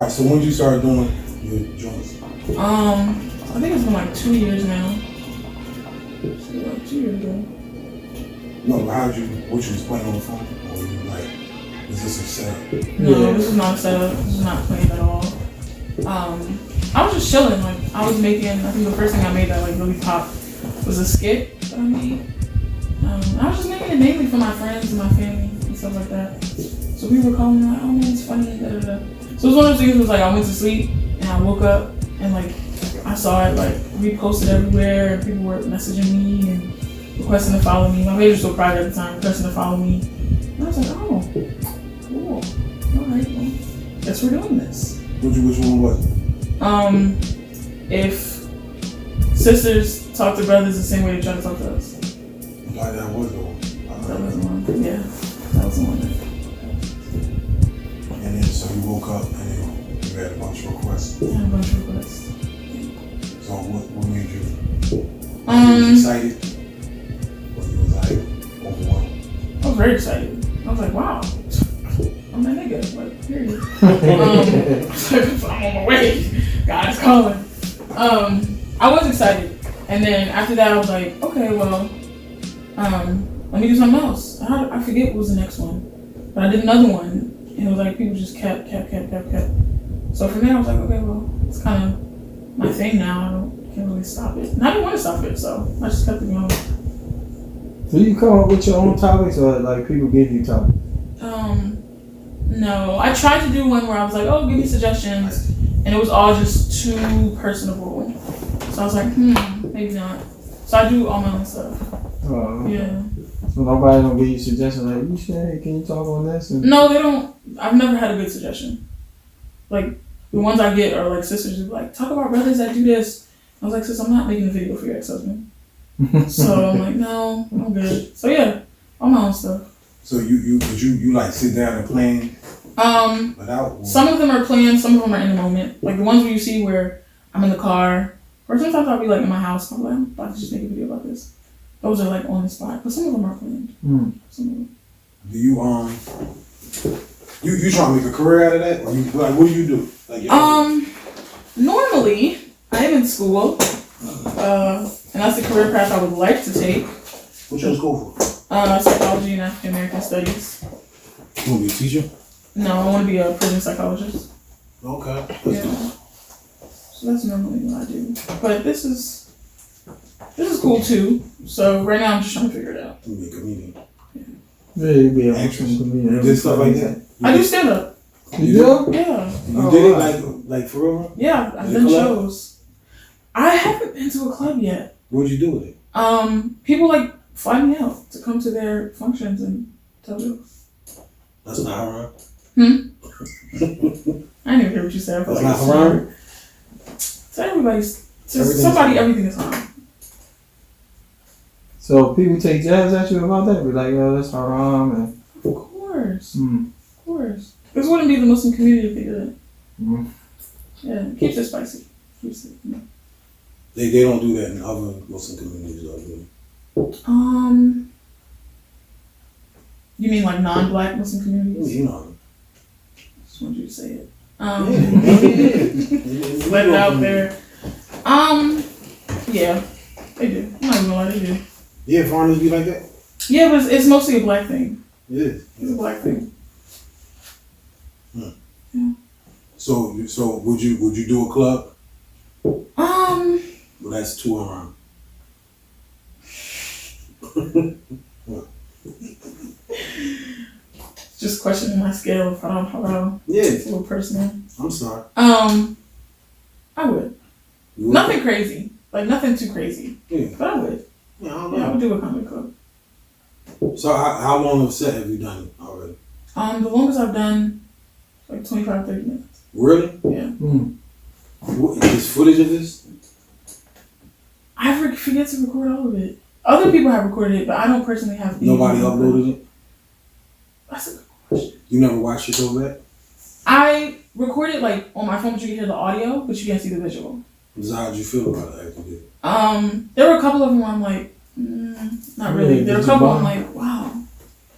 So when did you start doing your joints? I think it's been like 2 years now. So like 2 years ago. No, what you was playing on the phone? Or you like, is this a setup? No, this is not a setup. This is not playing at all. I was just chilling. Like I was making, I think the first thing I made that like really popped was a skit that I made. I was just making it mainly for my friends and my family and stuff like that. So people were calling me like, oh man, it's funny, da da da. So it was one of those things was like I went to sleep and I woke up and like I saw it like reposted everywhere and people were messaging me and requesting to follow me. My page was so private at the time, requesting to follow me. And I was like, oh, cool. Alright, well, guess we're doing this. Which one was it? If sisters talk to brothers the same way they try to talk to us. Like that was the one. That was the one. Yeah, that was the one. And then so you woke up and then you had a bunch of requests. Yeah, a bunch of requests. So what made you? You was excited? Or you was like overwhelmed? I was very excited. I was like, wow, I'm that nigga. Like, period. I was like, I'm on my way. God's calling. I was excited, and then after that, I was like, okay, well, let me do something else. I forget what was the next one, but I did another one, and it was like people just kept. So from there, I was like, okay, well, it's kind of my thing now. Can't really stop it, and I didn't want to stop it, so I just kept it going. Do you come up with your own topics, or like people give you topics? No. I tried to do one where I was like, oh, give me suggestions, and it was all just too personable. So I was like, maybe not. So I do all my own stuff. Yeah. So nobody don't give you suggestions like, you should, can you talk on this? No, they don't. I've never had a good suggestion. Like, the ones I get are like sisters who be like, talk about brothers that do this. I was like, sis, I'm not making a video for your ex-husband. So I'm like, no, I'm good. So yeah, all my own stuff. So you like sit down and plan? Some of them are planned, some of them are in the moment. Like the ones where you see where I'm in the car, or sometimes I'll be like in my house. I'm like, I'm about to just make a video about this. Those are like on the spot, but some of them are planned. Some of them. Do you you trying to make a career out of that, or you like what do you do? Like, normally I am in school, and that's the career path I would like to take. What you in school for? Psychology and African American Studies. You want to be a teacher? No, I want to be a prison psychologist. Okay. Yeah. So that's normally what I do. But this is cool too. So right now I'm just trying to figure it out. You be a comedian. Yeah, you be a comedian. You did stuff like that? I do stand up. You do? Yeah. You did it like for real? Yeah, I've done shows. I haven't been to a club yet. What'd you do with it? People like fly me out to come to their functions and tell jokes. That's not haram. I didn't even hear what you said. That's not haram? Somebody, everything is haram. So people take jabs at you about that? Be like, yo, that's haram. And... Of course. Of course. This wouldn't be the Muslim community if they did it. Yeah, keeps it spicy. Keeps it, They don't do that in other Muslim communities, though, do they? You mean like non-black Muslim communities? You know. Just wanted you to say it. Let it out there. Yeah, they do. I'm not even gonna lie, they do. Yeah, foreigners be like that? Yeah, but it's mostly a black thing. It is. It's a black thing. Yeah. So would you do a club? Well, that's too haram. Just questioning my scale of haram. Yeah. It's a little personal. I'm sorry. I would. Nothing crazy. Like nothing too crazy. Yeah. But I would. Yeah, I don't know. Yeah, I would do a comedy club. So how long of a set have you done already? The longest I've done like 25, 30 minutes. Really? Yeah. Is footage of this? I forget to record all of it. Other people have recorded it, but I don't personally have. Nobody uploaded it? That's a good question. You never watched yourself back? I recorded like on my phone, but you can hear the audio, but you can't see the visual. So how did you feel about it after you did it? There were a couple of them where I'm like, not really. Yeah, there were a couple I'm like, wow,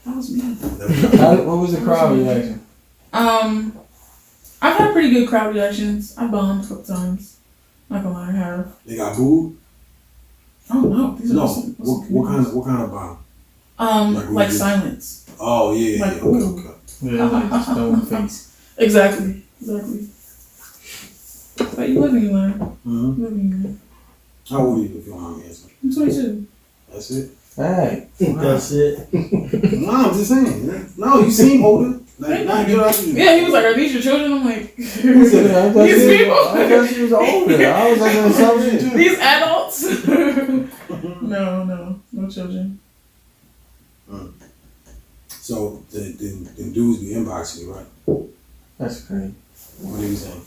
that was me. What was the crowd reaction? I I've had pretty good crowd reactions. I've bombed a couple times. Not gonna lie, I have. They got booed? I don't know. These are No. some What kind of bomb? Like silence. Oh yeah, Like, yeah. Okay. Yeah, just stone face. Exactly. But you live and you learn. Mm-hmm. You live and you learn. How old are you if you don't mind me asking? I'm 22. That's it? Hey, That's it. No, I'm just saying. No, you seem older. Like, nah, you know what I mean? Yeah, he was like, "Are these your children?" I'm like, I thought "These people, I thought she was older. I was like an assumption too. these adults." No children. So the dudes be inboxing you, right? That's crazy. What are you saying?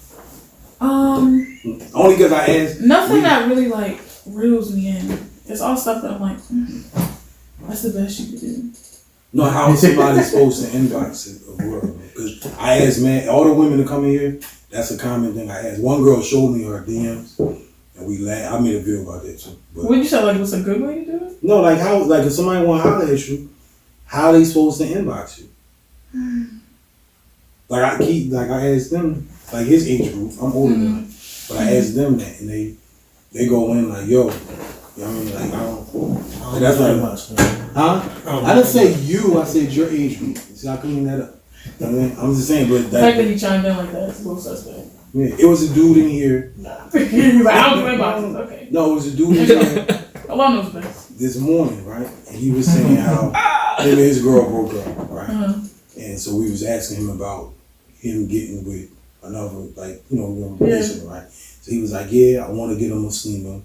Um, Only because I asked. nothing that really like reels me in. It's all stuff that I'm like, that's the best you could do. No, how is somebody supposed to inbox a word? Because I asked, man, all the women that come in here, that's a common thing I asked. One girl showed me her DMs, and we laughed. I made a video about that too. But Would you say like what's a good way to do it? no, like how, like if somebody want to holler at you, how they supposed to inbox you? Like I asked them, like his age group. I'm older than him, but I asked them that, and they go in like, yo, you know what I mean? Like I don't. That's like much. Huh? I didn't say you, I said your age group. See, I clean that up. You know what I mean? I'm just saying, but The fact that he chimed in like that is a little suspect. yeah, it was a dude in here. He was like, I don't play boxes. Okay. No, it was a dude in here Allah knows best. this morning, right? And he was saying how him and his girl broke up, right? And so we was asking him about him getting with another, like, you know, relation, right? So he was like, yeah, I want to get a Muslimah.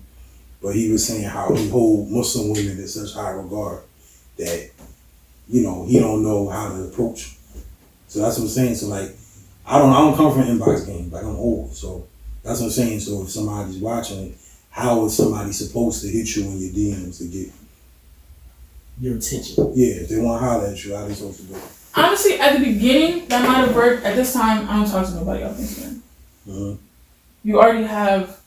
But he was saying how he hold Muslim women in such high regard that, you know, he don't know how to approach. So that's what I'm saying. So like, I don't come from an inbox game. Like I'm old, so that's what I'm saying. So if somebody's watching, how is somebody supposed to hit you in your DMs to get Your attention. Yeah, if they want to holler at you, how they supposed to do it? Honestly, at the beginning, that might have worked. At this time, I don't talk to nobody off Instagram. Mm-hmm. You already have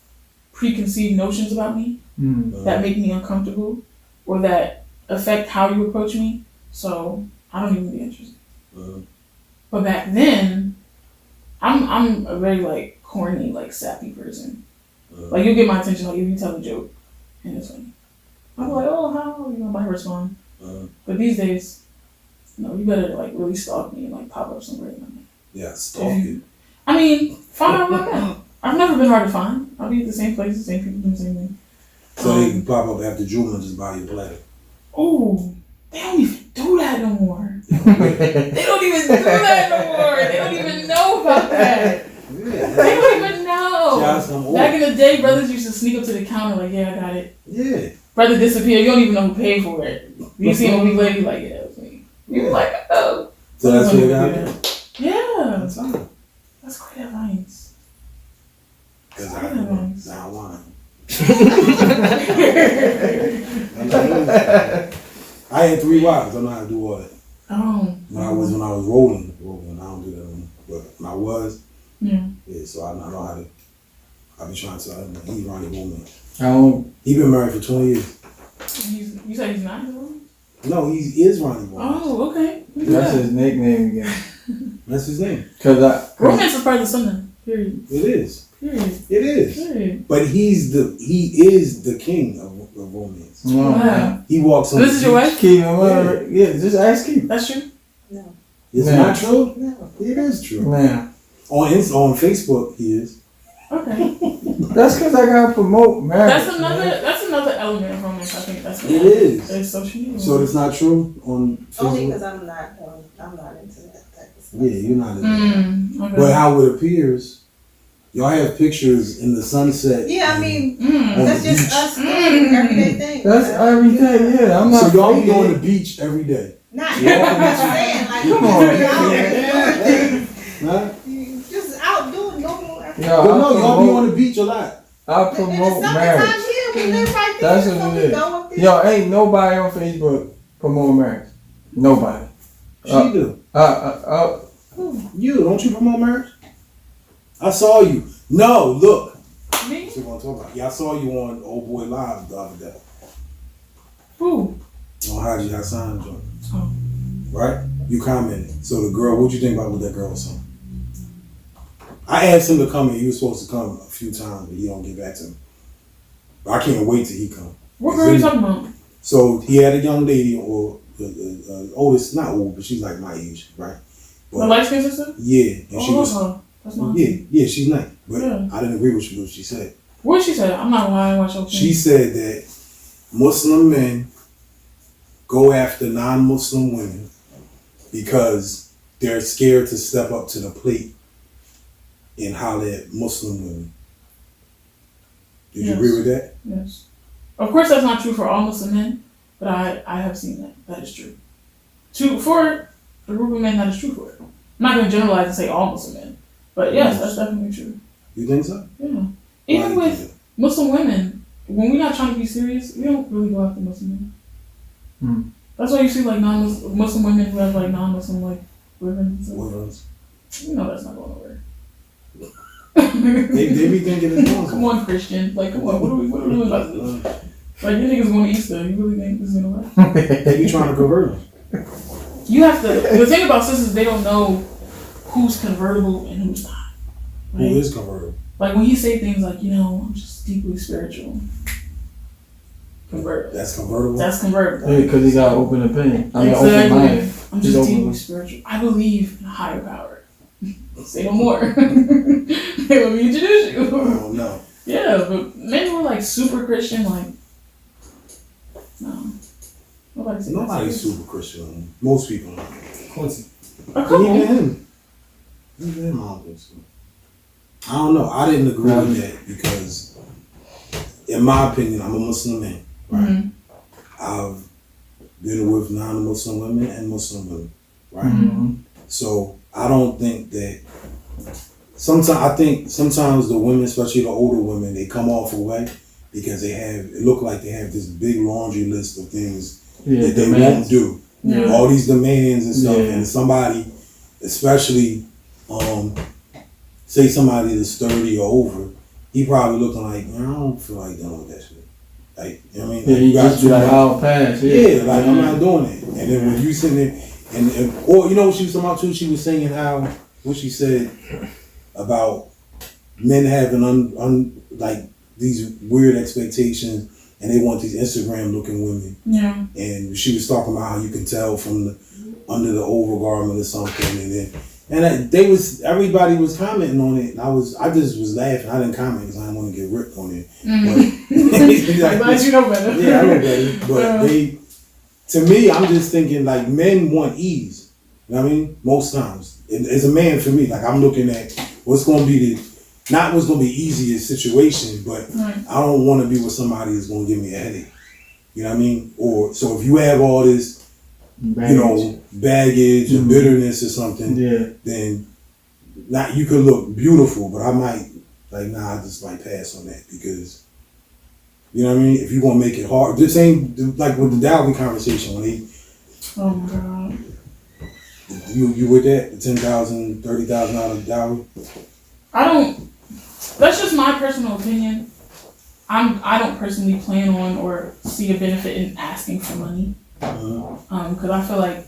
preconceived notions about me that make me uncomfortable or that affect how you approach me. So I don't even be interested. But back then, I'm a very like corny, like sappy person. Like you'll get my attention like if you tell a joke and it's funny. I'm like, oh, how? You know, I might respond. But these days, no, you better like really stalk me and like pop up somewhere. Yeah, stalk you. I mean, find out where I'm at. I've never been hard to find. I'll be at the same places, same people, doing the same thing. So they can pop up after Juma and just buy you a platter. Oh, they don't even do that no more. They don't even do that no more. They don't even know about that. They don't even know. Back in the day, brothers used to sneak up to the counter like, yeah, I got it. Yeah. Brother disappeared. You don't even know who paid for it. You see him a week later, you like, yeah, it was me. You like, oh. So that's what you got? Yeah. That's fine. That's great advice. Because I won. I had 3 wives. I know how to do all that. Oh. When I was rolling, I don't do that anymore. But when I was, yeah, so I know how to. I've been trying to. He's Ronnie Bowman. He been married for 20 years. You said he's not his woman? No, he is Ronnie Bowman. Oh, okay. That's his nickname again. That's his name. Romance is part of the sunnah. Period. It is. Period. It is. Period. But he is the king of romance. Wow. He walks on. This is your wife? Keith, yeah, just ask Keith. That's true? No. It's not true? No. It is true. Man. On Facebook, he is. Okay. That's because I gotta promote marriage. That's another element of romance. I think that's what It is. It's social media. So it's not true on Facebook? Only because I'm not into that type of stuff. Yeah, you're not into that. Okay. But how it appears, y'all have pictures in the sunset. Yeah, I mean, on that's the just beach. us doing everyday things. That's everything, yeah. I'm not. So y'all be on the beach every day. Not every I'm saying, like, Come on, Huh? just out doing normal everything. Yo, But no, y'all be on the beach a lot. I In the promote summertime marriage. here, we live right there. That's so what we it is. go up there. Yo, ain't nobody on Facebook promoting marriage. Nobody. She do. You, don't you promote marriage? I saw you. No, look. Me? That's what I'm talking about. Yeah, I saw you on Old Boy Live the other day. Who? On Haji Hassan joint. Oh. Right? You commented. So the girl, what'd you think about what that girl was saying? I asked him to come and he was supposed to come a few times, but he don't get back to me. But I can't wait till he come. What girl are you talking about? So he had a young lady, or oldest, not old, but she's like my age, right? But, the light skin sister? Yeah, and she was. That's not Yeah, she's nice, but yeah. I didn't agree with what she said. What did she say? I'm not lying. Watch your She said that Muslim men go after non-Muslim women because they're scared to step up to the plate and holler at Muslim women. Did you agree with that? Yes. Of course, that's not true for all Muslim men, but I have seen that. That is true. For the group of men, that is true for it. I'm not going to generalize and say all Muslim men, but yes, that's definitely true. You think so? Yeah. Even with Muslim women, when we're not trying to be serious, we don't really go after Muslim men. That's why you see like non-Muslim women who have like non-Muslim like women. You know that's not going nowhere. they be thinking it's going. Come on, Christian. Like, come on, what are we doing about this? Like, you niggas going to Easter. You really think this is going to work? They be trying to convert them. You have to, the thing about sisters, they don't know who's convertible and who's not. Right? Who is convertible? Like, when you say things like, I'm just deeply spiritual. Convertible. That's convertible? That's convertible. Yeah, because he got open opinion. I mean, exactly. open mind. I'm just deeply spiritual. I believe in a higher power. Say no more. Let me introduce you. Oh, no. Yeah, but men who are like super Christian, like, no. Nobody's super Christian. Most people aren't. Quincy. Even him. I don't think so. I don't know. I didn't agree with that because, in my opinion, I'm a Muslim man. Right? Mm-hmm. I've been with non-Muslim women and Muslim women. Right? Mm-hmm. So I don't think that. I think sometimes the women, especially the older women, they come off away because it look like they have this big laundry list of things that they won't do. Yeah. All these demands and stuff, and somebody, especially, say somebody that's 30 or over, he probably looking like, I don't feel like dealing with that shit. Like, you know what I mean? Yeah, you just be like, I'll pass. Yeah, like I'm not doing it. And then when you sitting there, or you know what she was talking about too? She was saying what she said about men having like these weird expectations, and they want these Instagram looking women. Yeah. And she was talking about how you can tell from under the overgarment or something, and everybody was commenting on it, and I just was laughing. I didn't comment because I didn't want to get ripped on it. But, I'm glad you know better. Yeah, I know better. But to me, I'm just thinking like men want ease. You know what I mean? Most times, as a man, for me, like I'm looking at what's going to be not what's going to be easiest situation, but I don't want to be with somebody that's going to give me a headache. You know what I mean? Or so if you have all this, baggage or bitterness or something, then you could look beautiful, but I might I just might pass on that because, you know what I mean? If you're going to make it hard, this ain't like with the dowry conversation when oh my God. You with that? The $10,000, $30,000 dowry? That's just my personal opinion. I don't personally plan on or see a benefit in asking for money. Because I feel like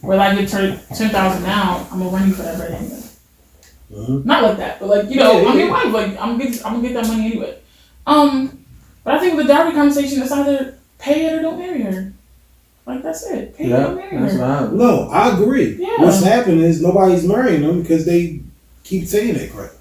whether I get $10,000 now, I'm gonna run you for that bread anyway. Not like that, but like I'm your wife. Like I'm gonna get that money anyway. But I think with the dowry conversation, it's either pay it or don't marry her. Like that's it. Pay it or don't marry her. No, I agree. Yeah. What's happening is nobody's marrying them because they keep saying that crap.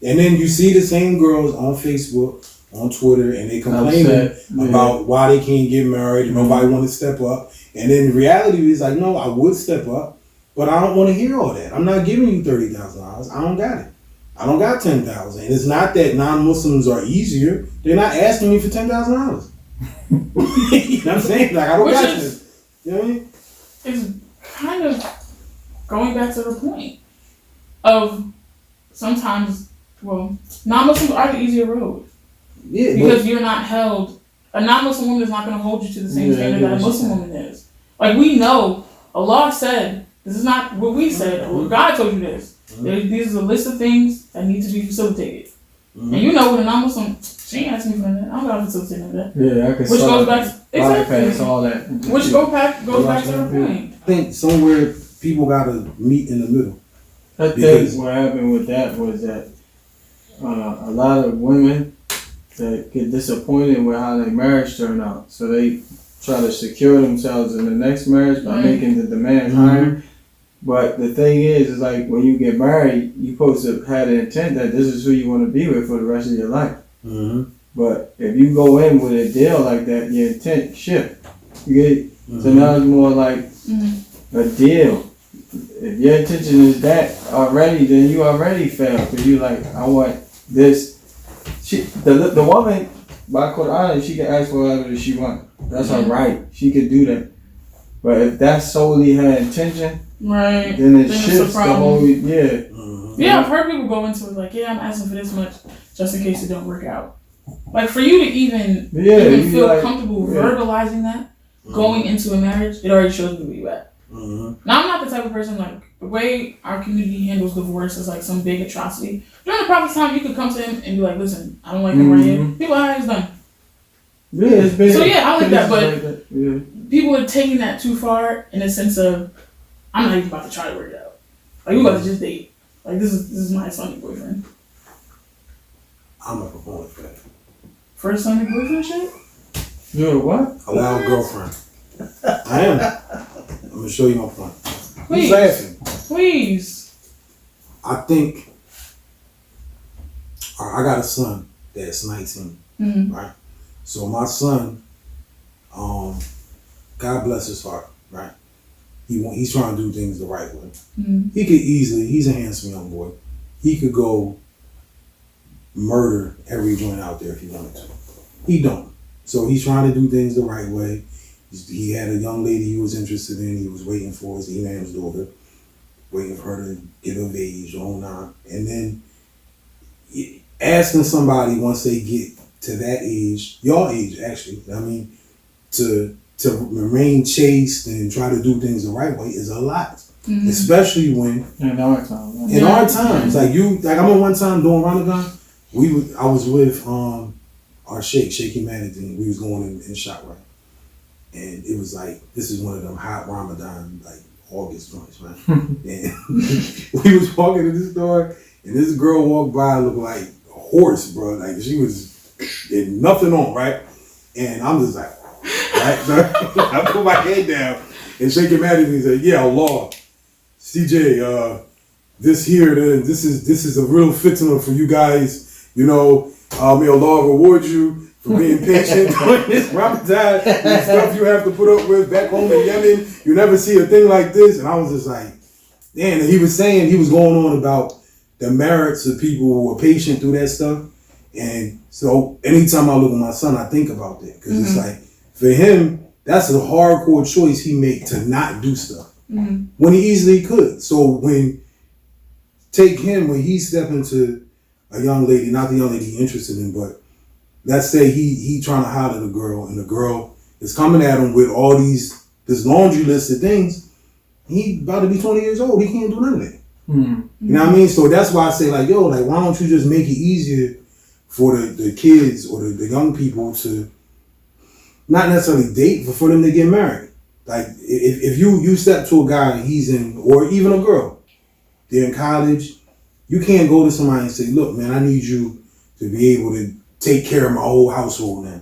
And then you see the same girls on Facebook, on Twitter, and they complaining about why they can't get married and nobody want to step up. And then the reality is like, no, I would step up, but I don't want to hear all that. I'm not giving you $30,000. I don't got it. I don't got $10,000. And it's not that non-Muslims are easier. They're not asking me for $10,000. You know what I'm saying? Like I don't got this. You know what I mean? It's kind of going back to the point of sometimes. Well, non-Muslims are the easier road. Yeah, because you're not held. A non-Muslim woman is not going to hold you to the same standard that a Muslim woman is. Like we know, Allah said, this is not what we said. God told you this. These are a list of things that need to be facilitated. And you know, with a non-Muslim, she ain't asking me for that. I don't got to facilitate that. Yeah, I can. Which goes back to all that. Which goes back to her point. I think somewhere people got to meet in the middle. I Because- think what happened with that was that a lot of women that get disappointed with how their marriage turned out, so they try to secure themselves in the next marriage by making the demand higher. But the thing is like when you get married, you're supposed to have the intent that this is who you want to be with for the rest of your life. Mm-hmm. But if you go in with a deal like that, your intent shift. You get it? So now it's more like a deal. If your intention is that already, then you already failed. Because you like, I want this. The woman, by Quran, she can ask for whatever she wants. That's her right. She could do that. But if that's solely her intention, right, then it then it's shifts a the problem. whole, Yeah, I've heard people go into it like, yeah, I'm asking for this much just in case it don't work out. Like for you to even you feel like, comfortable verbalizing that, going into a marriage, it already shows me where you at. Now I'm not the type of person like the way our community handles divorce is like some big atrocity. During the proper time, you could come to him and be like, "Listen, I don't like him right here." People are it's done. Yeah, it's been. So yeah, I like that, but like people are taking that too far in the sense of I'm not even about to try to work it out. Like we about to just date. Like this is my Sunday boyfriend. I'm a proponent for that. First Sunday boyfriend shit? You're what? Allow a girlfriend. I am. I'm gonna show you my point. Please. Who's laughing? Please. I think I got a son that's 19, right? So my son, God bless his heart, right? He's trying to do things the right way. He could easily, he's a handsome young boy. He could go murder every joint out there if he wanted to. He don't. So he's trying to do things the right way. He had a young lady he was interested in. He was waiting for his imam's daughter, waiting for her to get of age, and then asking somebody once they get to that age, your age actually, I mean, to remain chaste and try to do things the right way is a lot. Especially when in our time. Right? In our times, like I remember one time during Ramadan, I was with our Sheikh Humanity. We was going in shop, right? And it was like, this is one of them hot Ramadan, like August joints, right? And we was walking to the store, and this girl walked by, looked like a horse, bro. Like she was, had nothing on, right? And I'm just like, right? So I put my head down and shaking Humanity and said, yeah, Allah, CJ, this is a real fitna for you guys. You know, may Allah reward you for being patient during this Ramadan and stuff you have to put up with back home in Yemen. You never see a thing like this. And I was just like, damn. And he was saying, he was going on about the merits of people who are patient through that stuff. And so anytime I look at my son, I think about that. Because it's like, for him, that's a hardcore choice he made to not do stuff. When he easily could. So take him when he step into a young lady, not the young lady he's interested in, but let's say he trying to holler at a girl, and the girl is coming at him with all this laundry list of things. He about to be 20 years old. He can't do none of that. You know what I mean? So that's why I say like, yo, like why don't you just make it easier for the kids or the young people to not necessarily date, but for them to get married. Like if you step to a guy and he's in, or even a girl, they're in college, you can't go to somebody and say, look, man, I need you to be able to take care of my whole household now.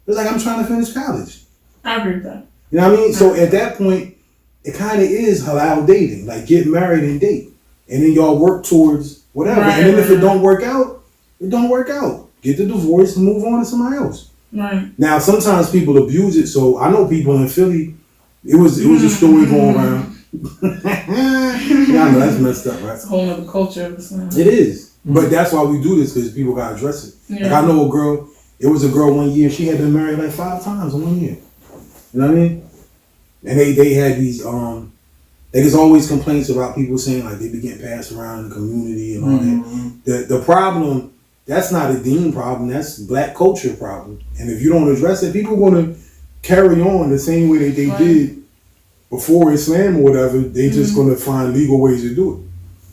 It's like, I'm trying to finish college. I agree with that. You know what I mean? So at that point, it kind of is halal dating. Like get married and date. And then y'all work towards whatever. Right, and then if it don't work out, it don't work out. Get the divorce and move on to somebody else. Right. Now, sometimes people abuse it. So I know people in Philly, it was a story going around. Yeah, I know that's messed up, right? It's a whole other culture of Islam. It is. But that's why we do this, because people got to address it. Yeah. Like I know a girl, it was a girl one year, she had been married like 5 times in 1 year. You know what I mean? And they had these, there's always complaints about people saying like they be getting passed around in the community and all that. The problem, that's not a deen problem, that's black culture problem. And if you don't address it, people are going to carry on the same way that they did before Islam or whatever. They just going to find legal ways to do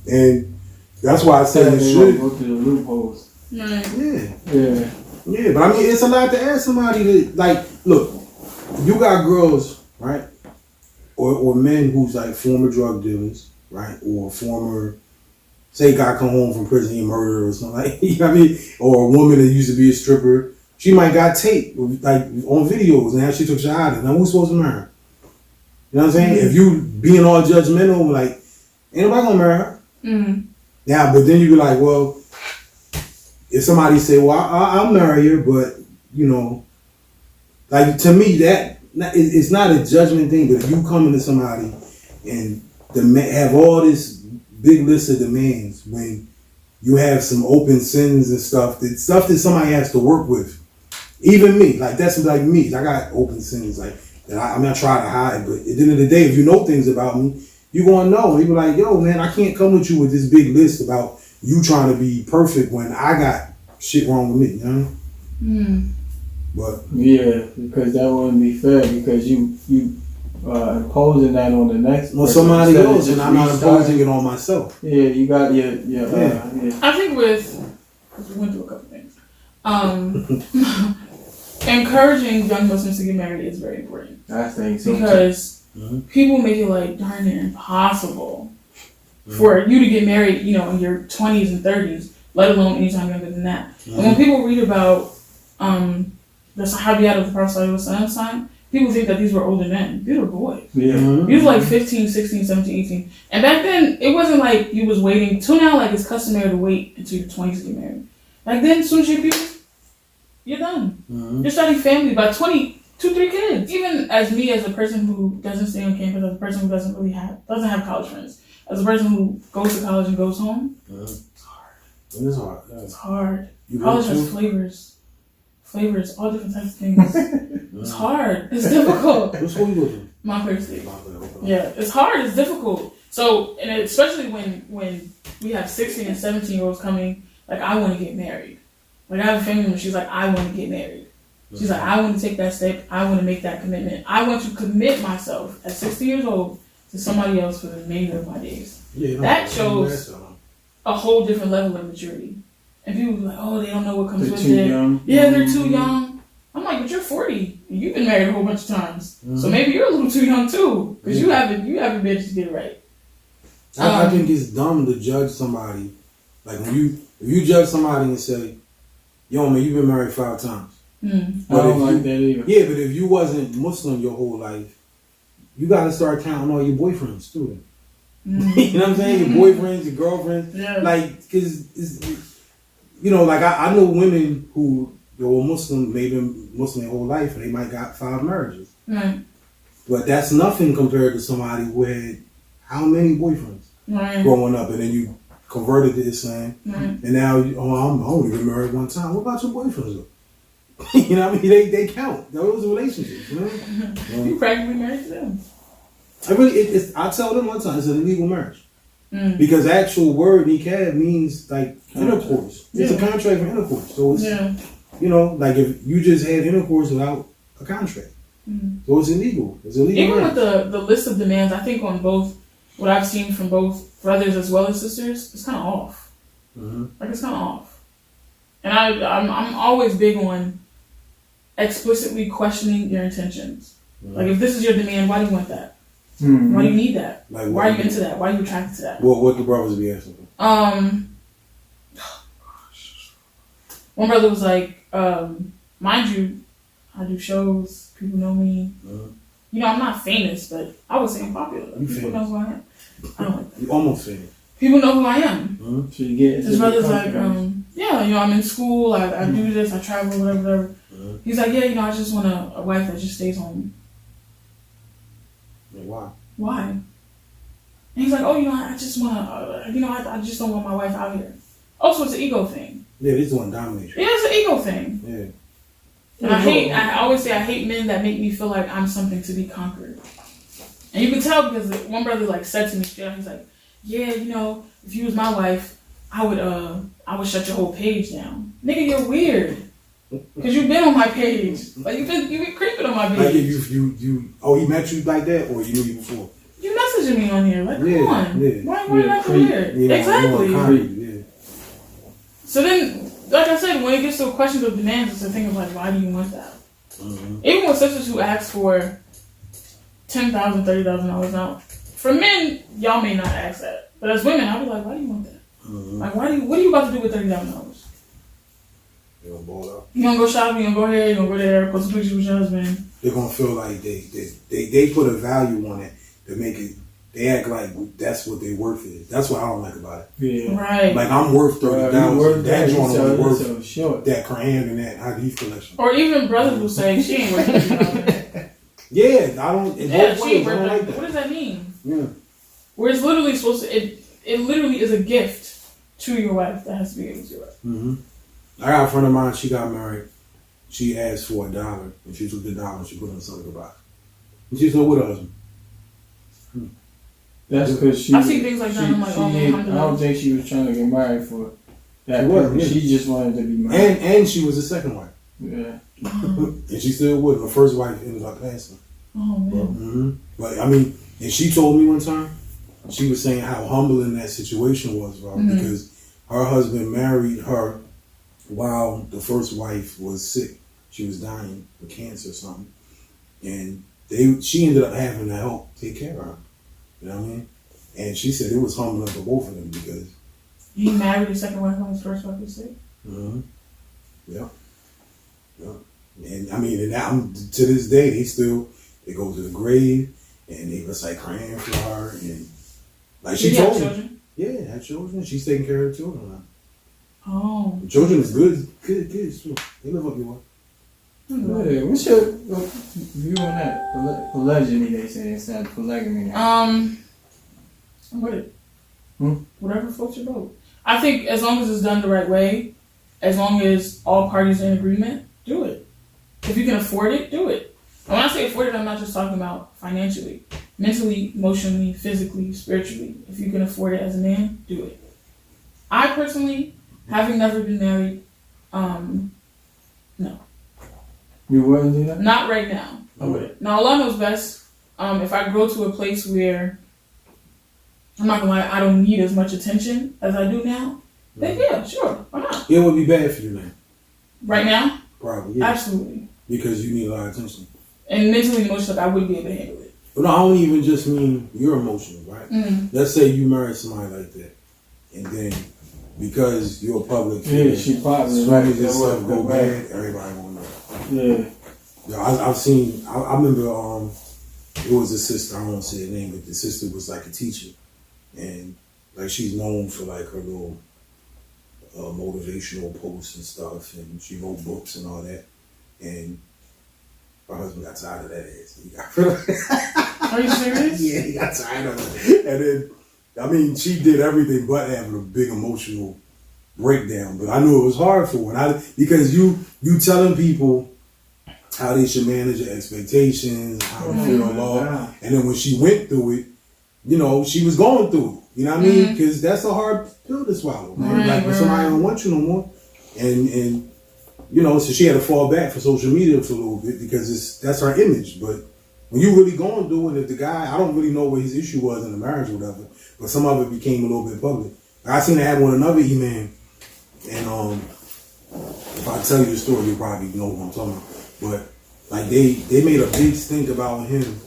it. And that's why I said it should go through the loopholes. Right. Yeah, but I mean, it's a lot to ask somebody to, like, look, you got girls, right? Or men who's like former drug dealers, right? Or former say guy come home from prison, he murdered or something like, you know what I mean? Or a woman that used to be a stripper, she might got taped like on videos and how she took shahada. Now who's supposed to marry her? You know what I'm saying? If you being all judgmental, like, ain't nobody gonna marry her. Now, but then you be like, well, if somebody say, well, I'll marry her, but you know, like to me that it's not a judgment thing. But if you come into somebody and have all this big list of demands when you have some open sins and stuff that somebody has to work with. Even me, like that's like me. I got open sins like that. I'm not trying to hide, but at the end of the day, if you know things about me, you gonna know. And you be like, yo, man, I can't come with you with this big list about you trying to be perfect when I got shit wrong with me, you know? But yeah, because that wouldn't be fair because you imposing that on the next well, person somebody instead of else, just and I'm not restarting. imposing it on myself. Yeah, you got your I think because we went through a couple things. Encouraging young Muslims to get married is very important. I think so. Because people make it like darn near impossible for you to get married, you know, in your 20s and 30s, let alone anytime younger than that. And when people read about the Sahabiyat of the Prophet ﷺ, people think that these were older men. These were boys. Yeah. These were like 15, 16, 17, 18. And back then, it wasn't like you was waiting. Till now, like it's customary to wait until your 20s to get married. Back then, as soon as you're puberty, you're done. You're starting family by 20, 2-3 kids. Even as me, as a person who doesn't stay on campus, as a person who doesn't have college friends, as a person who goes to college and goes home, it's hard. It is hard. Yeah. It's hard. You College go to? has flavors, all different types of things. It's hard. It's difficult. What school you go to? Montclair State. Okay. Yeah, it's hard. It's difficult. So, and especially when we have 16 and 17-year-olds coming, like, I want to get married. Like, I have a family member, she's like, I want to get married. She's like, I want to take that step. I want to make that commitment. I want to commit myself at 16 years old to somebody else for the remainder of my days. Yeah, That shows a whole different level of maturity. And people be like, oh, they don't know what comes They're with too it. young. Yeah, they're too young. I'm like, but you're 40. You've been married a whole bunch of times. So maybe you're a little too young too. Because you haven't been able to get it right. I think it's dumb to judge somebody. Like if you judge somebody and say, yo man, you've been married 5 times. I don't like that either. Yeah, but if you wasn't Muslim your whole life, you got to start counting all your boyfriends too. You know what I'm saying? Your boyfriends, your girlfriends. Yeah. Like, because, you know, like I know women who were Muslim, made them Muslim their whole life, and they might got 5 marriages. Right. But that's nothing compared to somebody who had how many boyfriends growing up, and then you converted to Islam, and now I'm only been married 1 time. What about your boyfriends though? You know what I mean? They count. Those are relationships. You know? You practically married to them. I tell them one time it's an illegal marriage because the actual word nikah means like intercourse. It's a contract for intercourse. So it's you know, like if you just had intercourse without a contract, so it's illegal. It's illegal. Even marriage. with the list of demands, I think on both what I've seen from both brothers as well as sisters, it's kind of off. Like it's kind of off. And I'm always big on explicitly questioning your intentions. Like if this is your demand, why do you want that? Why do you need that? Like, why are you into that? Why are you attracted to that? What the brothers be asking for? One brother was like, mind you, I do shows, people know me. You know, I'm not famous, but I was saying popular. People know who I am. I don't like that. You almost famous. People know who I am. So you get His brother's like, yeah, you know, I'm in school, I do this, I travel, whatever. He's like, yeah, you know, I just want a wife that just stays home. Like, Why? And he's like, oh, you know, I just want to, you know, I just don't want my wife out here. Also, it's an ego thing. Yeah, this one domination. Yeah, it's an ego thing. Yeah. And I always say I hate men that make me feel like I'm something to be conquered. And you can tell because one brother like said to me straight up, he's like, yeah, you know, if you was my wife, I would shut your whole page down. Nigga, you're weird. Cause you've been on my page. Like you've been creeping on my page. Like he met you like that, or you knew you before? You messaging me on here. Like, come on. Yeah. Why are you acting weird? Yeah, exactly. Yeah. So then, like I said, when it gets to questions of demands, it's a thing of like, why do you want that? Even with sisters who ask for $10,000, $30,000 now, for men, y'all may not ask that. But as women, I'll be like, why do you want that? Like, what are you about to do with $30,000? They gonna ball out. You gonna go shopping, you gonna go here, you gonna go there, post a picture with your husband. They're gonna feel like they put a value on it to make it. They act like that's what their worth is. That's what I don't like about it. Yeah. Right. Like I'm worth $30,000. That joint only worth so short. that Crayon and that Hadith collection. Or even brothers will say, she ain't worth $30,000. Yeah, I don't. In Yeah, both she ways, ain't I don't worth like $30,000. What that. does that mean? Yeah. Where it's literally supposed to, it literally is a gift to your wife that has to be given to your wife. Mm-hmm. I got a friend of mine. She got married. She asked for $1, and she took the dollar and she put it in the cigar box. And she's still with her husband. That's because she. I see things like that, and I'm like, oh, I man, don't think she was trying to get married for that. She wasn't, purpose. yeah. She just wanted to be married. And she was the second wife. Yeah. And she still with him. Her first wife ended up passing. Oh, man. Mm-hmm. But I mean, and she told me one time, she was saying how humbling that situation was for her because her husband married her while the first wife was sick. She was dying of cancer or something. And she ended up having to help take care of her. You know what I mean? And she said it was humbling for both of them because. He married his second wife when his first wife was sick? Mm-hmm. Yeah. Yeah. And I mean, and now, to this day, they go to the grave and they recite Quran for her. And like she told me. Children? Yeah, had children. She's taking care of the children now. Oh. The children is good kids too. They live up your way. Yeah. What's your view on that? Polygyny, they say, instead of polygamy. I'm with it. Hmm? Whatever floats your boat. I think as long as it's done the right way, as long as all parties are in agreement, do it. If you can afford it, do it. And when I say afford it, I'm not just talking about financially. Mentally, emotionally, physically, spiritually. If you can afford it as a man, do it. I personally, having never been married, no. You wouldn't do that? Not right now. I wouldn't. Now, Allah knows best. If I grow to a place where, I'm not gonna lie, I don't need as much attention as I do now, then yeah, sure, why not? It would be bad for you now. Right now? Probably, yeah. Absolutely. Because you need a lot of attention. And mentally and emotionally, I wouldn't be able to handle it. But no, I don't even just mean your emotions, right? Mm. Let's say you marry somebody like that, and then because you're a public Yeah, figure, she as probably soon right. as this That stuff was go right. bad, everybody gonna know. Yeah. Yeah, I've seen. I remember. It was a sister. I won't say her name, but the sister was like a teacher, and like she's known for like her little motivational posts and stuff, and she wrote books and all that. And her husband got tired of that ass. He got rid of it. Are you serious? Yeah, he got tired of it. And then, I mean, she did everything but having a big emotional breakdown. But I knew it was hard for her. Because you telling people how they should manage their expectations, how to feel love. And then when she went through it, you know, she was going through it. You know what I mean? Because that's a hard pill to swallow, man. Like when somebody don't want you no more. And you know, so she had to fall back for social media for a little bit because that's her image. But when you really going through it, if the guy, I don't really know what his issue was in the marriage or whatever, but some of it became a little bit public. I seen it happen with another E-man, and if I tell you the story, you'll probably know what I'm talking about. But like they made a big stink about him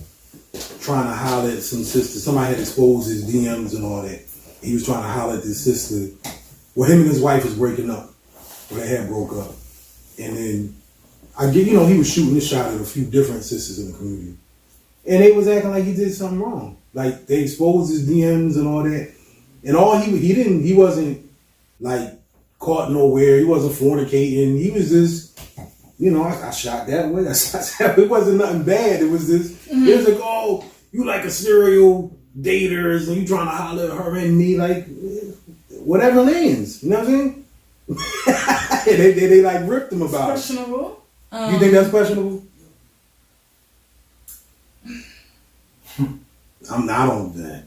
trying to holler at some sister. Somebody had exposed his DMs and all that. He was trying to holler at this sister. Well, him and his wife was breaking up. Well, they had broke up. And then he was shooting this shot at a few different sisters in the community. And they was acting like he did something wrong. Like they exposed his DMs and all that. And all he wasn't like caught nowhere. He wasn't fornicating. He was just, I shot that way. I shot that way. It wasn't nothing bad. It was this, it was like, oh, you like a serial daters and you trying to holler at her and me, like, whatever lands. You know what I'm saying? they like ripped him about it. Questionable. You think that's questionable? I'm not on that.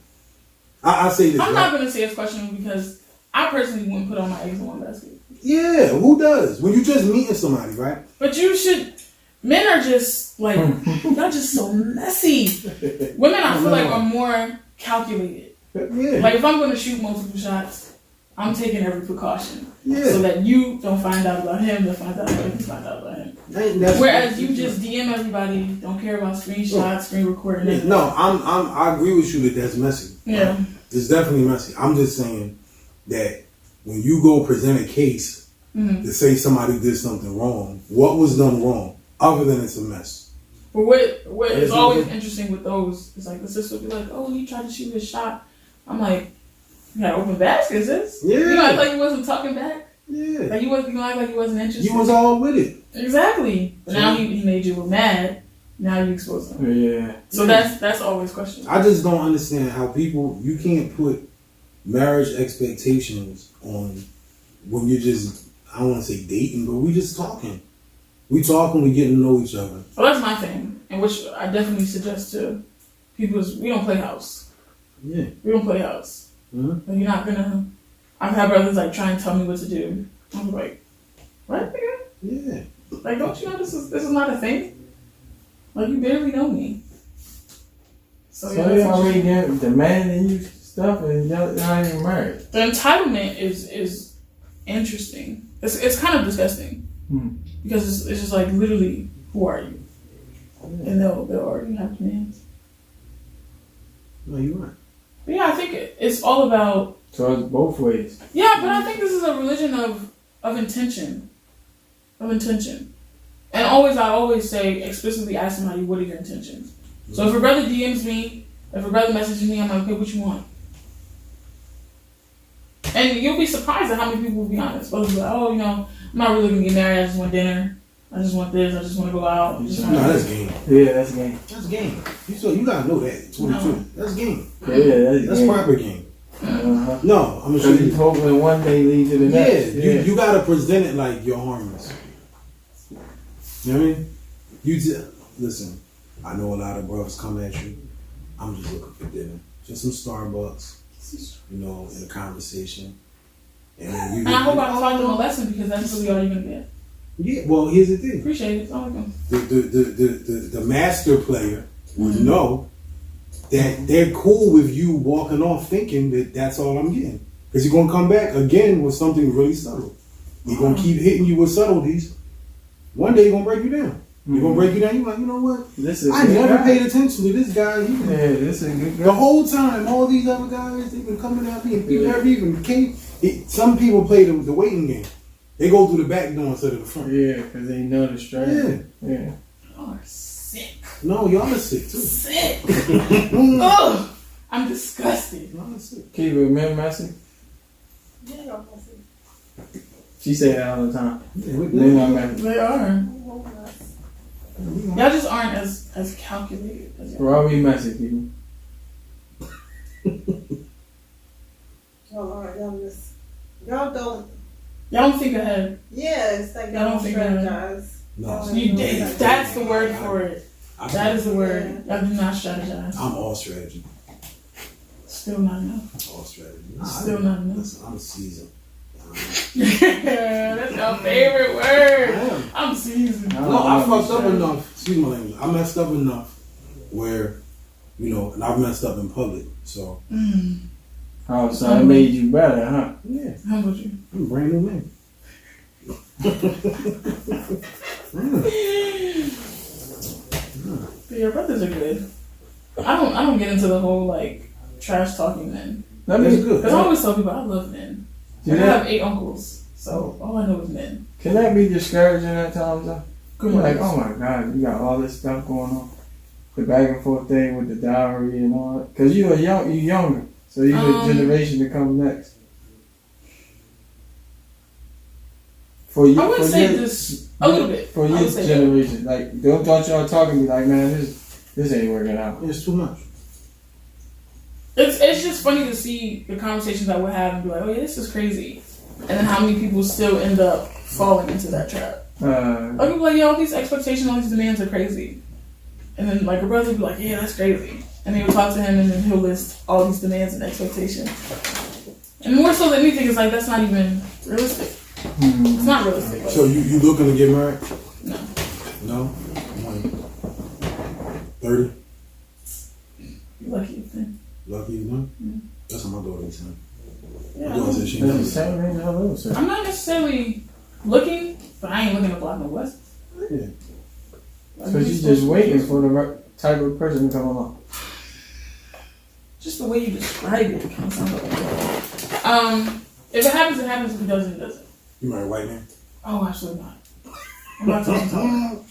I say this. I'm not going to say it's questionable because I personally wouldn't put all my eggs in one basket. Yeah, who does? When you just meeting somebody, right? But you should. Men are just like, y'all just so messy. Women, I feel like, are more calculated. Yeah. Like if I'm going to shoot multiple shots, I'm taking every precaution. Yeah. So that you don't find out about him, that finds out about him, find out about him. Whereas you just DM everybody, don't care about screenshots, screen recording. Yeah, no, I agree with you that that's messy. Yeah. Right? It's definitely messy. I'm just saying that when you go present a case to say somebody did something wrong, what was done wrong other than it's a mess? But what is always interesting with those is like the sister will be like, oh, he tried to shoot his shot. I'm like, you got open baskets, sis. Yeah. You act like he wasn't talking back. Yeah. Like you act like he wasn't interested. You was all with it. Exactly. But now he made you mad. Now you expose him. Yeah. So that's always questionable. I just don't understand how people, you can't put marriage expectations on when you're just, I don't want to say dating, but we just talking. We talking, we getting to know each other. Well, that's my thing, and which I definitely suggest to people is we don't play house. Yeah. We don't play house. Mm-hmm. Like, you're not gonna. I've had brothers like try and tell me what to do. I'm like, what, nigga? Yeah. Like, don't you know this is not a thing? Like, you barely know me. So they already demanding you stuff and y'all ain't even married. The entitlement is interesting. It's kind of disgusting because it's just like literally, who are you? And they'll already have demands. No, you're right. But yeah, I think it's all about. So it's both ways. Yeah, but I think this is a religion of intention, and I always say explicitly ask somebody what are your intentions. So if a brother DMs me, if a brother messages me, I'm like, okay, what you want? And you'll be surprised at how many people will be honest. They'll be like, oh, I'm not really gonna get married. I just want dinner. I just want this. I just want to go out. No, that's game. Yeah, that's game. That's game. You gotta know that. 22. No. That's game. Yeah, That's game. proper game. Uh-huh. No, I'm gonna show So you. you hoping one day lead to the next. Yeah, you gotta present it like you're harmless. You know what I mean? Listen, I know a lot of brothers come at you. I'm just looking for dinner. Just some Starbucks, in a conversation. And then And I hope I taught them a lesson because that's really all you're gonna get. Yeah, well, here's the thing. Appreciate it. Oh, okay. The master player would know that they're cool with you walking off thinking that that's all I'm getting. Because you're going to come back again with something really subtle. You're going to keep hitting you with subtleties. One day, you're going to break you down. You're going to break you down. You're like, you know what? I never paid attention to this guy. This is a good guy. The whole time, all these other guys, they've been coming at me. And people never even came. Some people play the waiting game. They go through the back door instead of the front. Yeah, because they know the strategy. Yeah. Y'all are sick. No, y'all are sick too. Sick. Ugh. I'm disgusted. Y'all are sick. Keep it men messy. Yeah, y'all gonna see. She say that all the time. Yeah, Men are messy. They are. Y'all just aren't as calculated as y'all. Why are we messy, people? Y'all don't think ahead. Yeah, it's like Y'all don't think ahead. strategize. No. That's the word for it. That is the word. Y'all do not strategize. I'm all strategy. Still not enough. All strategy. Still not enough. Listen, I'm seasoned. Yeah, that's your favorite word. I am. I'm seasoned. No, I fucked up enough. Excuse my language. I messed up enough where, and I've messed up in public. So. Oh, so it made you better, huh? Yeah. How about you? I'm a brand new man. But your brothers are good. I don't get into the whole like trash talking men. That is good. Because I always tell people I love men. Yeah. I have 8 uncles, so all I know is men. Can that be discouraging at times, though? Good You're like, ones. oh my God, you got all this stuff going on. The back and forth thing with the dowry and all that. Because you're younger. So you're the generation to come next. For you, I wouldn't for say your- this a little bit. For I your would say generation, like don't y'all talking to me like, man, this ain't working out. It's too much. It's just funny to see the conversations that we're having and be like, oh yeah, this is crazy. And then how many people still end up falling into that trap. Like people like, yo, these expectations, all these demands are crazy. And then like a brother will be like, yeah, that's crazy. And then you'll talk to him and then he'll list all these demands and expectations. And more so than anything, it's like that's not even realistic. It's not realistic. Like, So you looking to get married? no. No? 30? You're lucky you've been. Lucky you know? That's what my daughter is saying. Yeah, My daughter said she That's the knows. same thing I will say. I'm not necessarily looking, but I ain't looking to block no west. Yeah. So you just waiting for the right type of person to come along. Just the way you describe it kind of sounds like that. If it happens, it happens. If it doesn't, it doesn't. You married a white man? Oh, absolutely not. I'm not talking about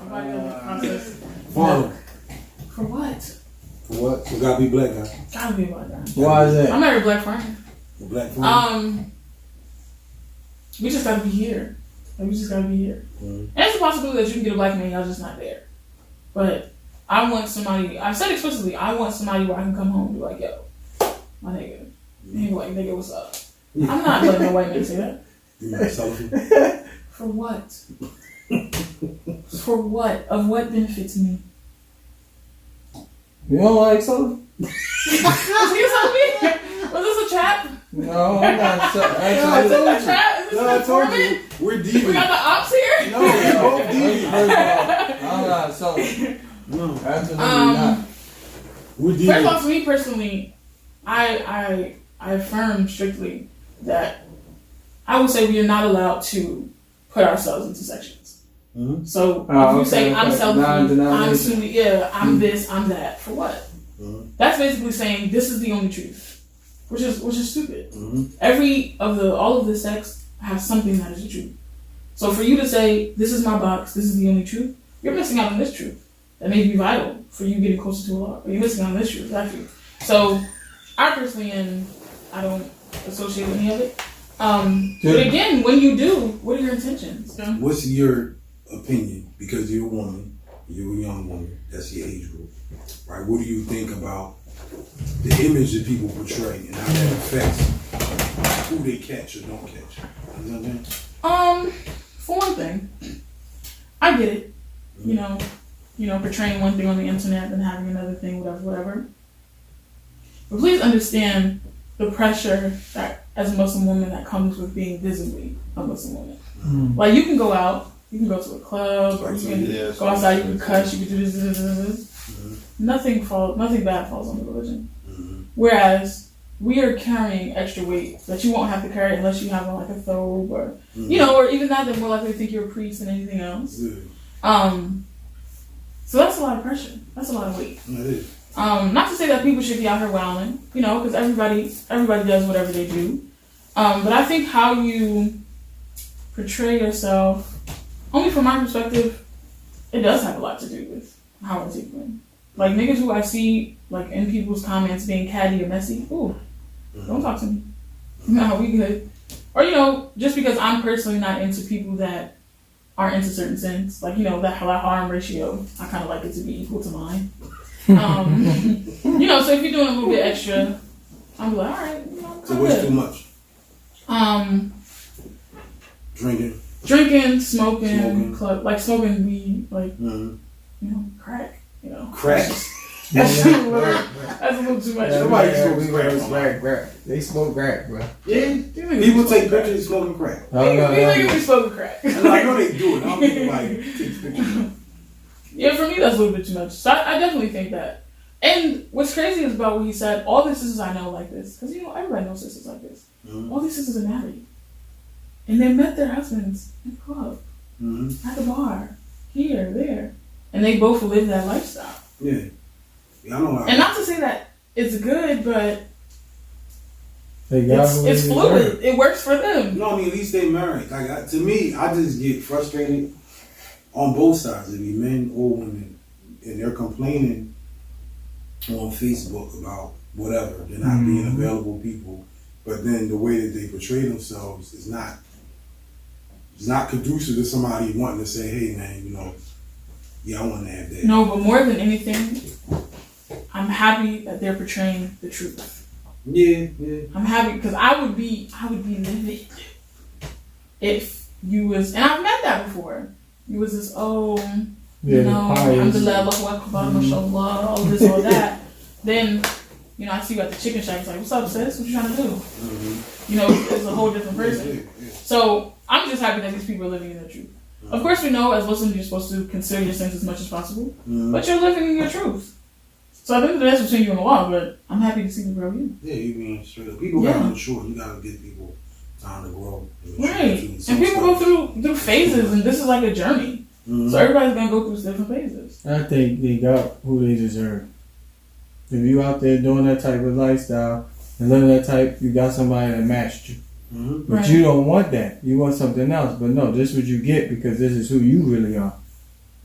I'm not in the process. Farmer. For what? For what? You gotta be black, huh? Gotta be about that. Why is I that? married a black farmer. A black farmer? We just gotta be here. Like, we just gotta be here. Mm-hmm. And it's a possibility that you can get a black man, y'all just not there. But I want somebody, I've said explicitly, I want somebody where I can come home and be like, yo, my nigga. And he be like, nigga, what's up? I'm not letting no white man say that. You married Sullivan? For what? For what? Of what benefits me? You don't like Sullivan? Was he telling me? Was this a trap? No, I'm not. Is this a trap? Is this No, an I told informant? you. We're We deep. got the ops here? No, we're both deep. First of all, I'm not Sullivan. No. Absolutely not. We're deep. First of all, for me personally, I affirm strictly that I would say we are not allowed to put ourselves into sections. Mm-hmm. So Oh, if you okay, say I'm okay. selfish, I'm Non-denomination. Sunni, yeah, I'm this, I'm that. For what? Mm-hmm. That's basically saying this is the only truth, which is stupid. Mm-hmm. All of the sects have something that is the truth. So for you to say this is my box, this is the only truth, you're missing out on this truth that may be vital for you getting closer to Allah. But you're missing out on this truth, that truth. So I personally I don't associate with any of it. But again, when you do, what are your intentions? What's your opinion? Because you're a woman, you're a young woman, that's your age group, right? What do you think about the image that people portray and how that affects who they catch or don't catch? You know what I'm saying? For one thing, I get it. You know, portraying one thing on the internet and having another thing, whatever. But please understand the pressure that, as a Muslim woman, that comes with being visibly a Muslim woman. Mm. Like, you can go out, you can go to a club, or you can go outside, you can cuss, you can do this. Mm-hmm. Nothing bad falls on the religion. Mm-hmm. Whereas we are carrying extra weight that you won't have to carry unless you have like a thobe or or even that, they're more likely to think you're a priest than anything else. Yeah. So that's a lot of pressure. That's a lot of weight. It is. Not to say that people should be out here wilding, because everybody does whatever they do. But I think how you portray yourself, only from my perspective, it does have a lot to do with how I take women. Like, niggas who I see, like, in people's comments being catty or messy, ooh, don't talk to me. No, we good. Or, just because I'm personally not into people that aren't into certain sins, like, that halal-harm ratio, I kind of like it to be equal to mine. So if you're doing a little bit extra, I'm like, all right, So what's too much? Drinking, smoking, club, like smoking weed, like crack, crack. That's a little too much. Nobody smokes crack. They smoke crack, bro. Yeah, people take pictures smoking crack. We think we smoking crack. I know they do it. I don't think nobody takes pictures. Yeah, for me that's a little bit too much. So I definitely think that. And what's crazy is about what he said, all the sisters I know like this, because everybody knows sisters like this. All these sisters are married. And they met their husbands in the club, at the bar, here, there. And they both live that lifestyle. Yeah. I know how. And not to say that it's good, but it's fluid. It works for them. No, I mean, at least they married. Like, to me, I just get frustrated on both sides, it be men or women, and they're complaining on Facebook about whatever. They're not being available people, but then the way that they portray themselves is not conducive to somebody wanting to say, hey man, I want to have that. No, but more than anything, I'm happy that they're portraying the truth. Yeah. I'm happy because I would be livid if you was, and I've met that before. You was this, alhamdulillah, Allahu Akbar, mashallah, all this, all that. Then, I see you at the chicken shack. It's like, what's up, sis? What you trying to do? It's a whole different person. Yeah. So I'm just happy that these people are living in the truth. Of course, we know as Muslims you're supposed to consider your sins as much as possible, but you're living in your truth. So I think that's between you and Allah, but I'm happy to see the real you. Yeah, you being straight up. People gotta mature. You gotta give people time to grow. Right. And people go through phases, and this is like a journey. So everybody's gonna go through different phases. I think they got who they deserve. If you out there doing that type of lifestyle And then that type, you got somebody that matched you. Mm-hmm. But Right. you don't want that. You want something else. But no, this is what you get because this is who you really are.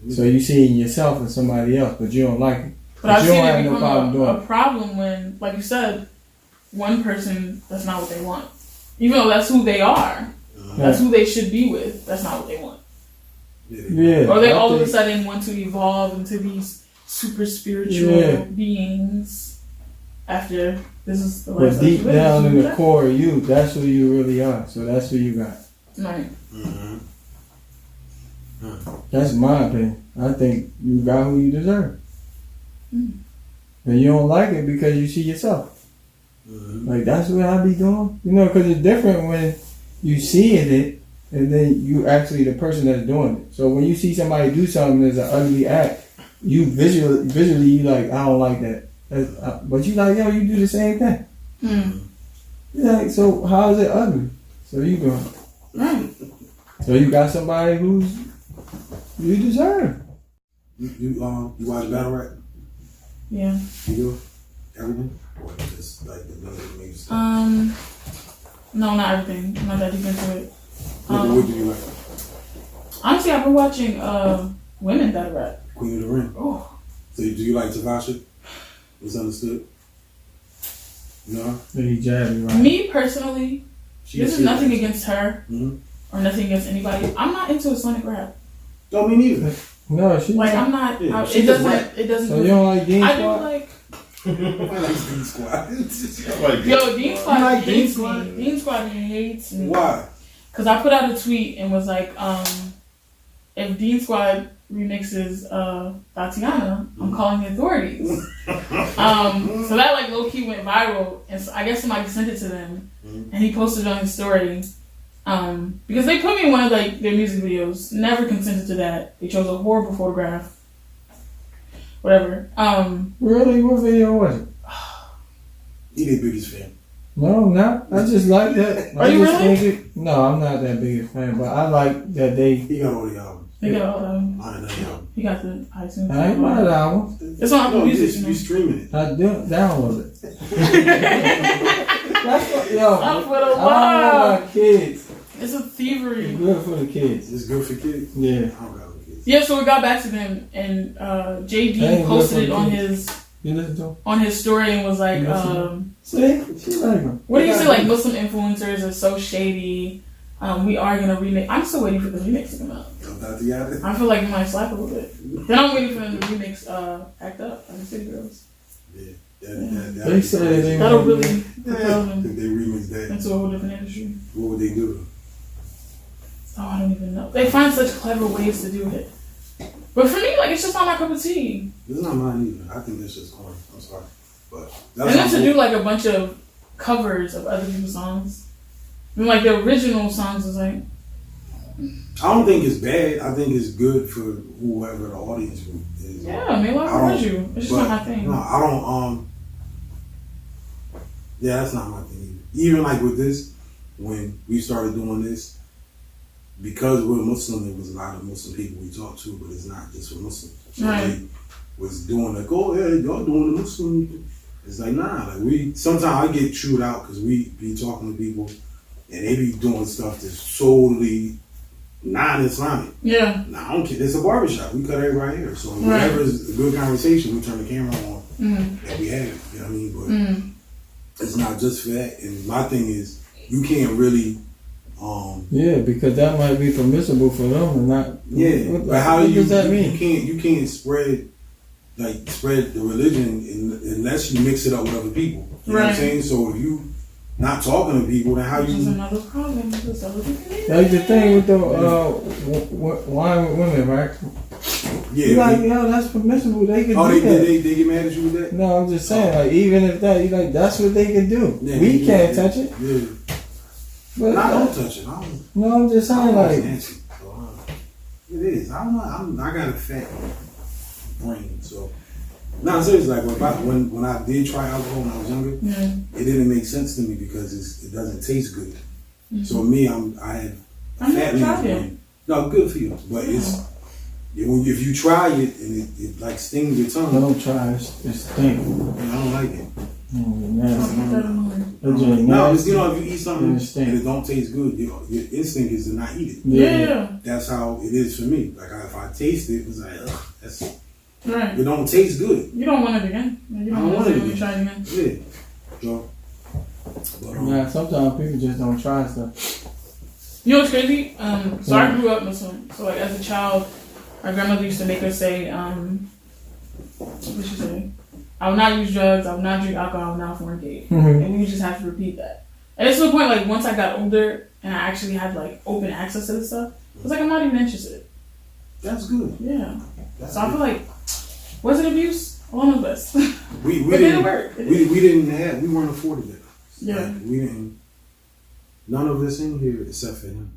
So you see in yourself and somebody else, but you don't like it. But I've you seen don't it have no problem become doing a problem when, like you said, one person, that's not what they want. Even though that's who they are, that's who they should be with, that's not what they want. Yeah. Or they I all of a think- sudden want to evolve into these super spiritual beings after this is the But lifestyle deep you live. down in the core of you, that's who you really are. So that's who you got. Right. Mm-hmm. That's my opinion. I think you got who you deserve. Mm. And you don't like it because you see yourself. Mm-hmm. Like, that's what I be doing. You know, because it's different when you see it and then you actually the person that's doing it. So when you see somebody do something that's an ugly act, you visually you like, I don't like that. But you like, yo, you do the same thing. Mm. You're like, so how is it ugly? So you go. Right. So you got somebody who's you deserve. You watch battle rap? Yeah. You do everything, or just like the music stuff? No, not everything. I'm not that deep into it. What do you like? Honestly, I've been watching women that rap. Queen of the Ring. Oh. So do you like Tavasha? Misunderstood? No. He jabbed you right. Me personally, this is nothing against her Mm-hmm. or nothing against anybody. I'm not into Islamic rap. Don't mean neither. No, she Like I'm not. Yeah, it she just doesn't. It doesn't. So you don't like Dean I do Squad? like. I like Dean Squad. Yo, Dean Squad like Dean hates Squad? me. Dean Squad hates me. Why? Because I put out a tweet and was like, if Dean Squad remixes Tatiana, I'm calling the authorities. So that like low key went viral, and so I guess somebody sent it to them, and he posted it on his story. Because they put me in one of like their music videos. Never consented to that. They chose a horrible photograph. Whatever. Really? What video was it? He their biggest fan. No, I'm not. I just like that. Are you just really? think it, no, I'm not that big a fan, but I like that they. He got all the albums. They got all them. I know the album. He got the iTunes. I ain't buy the album. It's on Apple No, Music. you streaming it. I download it. That's what, yo. Up for the I wild. don't like kids. It's a It's thievery. good for the kids. It's good for kids. Yeah. I don't got no kids. Yeah, so we got back to them, and JD Hey, posted it look, on look. his You listen to him? story and was like, See? She like him. what do you say? Like Muslim influencers are so shady. We are gonna remix. I'm still waiting for the remix to come out. Tatiana. I feel like it might slap a little bit. Then I'm waiting for them to remix Act Up by the City Girls. Yeah. They said they That'll want really propel If them they remix that, into a whole different industry. what would they do? Oh, I don't even know. They find such clever ways to do it. But for me, like, it's just not my cup of tea. This is not mine either. I think this is corny. I'm sorry. But And then to do like a bunch of covers of other people's songs. I mean, like the original songs is like, I don't think it's bad. I think it's good for whoever the audience is. yeah, maybe I'll heard you. It's just not my thing. No, I don't. Yeah, that's not my thing either. Even like with this, when we started doing this, because we're Muslim, there was a lot of Muslim people we talked to, but it's not just for Muslims. So Right. they was doing like, oh yeah, y'all doing the Muslim. It's like nah. Like we sometimes I get chewed out because we be talking to people and they be doing stuff that's solely non-Islamic. Yeah. Nah, I don't care. It's a barbershop. We cut everybody here. So Right. whenever it's a good conversation, we turn the camera on Mm. that we have. You know what I mean? But Mm. it's not just for that. And my thing is, you can't really, Yeah, because that might be permissible for them and not. yeah. What, But how what do you? does that mean? You can't spread the religion unless you mix it up with other people. You know what I'm Right. saying? So if you not talking to people, then how Which is you? another problem. Just other people. That's the thing with the wine with women, right? Yeah. You like, yo, that's permissible. They can Oh, do that. they get mad at you with that? No, I'm just saying, like, even if that, you like, that's what they can do. Yeah, We yeah, can't yeah. touch it. Yeah. But I don't touch it. I don't. no, I'm just saying, like, Nancy. So, it is. I don't know. I got a fat brain, so. No, seriously, like when I did try alcohol when I was younger, Yeah. it didn't make sense to me because it doesn't taste good. Mm-hmm. So me, I had I'm fat never man's tried it. brain. No, good for you, but if you try it and it like stings your tongue, don't try it. It's stink. I don't like it. Nasty. I'll put that in mind. That joint No, nasty. you know, if you eat something And it stink. and it don't taste good, your instinct is to not eat it. Yeah. That's how it is for me. Like if I taste it, it's like, ugh, that's Right. it don't taste good. You don't want it again. You don't want it when you try it again. Yeah. So, but, Yeah, sometimes people just don't try stuff. You know what's crazy? So I grew up Muslim. So like as a child, my grandmother used to make us say, what did she say? I will not use drugs, I will not drink alcohol, I will not fornicate. And we would just have to repeat that. And it's to the point like once I got older and I actually had like open access to this stuff, I was like, I'm not even interested. that's good. Yeah. That's So I good. feel like, was it abuse? One of us. we But it didn't work. we weren't afforded that. Yeah. Like, we didn't. None of us in here except for him.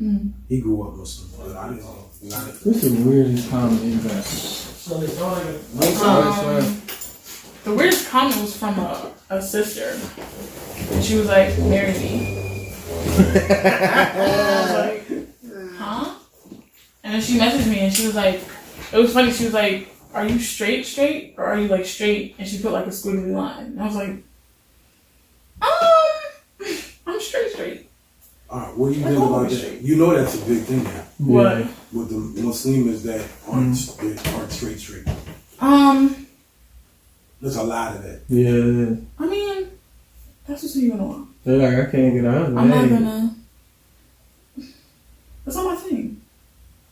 Mm. He grew up Muslim, but I didn't. This is the weirdest comment you got. So it's all like The weirdest comment was from a sister. And she was like, marry me. And I was like, huh? And then she messaged me and she was like, it was funny, she was like, are you straight, or are you like straight? And she put like a squiggly line. And I was like, I'm straight. Alright, what do you I think know about we're that? straight. You know that's a big thing now What? with the Muslims that aren't straight. There's a lot of that. Yeah. I mean, that's just who you want. They're like, I can't get a husband. I'm not Hey. gonna. That's not my thing.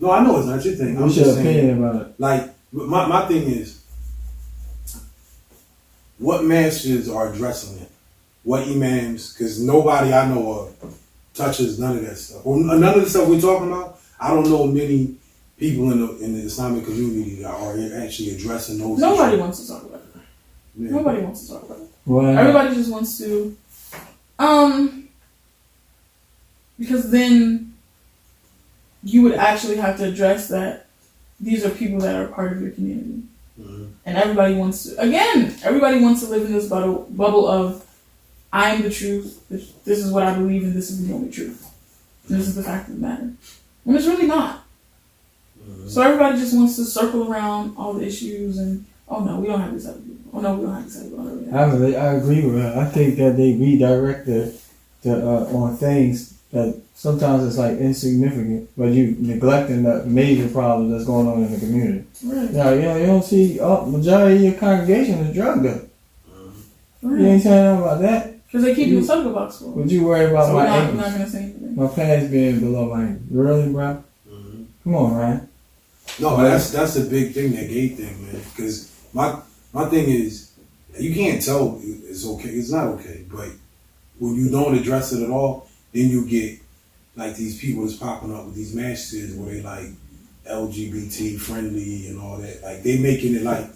No, I know it's not your thing. I'm What's just your saying. opinion about it? Like my thing is, what masters are addressing it? What imams? Because nobody I know of touches none of that stuff. Well, none of the stuff we're talking about. I don't know many people in the Islamic community that are actually addressing those. Nobody issues. wants to talk about it. Yeah. Nobody wants to talk about it. Why? Everybody just wants to, because then you would actually have to address that these are people that are part of your community. Mm-hmm. And everybody wants to live in this bubble of, I am the truth, this is what I believe, and this is the only truth. And this is the fact of the matter. When it's really not. Mm-hmm. So everybody just wants to circle around all the issues and, oh no, we don't have this other people. Oh no, we don't have this other people. I agree with her. I think that they redirect on things that sometimes it's like insignificant, but you neglecting the major problems that's going on in the community. Right. Now, you don't see majority of your congregation is drug dealers. Right. You ain't saying nothing about that. Because they keep you in sucker box for. Would you worry about So my we're ankles? not going to say anything. My pants being below my ankles. Really, bro? Mm-hmm. Come on, Ryan. No, but that's a big thing, that gay thing, man. Because my thing is, you can't tell it's okay. It's not okay. But when you don't address it at all, then you get like these people that's popping up with these messages where they like LGBT friendly and all that. Like they making it like,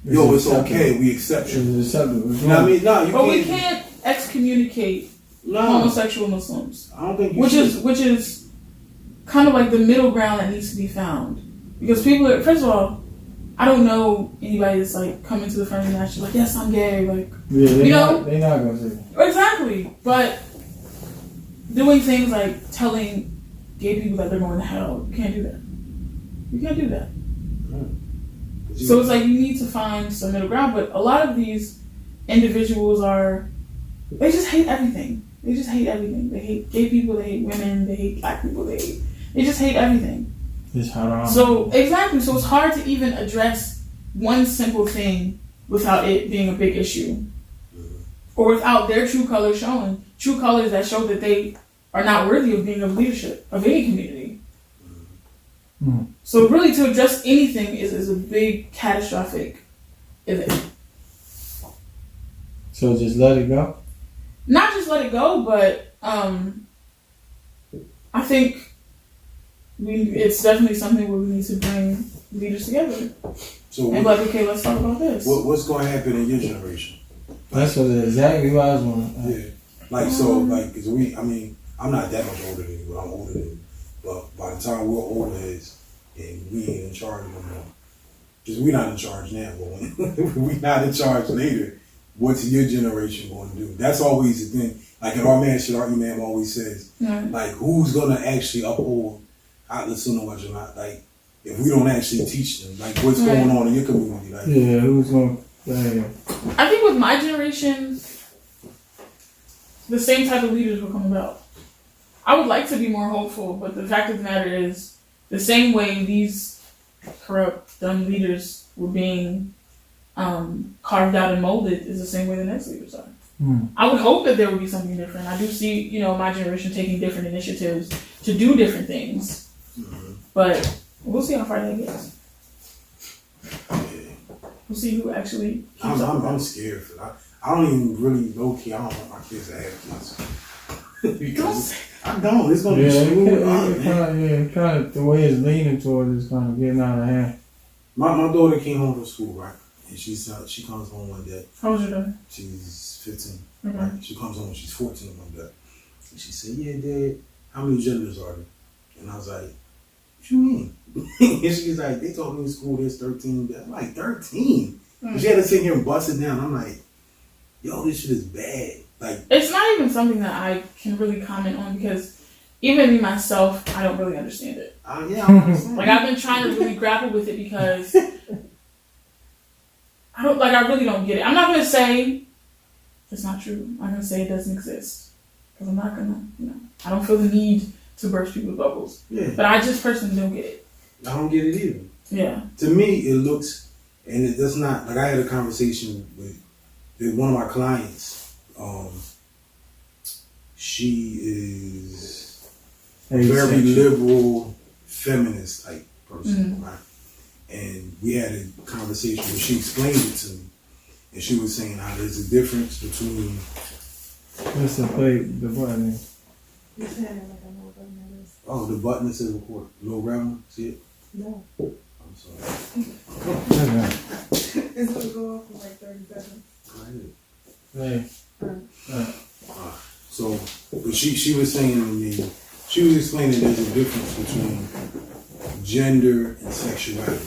yo, it's okay. We accept you. It's acceptable. You know what I mean? No, you But can't. we can't excommunicate No, homosexual Muslims. I don't think you Which should. is kind of like the middle ground that needs to be found. Because people are, first of all, I don't know anybody that's like coming to the front of the match like, yes, I'm gay, like, Yeah, you know? they're not going to say that. Exactly. But doing things like telling gay people that they're going to hell, you can't do that. You can't do that. So it's like you need to find some middle ground. But a lot of these individuals they just hate everything. They just hate everything. They hate gay people, they hate women, they hate black people, they just hate everything. It's hard. So exactly. So it's hard to even address one simple thing without it being a big issue. Or without their true colors showing. True colors that show that they are not worthy of being of leadership of any community. Mm. So really to address anything is a big catastrophic event. So just let it go? Not just let it go, but I think it's definitely something where we need to bring leaders together. So And be like, okay, let's talk about this. what's going to happen in your generation? That's exactly what I was wondering. Yeah. Like, so, like, cause I'm not that much older than you, but I'm older than you. But by the time we're older and we ain't in charge no more, because we're not in charge now, but when we're not in charge later, what's your generation going to do? That's always the thing. Like at our imam always says, like, who's going to actually uphold Atlas Sunnah wal Jama'ah? Like, if we don't actually teach them, like, what's going on in your community? Like, Yeah, who's going to... I think with my generation, the same type of leaders will come about. I would like to be more hopeful, but the fact of the matter is, the same way these corrupt, dumb leaders were being carved out and molded is the same way the next leaders are. I would hope that there would be something different. I do see, my generation taking different initiatives to do different things, but we'll see how far that gets. We'll see who actually keeps up. I'm scared for that. I don't even really low key. I don't want my kids to have kids because I don't. It's gonna be screwed up, man. Kind of the way it's leaning towards is kind of getting out of hand. My daughter came home from school, right, and she comes home one day. How old is your daughter? She's 15. Okay. Right? She comes home when she's 14 one day, and she said, "Yeah, Dad, how many genders are there?" And I was like, "What you mean?" And she's like, "They told me in school there's 13." I'm like, 13? And she had to sit here and bust it down. I'm like, yo, this shit is bad. Like, it's not even something that I can really comment on because even me myself, I don't really understand it. yeah, I understand. Like, I've been trying to really grapple with it because I really don't get it. I'm not gonna say it's not true. I'm gonna say it doesn't exist because I'm not gonna, I don't feel the need to burst people's bubbles. Yeah. But I just personally don't get it. I don't get it either. Yeah. To me, it looks, and it does not, like I had a conversation with one of my clients. She is a very liberal, feminist type person, right? And we had a conversation where she explained it to me. And she was saying how there's a difference between... What's the button? Oh, the button that says record. Low round, see it? No. I'm sorry. It's gonna go off in like 30 seconds. Hey. So, but she was saying to me, she was explaining there's a difference between gender and sexuality,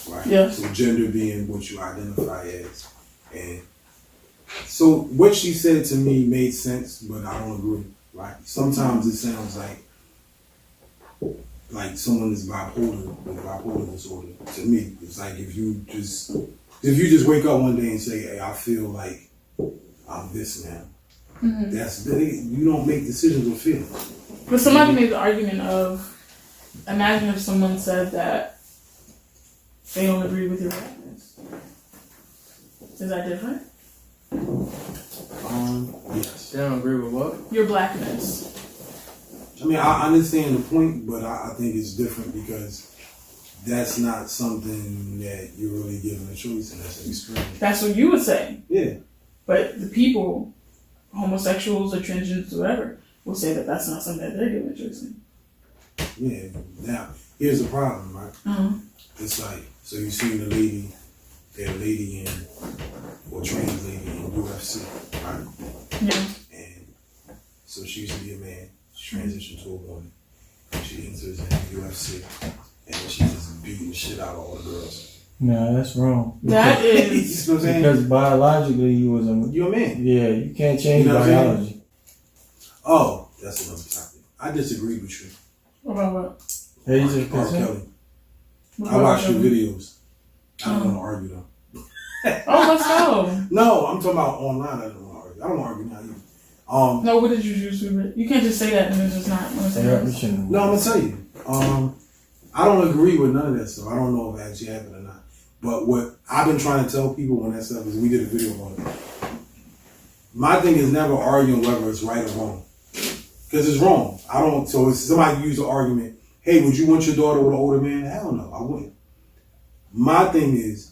right? Yes. So gender being what you identify as. And so what she said to me made sense, but I don't agree, right? Sometimes it sounds like someone is bipolar with bipolar disorder. To me, it's like if you just wake up one day and say, "Hey, I feel like I'm this now." You don't make decisions with feelings. But somebody made the argument of, imagine if someone said that they don't agree with your blackness. Is that different? Yes. They don't agree with what? Your blackness. I mean, I understand the point, but I think it's different because that's not something that you're really given a choice in. That's an experience. That's what you would say. Yeah. But the people, homosexuals or transgenders, whatever, will say that that's not something that they're given a choice in. Yeah. Now, here's the problem, right? It's like, so you seen that lady or trans lady in UFC, right? Yeah. And so she used to be a man. She transitioned to a woman. She enters in UFC, and she's just beating the shit out of all the girls. No, that's wrong. That is... You know what I'm saying? Because biologically you're a man. Yeah, you can't change biology. Oh, that's another topic. I disagree with you. About what? Hey, R. Kelly. I watched your videos. I don't want to argue though. Oh, let's go. No, I'm talking about online. I don't want to argue. I don't want to argue now either. No, what did you choose? You can't just say that and it's just not. No, I'm gonna tell you. I don't agree with none of that stuff. I don't know if it actually happened or not. But what I've been trying to tell people when that stuff is, we did a video on it. My thing is never arguing whether it's right or wrong, because it's wrong. So if somebody use the argument, "Hey, would you want your daughter with an older man?" Hell no, I wouldn't. My thing is,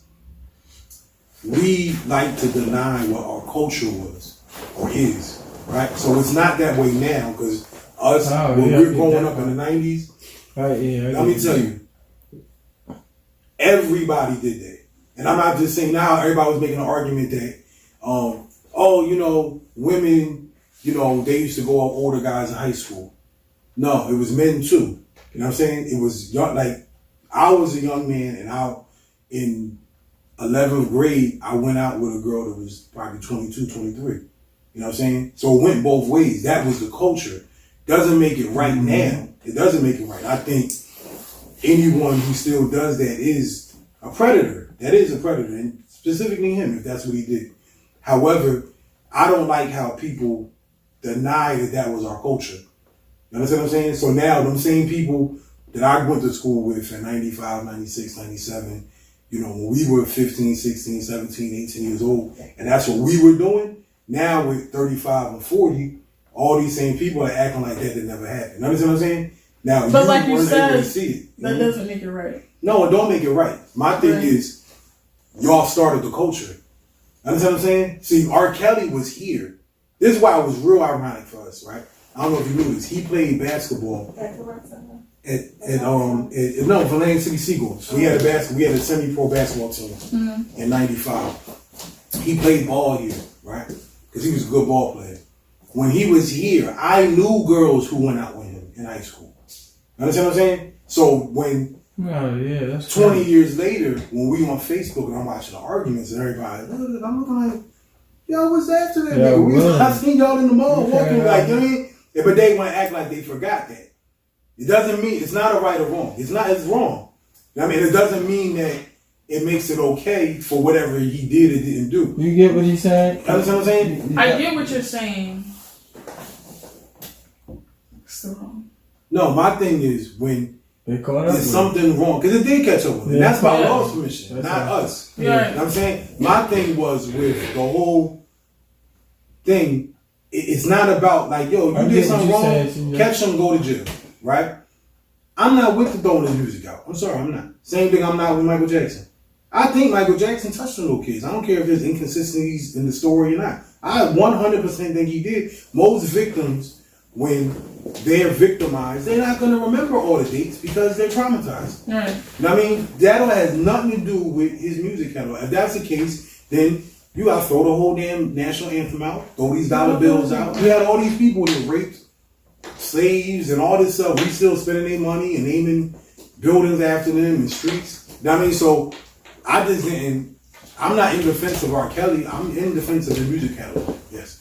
we like to deny what our culture was or is, right? So it's not that way now, because us, when we were growing up in the 90s, let me tell you, everybody did that. And I'm not just saying now everybody was making an argument that, women, they used to go out older guys in high school. No, it was men too. You know what I'm saying? It was young, like, I was a young man, and in 11th grade, I went out with a girl that was probably 22, 23. You know what I'm saying? So it went both ways. That was the culture. Doesn't make it right now. It doesn't make it right. I think anyone who still does that is a predator. That is a predator, and specifically him, if that's what he did. However, I don't like how people deny that was our culture. You understand what I'm saying? So now them same people that I went to school with in 95, 96, 97, when we were 15, 16, 17, 18 years old, and that's what we were doing, now with 35 and 40, all these same people are acting like that never happened. You understand what I'm saying? Now, but like you said, see it. That doesn't make it right. No, it don't make it right. My thing is, y'all started the culture. Understand what I'm saying? See, R. Kelly was here. This is why it was real ironic for us, right? I don't know if you knew this. He played basketball at Vallejo City Seagulls. We had a semi-pro basketball team in '95. He played ball here, right? Because he was a good ball player. When he was here, I knew girls who went out with him in high school. Understand what I'm saying? So when 20 years later, when we on Facebook and I'm watching the arguments and everybody, I'm looking like, yo, what's after that nigga? I seen y'all in the mall walking like, you know what I mean? Yeah, but they want to act like they forgot that. It doesn't mean, it's not a right or wrong. It's wrong. I mean, it doesn't mean that it makes it okay for whatever he did or didn't do. You get what he's saying? You understand what I'm saying? I get what you're saying. Still wrong. No, my thing is when there's something wrong, because it did catch up with him. Yeah. That's by law's permission, not us. Yeah. You know what I'm saying? My thing was with the whole thing, it's not about like, yo, you did something wrong, catch him, go to jail, right? I'm not with the throwing his music out. I'm sorry, I'm not. Same thing I'm not with Michael Jackson. I think Michael Jackson touched on those kids. I don't care if there's inconsistencies in the story or not. I 100% think he did. Most victims, when they're victimized, they're not going to remember all the dates because they're traumatized. Right. You know what I mean? That has nothing to do with his music catalog. If that's the case, then you got to throw the whole damn national anthem out, throw these dollar bills out. You had all these people that raped slaves and all this stuff. We still spending their money and naming buildings after them and streets. You know what I mean? So I just didn't. I'm not in defense of R. Kelly. I'm in defense of the music catalog. Yes.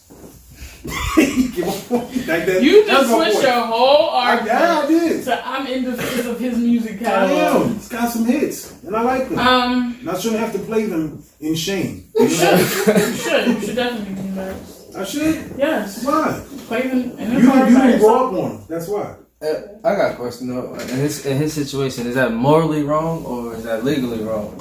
Like that, you just switched your whole argument. Yeah, I did. So I'm in defense of his music I catalog. am. It's got some hits, and I like them. And I shouldn't have to play them in shame. You should. You should definitely be embarrassed. I should. Yes. Why? Play them in You didn't grow up on them. That's why. I got a question though. In his situation, is that morally wrong or is that legally wrong?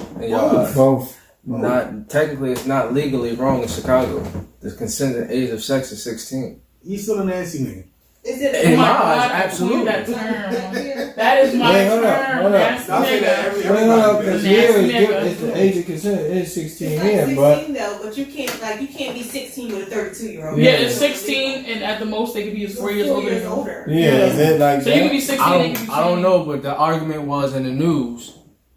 Both. Not technically, it's not legally wrong in Chicago. The consenting age of sex is 16. He's still a nasty nigga. Is it In Oh my my eyes, God, absolutely. That term. That is my hold up, term. hold up. Nasty I'll say that nigga. Because Nasty here nigga. it's the age of consent is 16 It's here, like but 16 though, but you can't be 16 with a 32-year-old. Yeah, it's 16, and at the most they could be 4 years older. than you. older. is it like So you could be 16. they could be I don't 16. know, but the argument was in the news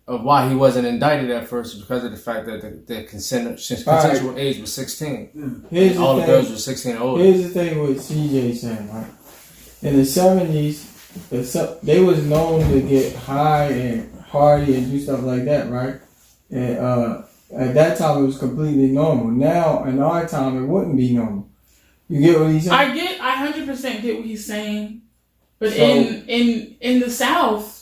of why he wasn't indicted at first because of the fact that the consensual age was 16. here's All the the girls thing. were 16 or older. Here's the thing with CJ saying, right? In the 70s, they was known to get high and party and do stuff like that, right? And at that time, it was completely normal. Now, in our time, it wouldn't be normal. You get what he's saying? I 100% get what he's saying, but So- in the South,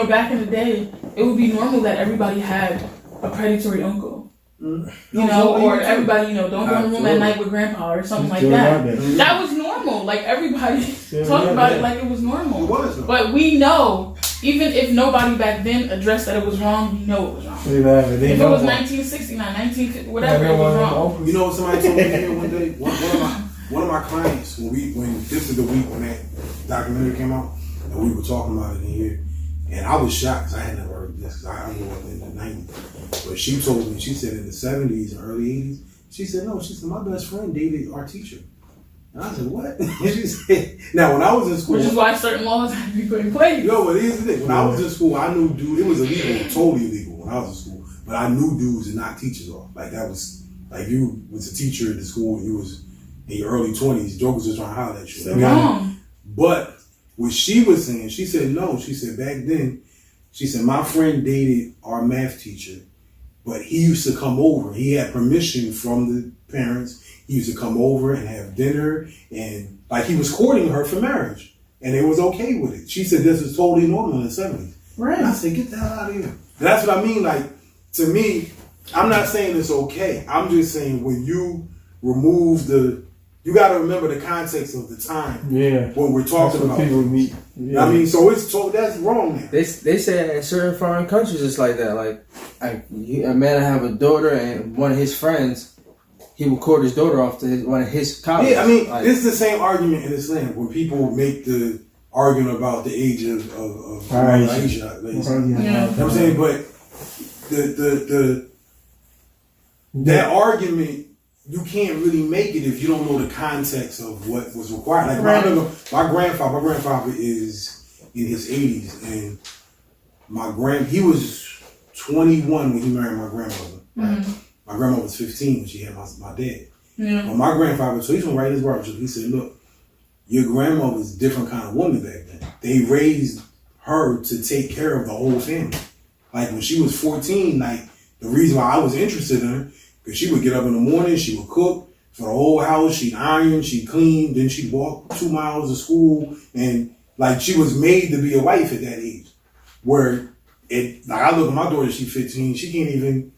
back in the day, it would be normal that everybody had a predatory uncle. Or everybody, don't go in the room at night with grandpa or something like that. That was normal. Like everybody talked about it like it was normal. It was, though. But we know, even if nobody back then addressed that it was wrong, we know it was wrong. If it was 1969, 1950, whatever, it was wrong. You know what somebody told me here one day? One of my clients, when this is the week when that documentary came out, and we were talking about it in here, and I was shocked because I had never heard this, because I grew up in the 90s. But she told me, she said in the 70s and early 80s, she said, no, she said, my best friend dated our teacher. And I said, what? And she said, now when I was in school. Which is why certain laws have to be put in place. Yo, but here's the thing. When I was in school, I knew dudes, it was illegal, totally illegal when I was in school. But I knew dudes and knock teachers off. Like that was, like you was a teacher at the school and you was in your early 20s, jokers was trying to holler at you. It's wrong. But what she was saying, she said no. She said back then, she said my friend dated our math teacher, but he used to come over. He had permission from the parents. He used to come over and have dinner, and like he was courting her for marriage, and it was okay with it. She said this was totally normal in the 70s. Right. And I said, get the hell out of here. And that's what I mean. Like, to me, I'm not saying it's okay. I'm just saying when you remove the you got to remember the context of the time. Yeah. When we're talking That's what about people meet. Yeah. I mean, so that's wrong now. They say in certain foreign countries it's like that. Like a man have a daughter and one of his friends, he will court his daughter off to one of his colleagues. Yeah, I mean, like, it's the same argument in Islam when people make the argument about the age of Aisha. You know what I'm saying? But that argument, you can't really make it if you don't know the context of what was required. Like I remember my grandfather is in his 80s, and he was 21 when he married my grandmother. Right? Mm-hmm. My grandma was 15 when she had my dad. Yeah. Well, my grandfather, so he's gonna write his barbershop. He said, "Look, your grandma was a different kind of woman back then. They raised her to take care of the whole family. Like when she was 14, like the reason why I was interested in her, because she would get up in the morning, she would cook for the whole house, she'd iron, she'd clean, then she'd walk 2 miles to school, and like she was made to be a wife at that age. Where I look at my daughter, she's 15, she can't even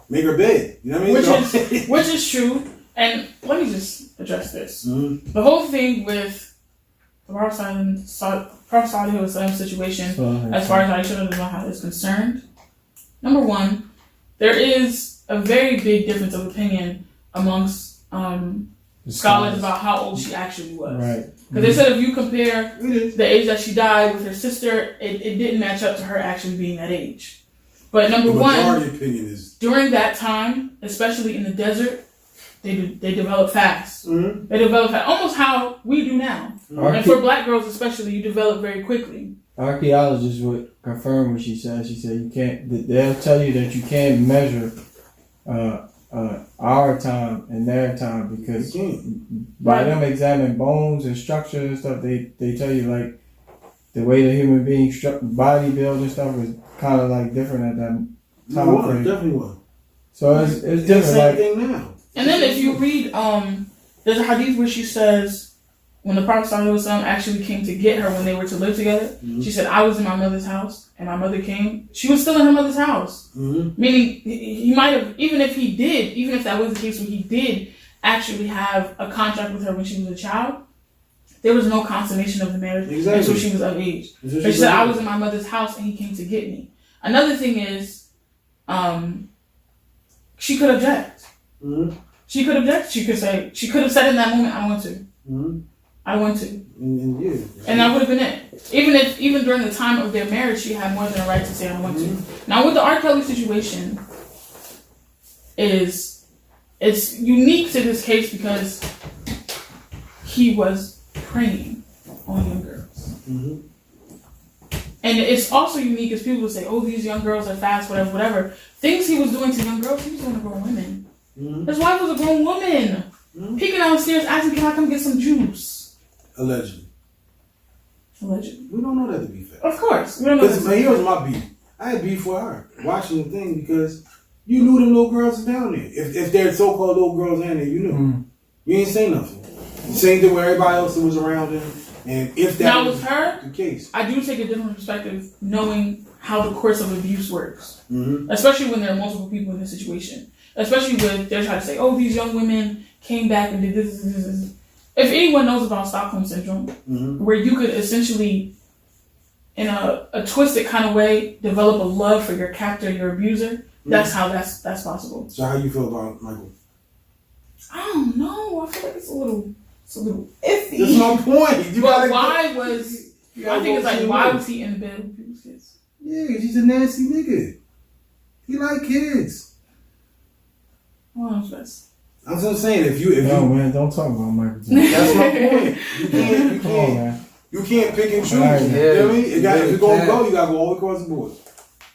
make her bed. You know what I mean? Which is true. And let me just address this. Mm-hmm. The whole thing with the Prophet situation, as far as Aisha radiallahu is concerned, number one, there is a very big difference of opinion amongst scholars about how old she actually was. Right. Because they said if you compare the age that she died with her sister, it didn't match up to her actually being that age. But number one, opinion is during that time, especially in the desert, they develop fast. Mm-hmm. They develop fast, almost how we do now. Mm-hmm. And for black girls especially, you develop very quickly. Archaeologists would confirm what she said. She said you can't. They'll tell you that you can't measure our time and their time because by them examining bones and structure and stuff, they tell you like the way the human being body build and stuff is kind of like different at that time frame. Definitely was. So it's different. Same like, thing now. And then if you read, there's a hadith where she says, when the Prophet ﷺ actually came to get her when they were to live together, mm-hmm. she said, I was in my mother's house and my mother came. She was still in her mother's house. Mm-hmm. Meaning he might have, even if that was the case where he did actually have a contract with her when she was a child, there was no consummation of the marriage until she was of age. But she said, I was in my mother's house and he came to get me. Another thing is, she could object. Mm-hmm. She could object. She could have said in that moment, I want to. Mm-hmm. I want to. And that would have been it. Even during the time of their marriage, she had more than a right to say, I want to. Now, with the R. Kelly situation, it's unique to this case because he was preying on young girls. Mm-hmm. And it's also unique as people will say, oh, these young girls are fast, whatever. Things he was doing to young girls, he was doing to grown women. Mm-hmm. His wife was a grown woman. Mm-hmm. Peeking downstairs, asking, can I come get some juice? Allegedly. We don't know that to be fair. Of course. We don't know that. Because here's my beef. I had beef for her watching the thing because you knew them little girls was down there. If they're so-called little girls down there, you knew. Mm-hmm. You ain't say nothing. Same thing with everybody else that was around him. And if that was her, the case. I do take a different perspective knowing how the course of abuse works. Mm-hmm. Especially when there are multiple people in the situation. Especially when they're trying to say, oh, these young women came back and did this. If anyone knows about Stockholm Syndrome, mm-hmm. where you could essentially, in a twisted kind of way, develop a love for your captor, your abuser, mm-hmm. that's how that's possible. So how you feel about Michael? I don't know. I feel like it's a little iffy. That's my point. Why was he in the bed with people's kids? Yeah, because he's a nasty nigga. He like kids. Well, I'm just saying, if you man, don't talk about Michael Jackson. That's my point. You can't pick and choose. Right, you know what I mean? If you're gonna go, you gotta go all across the board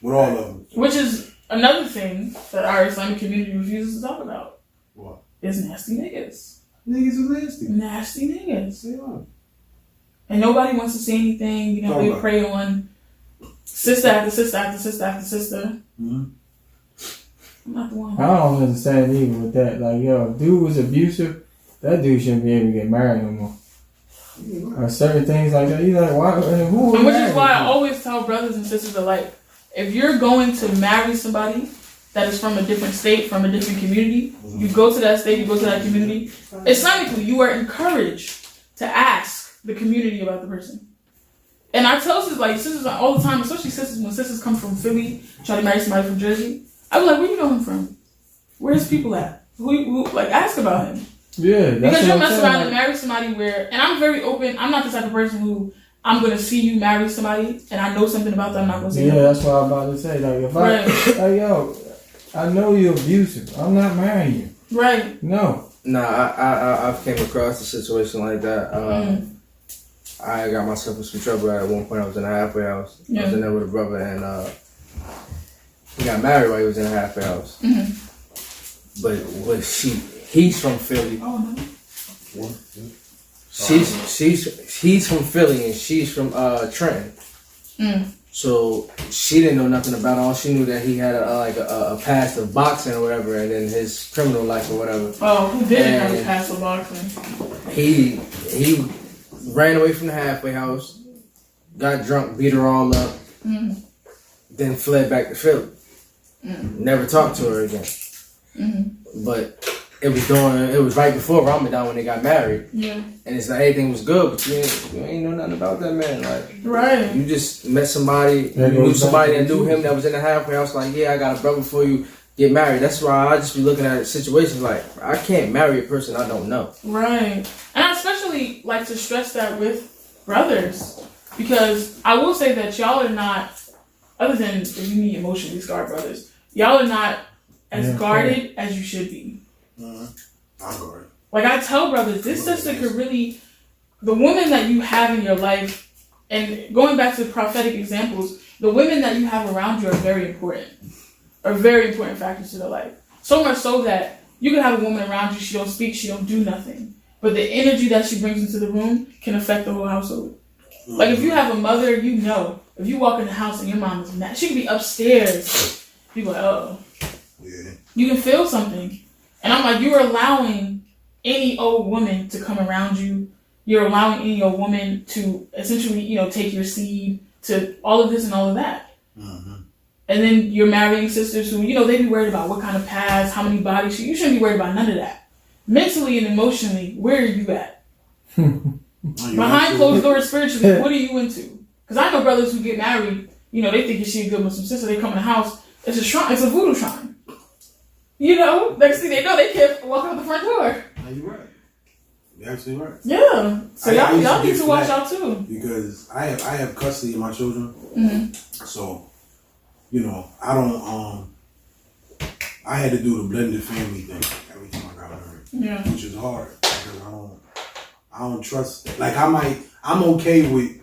with all of them. Which is another thing that our Islamic community refuses to talk about. What? Is nasty niggas. Niggas are nasty. Nasty niggas. They are. And nobody wants to say anything. You know, they prey on sister after sister after sister after sister. Mm-hmm. I'm not the one. I don't understand either with that. Like, if dude was abusive, that dude shouldn't be able to get married no more. Or certain things like that. You're like, why? Which is why I always tell brothers and sisters that, like, if you're going to marry somebody, that is from a different state, from a different community, you go to that state, you go to that community, Islamically, you are encouraged to ask the community about the person. And I tell sisters all the time, especially sisters, when sisters come from Philly, try to marry somebody from Jersey, I be like, where you know him from? Where's people at? Who ask about him. Yeah, because you'll mess around and marry somebody where, and I'm very open, I'm not the type of person who, I'm going to see you marry somebody, and I know something about them, I'm not going to say no. That's what I'm about to say. Like, if I know you're abusive, I'm not marrying you. Right. No. Nah, I've came across a situation like that. I got myself in some trouble at one point. I was in a halfway house. I was in there with a brother, and he got married while he was in a halfway house. But he's from Philly. Oh no. What? He's from Philly and she's from Trenton. So she didn't know nothing about it. All she knew that he had a past of boxing or whatever, and then his criminal life or whatever. Oh, who didn't have a past of boxing? He ran away from the halfway house, got drunk, beat her all up, then fled back to Philly. Never talked to her again. But it was right before Ramadan when they got married. Yeah. And it's like everything was good, but you ain't know nothing about that man. Like, right. You just met somebody, you knew somebody that knew him that was in the halfway house. Like, yeah, I got a brother for you. Get married. That's why I just be looking at situations like I can't marry a person I don't know. Right. And I especially like to stress that with brothers, because I will say that y'all are not, other than if you meet emotionally scarred brothers, y'all are not as guarded as you should be. I'm guarded. Like I tell brothers, this sister could really, the woman that you have in your life, and going back to prophetic examples, the women that you have around you are very important factors to their life. So much so that you can have a woman around you, she don't speak, she don't do nothing, but the energy that she brings into the room can affect the whole household. Like if you have a mother, if you walk in the house and your mom is mad, she could be upstairs. People like, oh. Yeah. You can feel something. And I'm like, you're allowing any old woman to come around you. You're allowing any old woman to essentially, take your seed, to all of this and all of that. And then you're marrying sisters who, they be worried about what kind of past, how many bodies. You shouldn't be worried about none of that. Mentally and emotionally, where are you at? Behind closed doors spiritually, what are you into? Because I know brothers who get married, they think she a good Muslim sister. They come in the house, it's a shrine, it's a voodoo shrine. Next thing they know, they can't walk out the front door. No, you're right. You're absolutely right. Yeah. So y'all need to watch out too. Because I have custody of my children. So, I don't, I had to do the blended family thing every time I got married. Yeah. Which is hard because I don't trust, like I'm okay with,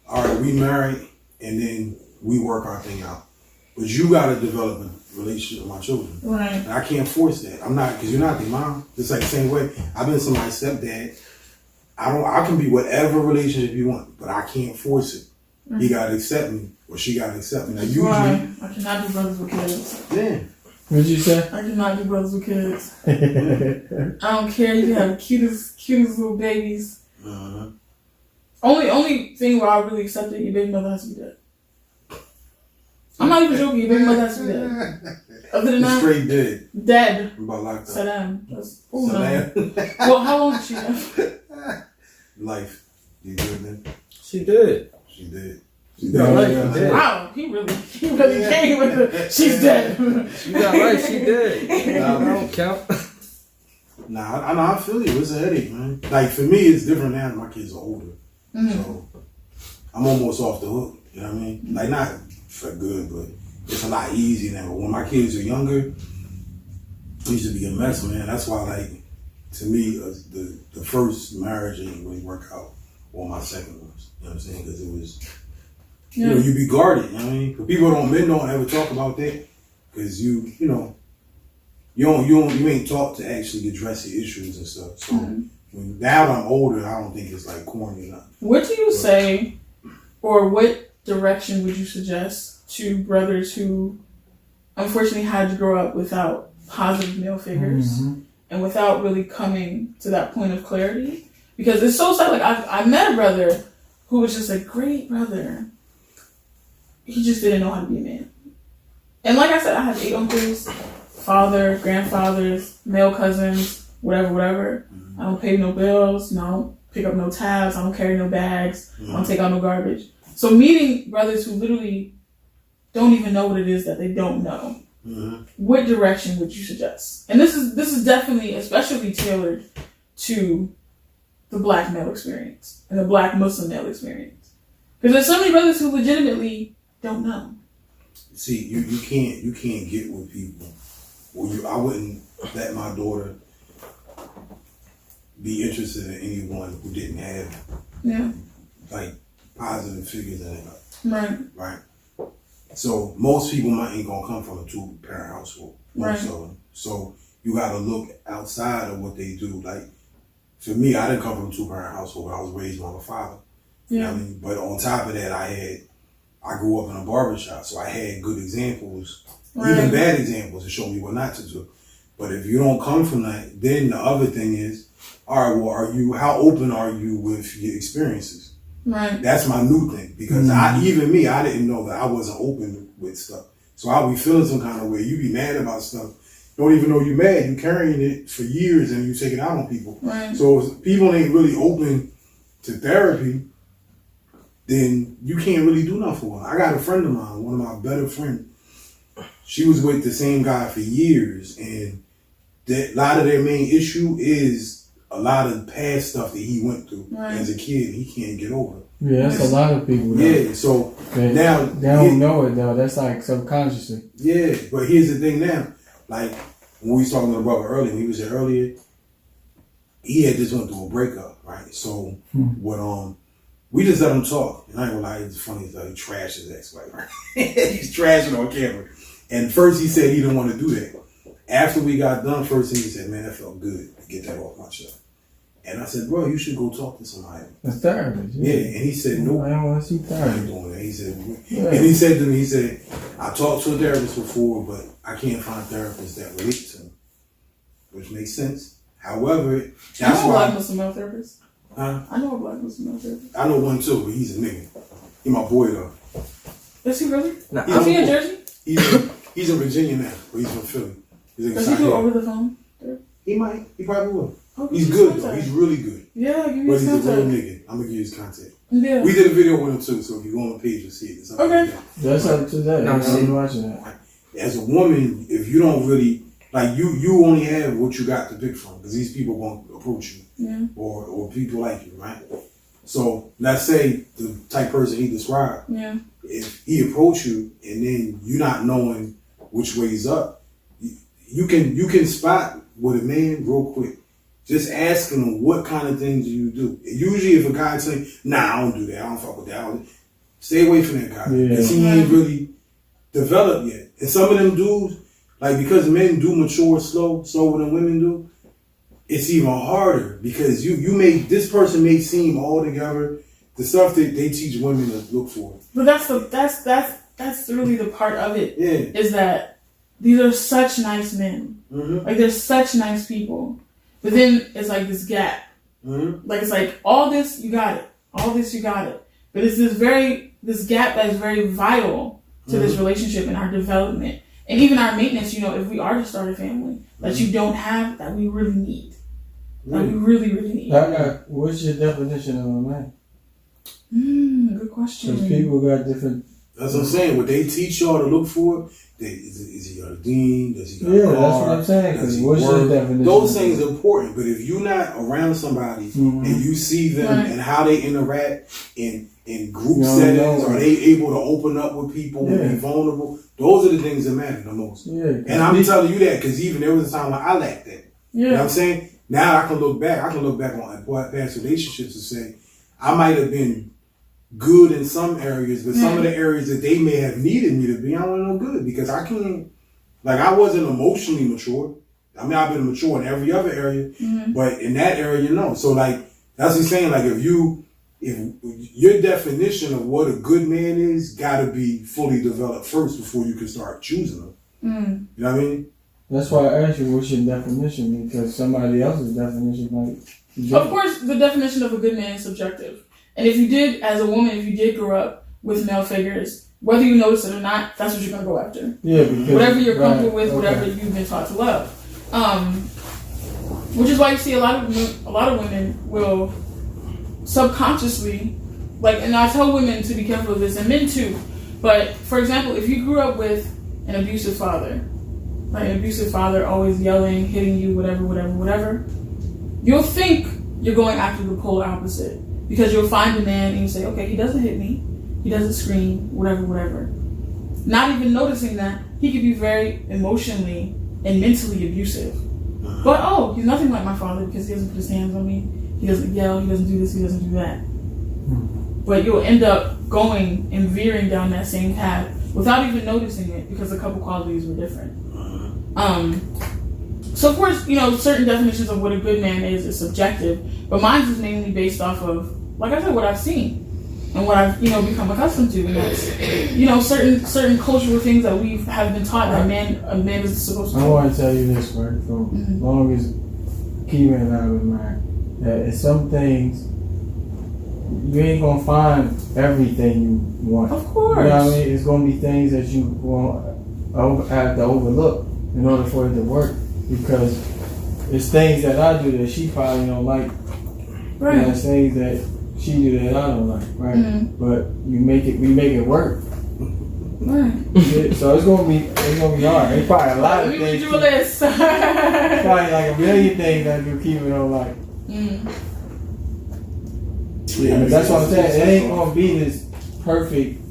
all right, we married and then we work our thing out. But you got to develop a relationship with my children. Right. And I can't force that. I'm not, because you're not their mom. It's like the same way. I've been somebody's stepdad. I can be whatever relationship you want, but I can't force it. He got to accept me, or she got to accept me. Now, usually, I cannot do brothers with kids. Yeah. What'd you say? I cannot do brothers with kids. I don't care. You can have cutest little babies. Only thing where I really accept it, your baby mother has to be dead. I'm not even joking. Your baby mother has to be dead. Other than that, straight dead. Dead. I'm about locked up. Salam. Salam. Well, how long did she have? Life. You good then? She did. She did. She got life. She did. Wow, he really came with the. She's dead. She got life. She did. I don't count. Nah, I feel you. It's a headache, man. Like for me, it's different now. My kids are older, so I'm almost off the hook. You know what I mean? Like not for good, but it's a lot easier now. But when my kids are younger, it used to be a mess, man. That's why, like, to me, the first marriage didn't really work out, or my second ones. You know what I'm saying? Because it was, you be guarded. You know what I mean? But men don't ever talk about that because you ain't taught to actually address your issues and stuff. So now that I'm older, I don't think it's like corny enough. What do you say, or what direction would you suggest to brothers who unfortunately had to grow up without positive male figures and without really coming to that point of clarity? Because it's so sad. Like I met a brother who was just a great brother. He just didn't know how to be a man. And like I said, I have 8 uncles, father, grandfathers, male cousins, whatever. I don't pay no bills. No, I don't pick up no tabs. I don't carry no bags. I don't take out no garbage. So meeting brothers who literally don't even know what it is that they don't know, what direction would you suggest? And this is definitely, especially tailored to the black male experience and the black Muslim male experience. Because there's so many brothers who legitimately don't know. See, you can't get with people. Well, I wouldn't let my daughter be interested in anyone who didn't have like positive figures in it. Right. So most people ain't gonna come from a 2-parent household. Right. So you gotta look outside of what they do. Like for me, I didn't come from a 2-parent household. I was raised by my father. Yeah. You know what I mean? But on top of that, I grew up in a barbershop, so I had good examples, even bad examples to show me what not to do. But if you don't come from that, then the other thing is, all right, well, how open are you with your experiences? Right. That's my new thing, because I didn't know that I wasn't open with stuff. So I'll be feeling some kind of way. You be mad about stuff. Don't even know you're mad. You carrying it for years and you take it out on people. Right. So if people ain't really open to therapy, then you can't really do nothing for her. I got a friend of mine, one of my better friends. She was with the same guy for years, and a lot of their main issue is a lot of past stuff that he went through as a kid. He can't get over. Yeah, that's a lot of people. Though. Yeah, so now they don't know it though. That's like subconsciously. Yeah, but here's the thing now. Like when we was talking to the brother earlier, when he was here earlier, he had just went through a breakup, right? So what we just let him talk. And I ain't gonna lie, it's funny, he trashed his ex-wife, right? He's trashing on camera. And first he said he didn't want to do that. After we got done, first thing he said, man, that felt good to get that off my chest. And I said, bro, you should go talk to somebody. A therapist. Yeah, and he said, nope. I don't want to see therapist. Doing that. He said, and he said to me, I talked to a therapist before, but I can't find therapists that relate to me. Which makes sense. However, that's I know why. a black Muslim male therapist. Huh? I know a black Muslim male therapist. I know one too, but he's a nigga. He my boy though. Is he really? Nah, Is he in Jersey? He's in Virginia now, but he's from Philly. He's Does he do over the phone? He might. He probably will. Oh, He's good though. He's really good. Yeah, give me But his he's a real contact. nigga. I'm gonna give you his contact. Yeah. We did a video with him too, so if you go on the page, you'll see it. It's Okay. That's up to that. No, I'm watching that. As a woman, if you don't really like you only have what you got to pick from, because these people won't approach you, or people like you, right? So let's say the type person he described, if he approach you and then you not knowing which way's up, you can spot with a man real quick. Just asking him what kind of things do you do. Usually, if a guy's saying, "Nah, I don't do that. I don't fuck with that," stay away from that guy because he ain't really developed yet. And some of them dudes, like because men do mature slower than women do, it's even harder because you make this person may seem altogether the stuff that they teach women to look for. But that's really the part of it. Yeah. Is that these are such nice men. Like they're such nice people. But then it's like this gap. Like it's like all this you got it. All this you got it. But it's this gap that is very vital to this relationship and our development. And even our maintenance, if we are to start a family, that you don't have, that we really need. That we really, really need. What's your definition of a man? Good question. Because people got different. That's what I'm saying. What they teach y'all to look for, is he got a dean? Does he got a car? That's what I'm saying. Does he What's work? your definition? Those things are important. But if you're not around somebody and you see them and how they interact in group settings, are they able to open up with people and be vulnerable? Those are the things that matter the most. Yeah. And I'm telling you that because even there was a time when I lacked that. You know what I'm saying? Now I can look back on past relationships and say, I might have been good in some areas, but some of the areas that they may have needed me to be, I don't know good because I can't, I wasn't emotionally mature. I mean, I've been mature in every other area, but in that area, no. So that's what he's saying. If your definition of what a good man is got to be fully developed first before you can start choosing them. You know what I mean? That's why I asked you what's your definition, because somebody else's definition might. Of course, the definition of a good man is subjective. And if you did, as a woman, if you did grow up with male figures, whether you notice it or not, that's what you're gonna go after. Yeah, because Whatever you're comfortable with, okay. whatever you've been taught to love. Which is why you see a lot of women will subconsciously, like, and I tell women to be careful of this, and men too. But for example, if you grew up with an abusive father, like an abusive father always yelling, hitting you, whatever, you'll think you're going after the polar opposite, because you'll find a man and you say, okay, he doesn't hit me, he doesn't scream, whatever. Not even noticing that he could be very emotionally and mentally abusive. But he's nothing like my father because he doesn't put his hands on me, he doesn't yell, he doesn't do this, he doesn't do that. But you'll end up going and veering down that same path without even noticing it because a couple qualities were different. So of course, certain definitions of what a good man is subjective, but mine is mainly based off of, like I said, what I've seen and what I've become accustomed to, and that's certain cultural things that we have been taught that a man is supposed to do. I want to tell you this, right? So long as Kiva and I was married, that in some things you ain't gonna find everything you want. Of course. You know what I mean? It's gonna be things that you won't have to overlook in order for it to work, because it's things that I do that she probably don't like. Right. You know, it's things that she do that I don't like, right? But we make it work. Right. So it's gonna be hard. It's probably a lot of Let me things. read you a list. Probably like a million things that you keep it on like. Yeah, but that's what I'm saying. It ain't gonna be this perfect.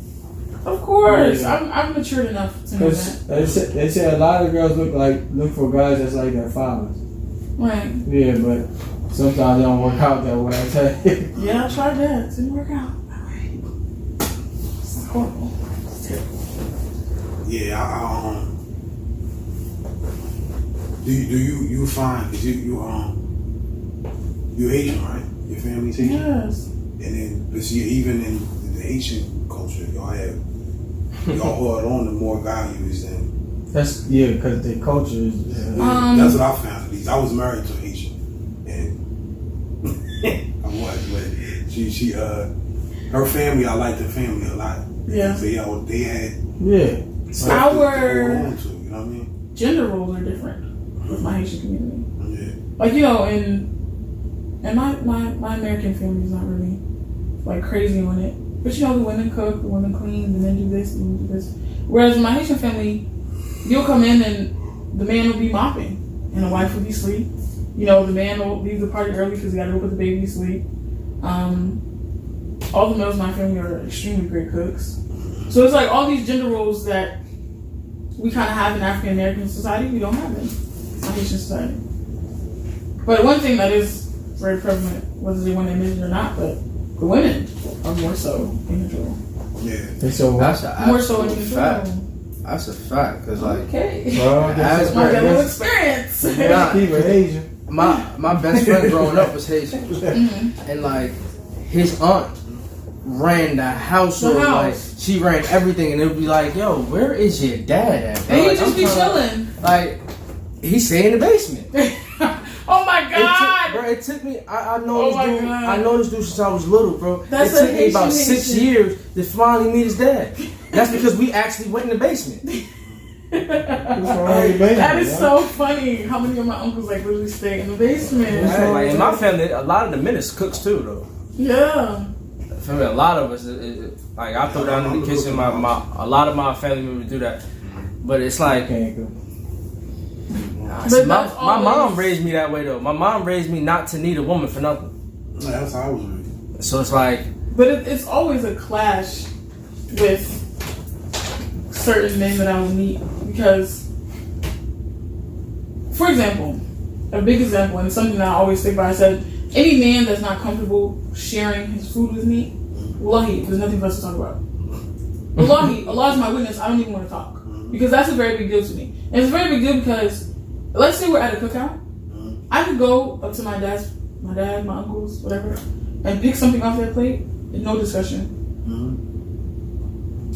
Of course, I'm matured enough to know that. Because they say a lot of girls look for guys that's like their fathers. Right. Yeah, but sometimes it don't work out that way. I tell you. Yeah, I tried that. It didn't work out. Alright. It's horrible. It's terrible. Yeah, do you find, cause you Asian, right? Your family's Asian? Yes. And then, but see, even in the Asian culture, y'all hold on to more values than. That's because the culture is. That's what I found. At least I was married to an Asian, and I was, but she her family, I liked her family a lot. Yeah. So they had. Yeah. stuff to hold on to, you know what I mean? Gender roles are different with my Haitian community. Yeah. Like, and my American family is not really like crazy on it. But the women cook, the women clean, the men do this, the men do this. Whereas in my Haitian family, you'll come in and the man will be mopping and the wife will be asleep. The man will leave the party early because he got to go put the baby to sleep. All the males in my family are extremely great cooks. So it's like all these gender roles that we kind of have in African American society, we don't have in Haitian society. But one thing that is very prevalent, whether they want to admit it or not, but the women are more so in control. Yeah. So More so in control. fact. That's a fact, cause like, Okay. well, as I got no experience. keep it Asian. my best friend growing up was Haitian, and like his aunt ran the household, like she ran everything, and it would be like, yo, where is your dad at? Bro? And Like, he just be chilling. Like he stay in the basement. Oh my god! It took me. I know this dude since I was little, bro. That's it took me about Haitian. 6 years to finally meet his dad. That's because we actually went in the basement. That is so funny. How many of my uncles literally stay in the basement? Right, like in my family, a lot of the men is cooks too, though. Yeah. For me, a lot of us, like I throw down in the kitchen. A lot of my family members do that, but it's like. But my mom raised me that way though. My mom raised me not to need a woman for nothing. That's how I was raised. So it's like. But it's always a clash with certain men that I will meet because, for example, a big example, and it's something that I always stick by. I said, any man that's not comfortable sharing his food with me, wallahi, there's nothing for us to talk about. Wallahi, Allah is my witness, I don't even want to talk. Because that's a very big deal to me. And it's a very big deal because, let's say we're at a cookout, I could go up to my dad, my uncles, whatever, and pick something off their plate, and no discussion.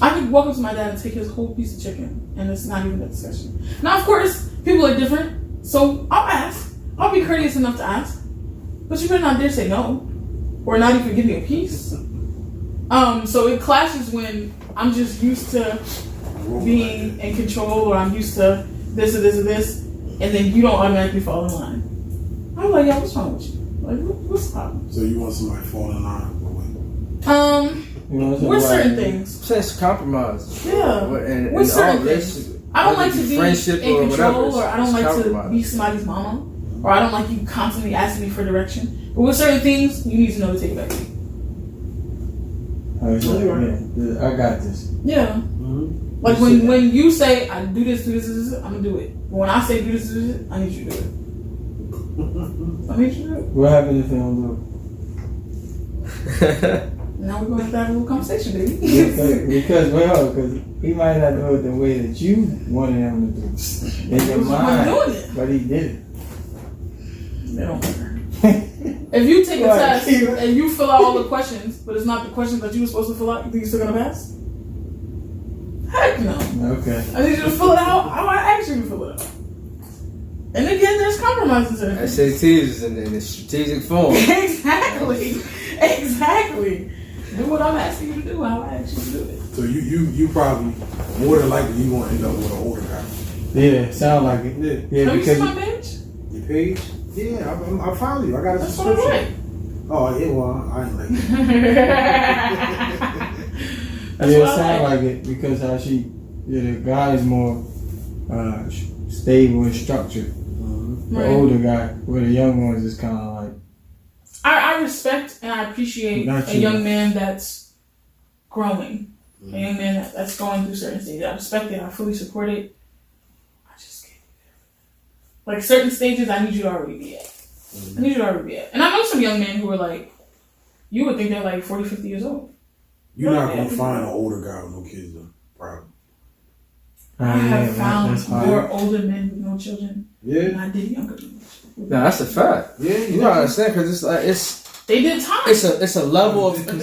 I could walk up to my dad and take his whole piece of chicken, and it's not even a discussion. Now, of course, people are different, so I'll ask. I'll be courteous enough to ask. But you better not dare say no, or not even give me a piece. So it clashes when I'm just used to being in control, or I'm used to this or this or this, and then you don't automatically fall in line. I'm like, yo, what's wrong with you? Like, what's the problem? So you want somebody to fall in line? With certain things. It's compromise. Yeah. And with certain all things. I don't like to be in friendship or control, whatever, or I don't like to compromise. be somebody's mama, or I don't like you constantly asking me for direction. But with certain things, you need to know to take it back. I got this. Yeah. Mm-hmm. Like when you say I do this, I'm gonna do it. But when I say do this, I need you to do it. I need you to do it. What happens if they don't do Now we're gonna have to have a little conversation, baby. it? Because he might not do it the way that you wanted him to do it in your mind, doing it. but he did it. They don't matter. If you take a test and you fill out all the questions, but it's not the questions that you were supposed to fill out, you think you're still gonna pass? Heck no. Okay. I need you to fill it out. I might ask you to fill it out. And again, there's compromises in it. SATs is in a strategic form. Exactly. Do what I'm asking you to do. How I ask you to do it. So you probably more than likely you gonna end up with an older guy. Yeah, sound like it. Yeah, Have you seen because my page? Your page? Yeah, I follow you. I got a That's what I subscription. like. Oh yeah, well I ain't like that. That's it what I sound like. like it because how the guy is more stable and structured. The Right. older guy, where the young ones is kind of like. I respect and I appreciate Not a you. young man that's growing. A young man that's going through certain stages. I respect it. I fully support it. I just can't. Like certain stages, I need you to already be at. I need you to already be at. And I know some young men who are like, you would think they're like 40, 50 years old. You're not gonna find an older guy with no kids though. Probably. I have that's found hard. more older men with no children than Yeah. I did younger men. No, that's a fact. Yeah. You don't understand because it's like They did time. it's a level of They did a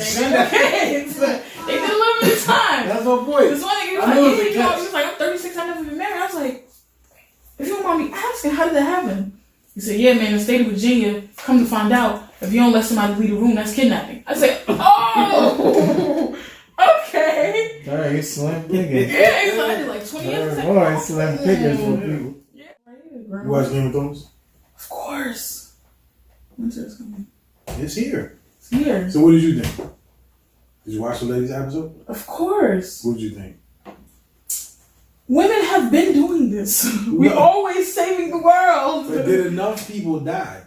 little bit of time. That's my point. This one nigga was I like, know yeah, it's a you know, catch. he was like, I'm 36, I've never been married. I was like, if you don't mind me asking, how did that happen? He said, yeah, man, in the state of Virginia, come to find out, if you don't let somebody leave the room, that's kidnapping. I said, oh, okay. Alright, he's slim pickings. Yeah, he's like 20 years. Boy, it's slim pickings for people. You watch Game of Thrones? Of course. Winter is coming. It's here. It's here. So what did you think? Did you watch the latest episode? Of course. What did you think? Women have been doing this. We're always saving the world. But did enough people die?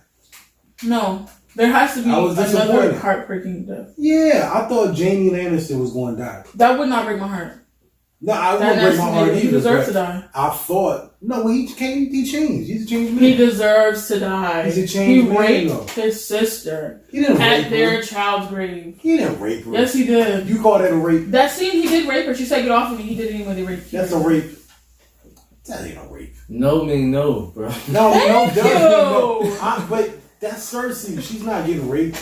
No. There has to be I was another disappointed. heartbreaking death. Yeah, I thought Jamie Lannister was going to die. That would not break my heart. No, I That wouldn't break my nasty heart nigga, he either. deserves but to die. I thought he changed. He changed. He's a changed man. He deserves to die. He's a He changed man, raped though. his sister He didn't at rape their her. child's grave. He didn't rape her. Yes, he did. You call that a rape? That scene, he did rape her. She said, "Get off of me." He did it anyway. They raped. That's a rape. That ain't a rape. no mean no, bro. No, Thank no, you. but that's Cersei. She's not getting raped.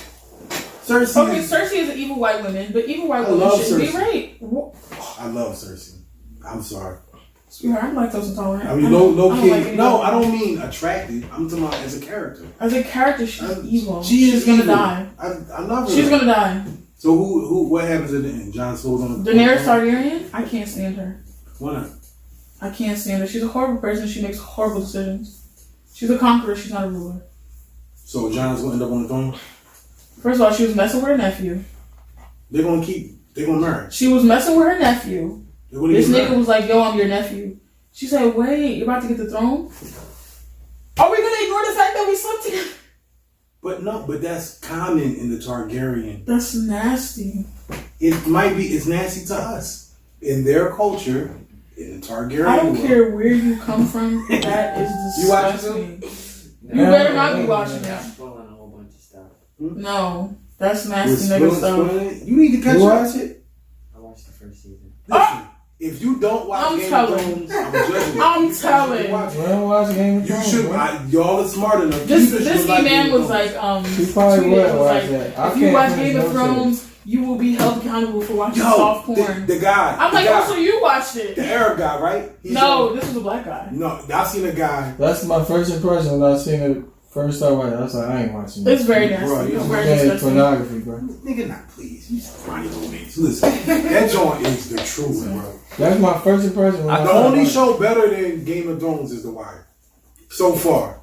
Cersei. Okay, Cersei is an evil white woman, but evil white I women love shouldn't be Cersei. raped. I love Cersei. I'm sorry. Sweetheart, I'm lactose intolerant. I mean, I no don't like kid. anybody. No, I don't mean attracted. I'm talking about as a character. As a character, she's evil. She is She's gonna evil. die. I love her. She's gonna die. So what happens at the end? Jon Snow's on the Daenerys Targaryen, I can't stand her. Why not? I can't stand her. She's a horrible person. She makes horrible decisions. She's a conqueror. She's not a ruler. So Jon's gonna end up on the throne. First of all, she was messing with her nephew. They're gonna marry. She was messing with her nephew. They're gonna This get nigga married. was like, yo, I'm your nephew. She said, wait, you're about to get the throne? Are we gonna ignore the fact that we slept together? But that's common in the Targaryen. That's nasty. It's nasty to us. In their culture, in the Targaryen I don't world. care where you come from. That is You watching disgusting. You better not be watching that. Spoiling a whole bunch of stuff. No, that's With nasty nigga stuff. spoiling, you need to catch You up. watch it? I watched the first season. Listen, if you don't watch I'm Game telling. of Thrones, I'm judging you. I'm You should telling. watch We it. don't watch Game of You Thrones, should. bro. Y'all are smart enough. This You should man like Game was of like, Thrones. You probably tweeted, would was watch like, that. I if you can't watch finish Game of no Thrones, you will be held accountable for watching Yo, soft porn. the guy. I'm the like, guy, oh, so you watched it? the Arab guy, right? He's No, on- this was a black guy. No, I seen a guy. That's my first impression when I seen it first started watching, I was like, I ain't watching this. It's very nasty. Bro, It's you very Bad disgusting. pornography, bro. Nigga, not please. You Ronnie Romance. Listen, that joint is the truth, bro. That's my first impression. When I The started only watching. show better than Game of Thrones is The Wire. So far.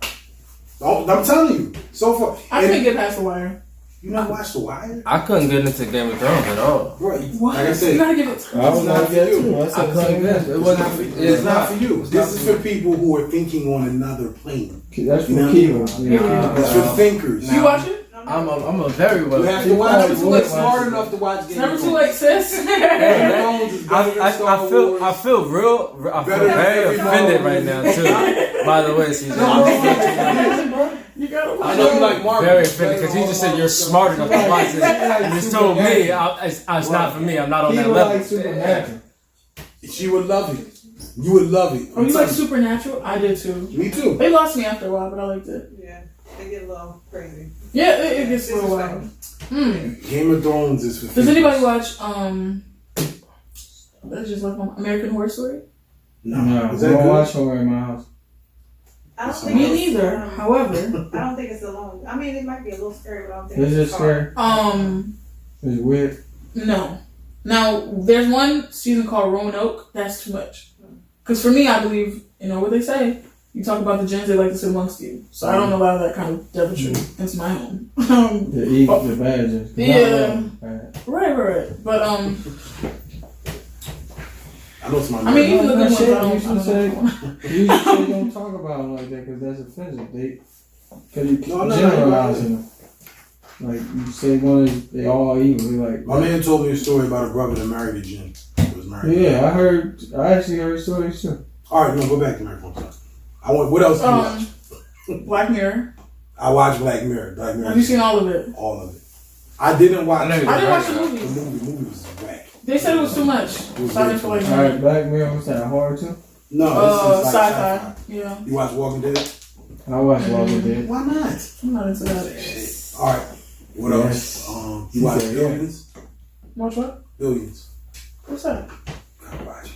I'm telling you. So far. I And couldn't get past The Wire. you never watched The Wire? I couldn't get into Game of Thrones at all. Bro, What? like I You said, gotta give it to I was It's not like for that you. too. I I said the couldn't same get it. thing. It it's wasn't. not for you. It's not for you. It's This not is for for people who are thinking on another plane. That's for You know? Kiva. Yeah. It's for thinkers. You watch it? I'm a very well. You have to You watch probably it. You would look smart watch it. enough to watch It's Game never of too Thrones. late, sis. Game of Thrones is better than Star Wars. I feel Better than very every offended Marvel right now too. By the way, CJ. You gotta I watch know you it. like Marvel. Very offended because you just said you're smart enough to watch it. You just told me it's not for me. I'm not on that Kiva level. like Supernatural. She would love it. You would love it. Oh, you like Supernatural? I did too. Me too. They lost me after a while, but I liked it. Yeah, they get a little crazy. Yeah, it gets a little wild. Game of Thrones is for Does thinkers. anybody watch that's just like American Horror Story? No. No, Is we that don't good? watch horror in my house. I don't think Me it's, neither. However, I don't think it's a long. I mean, it might be a little scary, but I don't think Is it it's hard. scary? It's weird. no. Now there's one season called Roanoke. That's too much. Because for me, I believe what they say. You talk about the gens, they like to sit amongst you. So I don't allow that kind of deviltry into my home. The evil, the bad gens. Yeah. Bad. Right. But I know somebody. I mean, even the good ones, Shit, I don't know. You say don't talk about them like that because that's offensive. Because you No, no, generalizing them. Like you say they all evil. You're like, My man told me a story about a brother that married a Jen. He was married. yeah, I actually heard stories too. All right, no, go back to American Horror Story. What else do you watch? Black Mirror. I watched Black Mirror. Black Mirror. Have you seen all of it? all of it? I didn't watch. I know you I didn't watch the The movie. movie was whack. They said it was too much. So I didn't feel like All right, Black Mirror, what's that, horror too? No, this is like sci-fi. Yeah. You watch Walking Dead? I watched Walking Dead. Why not? I'm not into that. All right. What Yes. else? You watch Yeah. Billions? Watch what? Billions. What's that? Gotta watch.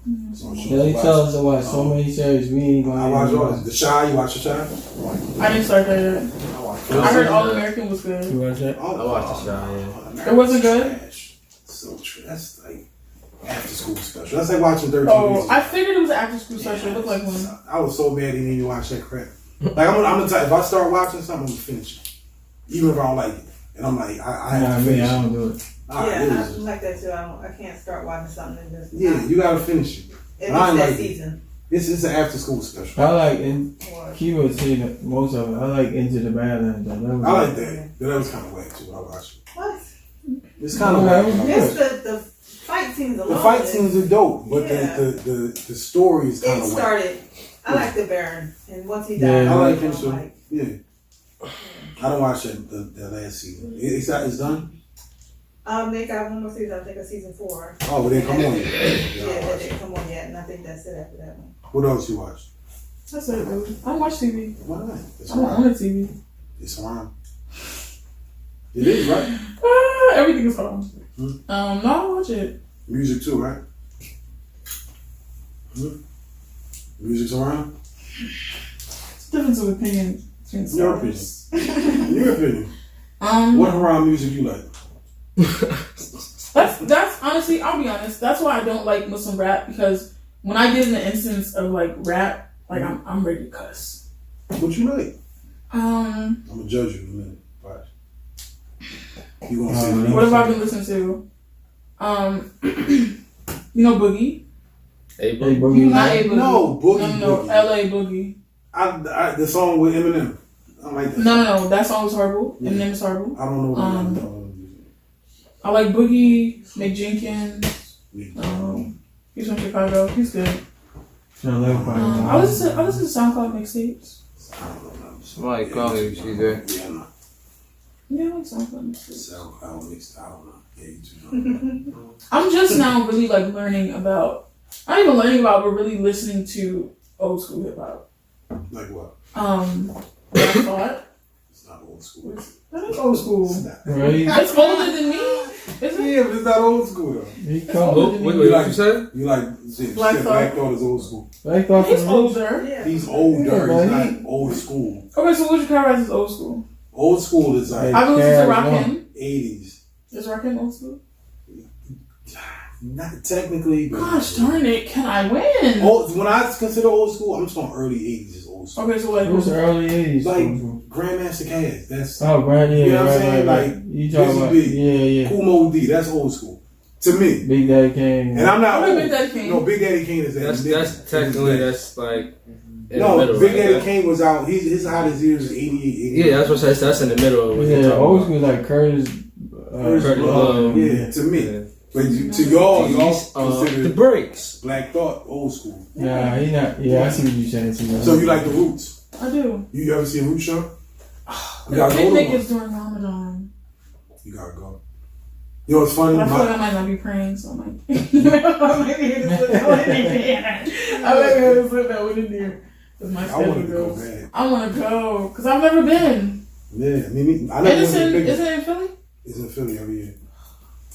Yeah, they tell us to watch so many series, we ain't I gonna watch even all. watch. The Shy. You watch The Shy? I didn't start that yet. I heard All American was good. You watch that? Oh, I watched The Shy, yeah. It wasn't good? Trash. So trash. That's like after school special. That's like watching 13 Oh, Reasons. I figured it was an after school special. It looked like one. I was so mad he didn't even watch that crap. Like I'm the type, if I start watching something, I'm gonna finish it, even if I don't like it. And I'm like, I have to Me, finish I it. don't do it. I'm like that too. I can't start watching something and just. Yeah, you gotta finish it. It I ain't was that like it. season. It's an after school special. I like, and Or- Kiva was saying that most of it, I like Into the Badlands. That was I like that. That was kind of whack too. I watched it. What? It's kind of Yeah, whack. it was It's good. the fight scenes alone. The fight scenes are dope, but Yeah. the story is kind It of whack. started. I like the Baron, and once he Yeah, died, I like don't him too. Yeah. I don't watch the last season. It's done. They got one more season. I think of season 4. Oh, well, then come on. Yeah, Yeah, I that watch it. didn't come on yet, and I think that's it after that one. What else you watch? That's it, really. I don't watch TV. Why not? It's I don't fine. own a TV. It's fine. It is, right? Everything is on. Hmm? No, I don't watch it. Music too, right? Music's around? It's difference of opinion between Your styles. In your opinion, what haram music you like? That's honestly, I'll be honest. That's why I don't like Muslim rap, because when I get in the instance of like rap, like I'm ready to cuss. What you like? Um, I'm gonna judge you in a minute. Watch. You gonna say what have I been listening to? You know Boogie? Hey, You Boogie. not A Boogie? No, Boogie, No, Boogie. L.A. Boogie. I the song with Eminem. I don't like that. No. That song was horrible. Yeah. Eminem is horrible. I don't know. I like Boogie, Mick Jenkins. Yeah. He's from Chicago. He's good. I listen to SoundCloud mixtapes. I don't know. Somebody call you, CJ. Yeah, no. Yeah, I like SoundCloud mixtapes. SoundCloud mixed. I don't know. Yeah, you too. I'm just now really like learning about, not even learning about, but really listening to old school hip hop. Like what? What I thought. It's not old school. That is old school. It's not. Right? It's older than me. Is it? Yeah, but it's not old school though. He It's come. older than Wait, me. what you said? You like shit, Black Black Thought. Thought is old school. Black Thought He's from older. Yeah. He's older. Yeah, but He's he- not old school. Okay, so what you categorize as old school? Old school is like I've been listening to Carry on. Rakim. 80s. Is Rakim old school? Not technically, but Gosh darn it, can I win? When I consider old school, I'm just on early 80s is old school. Okay, so like, It was the early 80s. Like Grandmaster Caz. That's oh, Grand, yeah, You know what I'm right, saying? right, right. Like, You talking Busy about, Bee. yeah. Cool Mo D. That's old school to me. Big Daddy Kane. And I'm not What old. Big Daddy Kane? No, Big Daddy Kane is that. That's nigga. technically He's that's like in no, the middle. Big right? Daddy Kane was out. His hottest years is 88. 89. Yeah, that's what I said. That's in the middle of what you're Yeah, talking old about. school like Curtis. Curtis Blow. Yeah, to me. Yeah. But to y'all consider The breaks. Black Thought old school. Nah, he not. Yeah, I see what you're saying. So you like the Roots? I do. You ever see a Roots show? You The gotta go picnic to one. is during Ramadan. You gotta go. You know what's funny? But I feel like I might not be praying, so I'm like, I might be able to slip that one in there. I might be able to slip that one in there. As my I schedule want to go goes. bad. I want to go because I've never been. Yeah, I mean, I And never it's went to in, the picnic. is it in Philly? It's in Philly every year.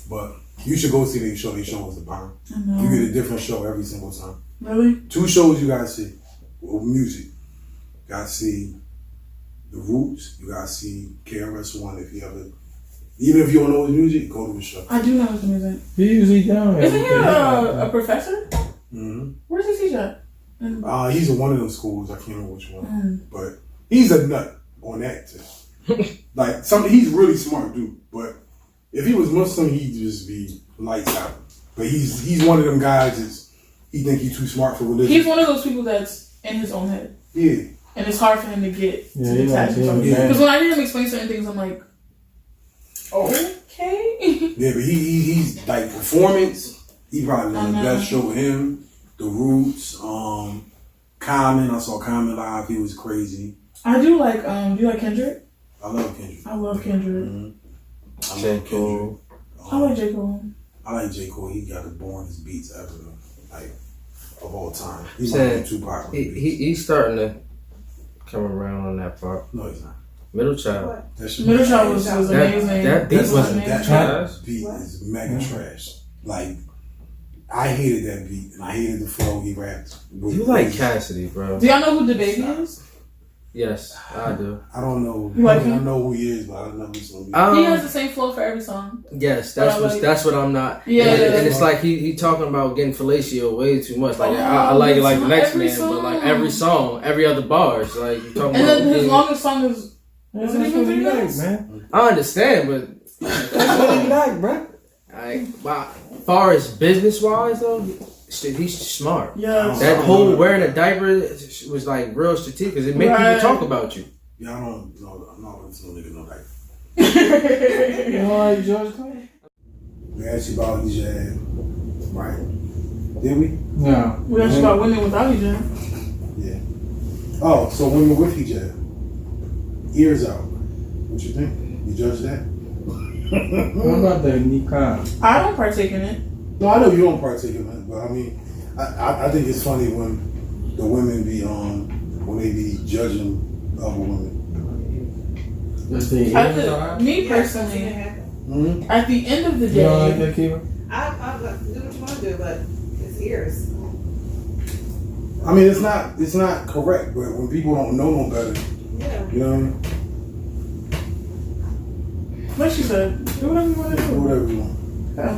But you should go see their show. Their show was the bomb. I know. You get a different show every single time. Really? 2 shows you gotta see. Well, music. You gotta see the Roots. You gotta see KRS-One if you ever. Even if you don't know his music, go to the show. I do know his music. He usually down here. Isn't he a professor? Mm-hmm. Where's he teach at? In- He's in one of them schools. I can't remember which one. Mm. But he's a nut on that too. Like he's really smart dude. But if he was Muslim, he'd just be lights out. But he's one of them guys that's he think he's too smart for religion. He's one of those people that's in his own head. Yeah. And it's hard for him to get Yeah, to he detach like himself. him, Because when I hear him explain certain things, I'm like, okay. Yeah, but he's like performance. He probably one of the best show with him. The Roots, Common. I saw Common live. He was crazy. I do like, do you like Kendrick? I love Kendrick. I love Kendrick. Mm-hmm. I J. love Cole. Kendrick. I like J. Cole. I like J. Cole. He got the boringest beats ever, like of all time. He's Saying, one of the Tupac. He's starting to come around on that part. No, he's not. Middle Child. That shit Middle Child was amazing. That beat That's was like, that trash. beat is mega trash. Like I hated that beat and I hated the flow he rapped. With. You like Cassidy, bro? Do y'all know who the baby is? Yes, I do. I don't know. You like I him? know who he is, but I don't know who's gonna be. He has the same flow for every song. Yes, But that's what I'm not. Yeah. and it's like he talking about getting fellatio way too much. Like Oh, I like it like the every next man, song. but like every song, every other bar, it's like you talking And about. then his getting- longest song is That's Isn't what it even he 3 like, minutes? man. I understand, but That's what he like, bro. like, wow. Far as business wise though, he's smart. Yeah. That whole wearing a diaper was like real strategic because it made Right. people talk about you. Yeah, I don't know. I'm not listening to nigga no like. You don't like George Clinton? We asked you about hijab, right? Did we? No. We asked about women without hijab. Yeah. Oh, so women with hijab, ears out. What you think? You judge that? What about the niqab? I don't partake in it. No, I know you don't partake in that, but I mean, I think it's funny when the women be when they be judging other women. Does the ears all right? Me Yeah, personally, something happen. Mm-hmm. at the end of the You don't like day, that, Kiva? I do what you want to do, but it's ears. I mean, it's not correct, but when people don't know no better, Yeah. you know what I mean? like she said, do whatever you want to Do do. whatever you want. Yeah.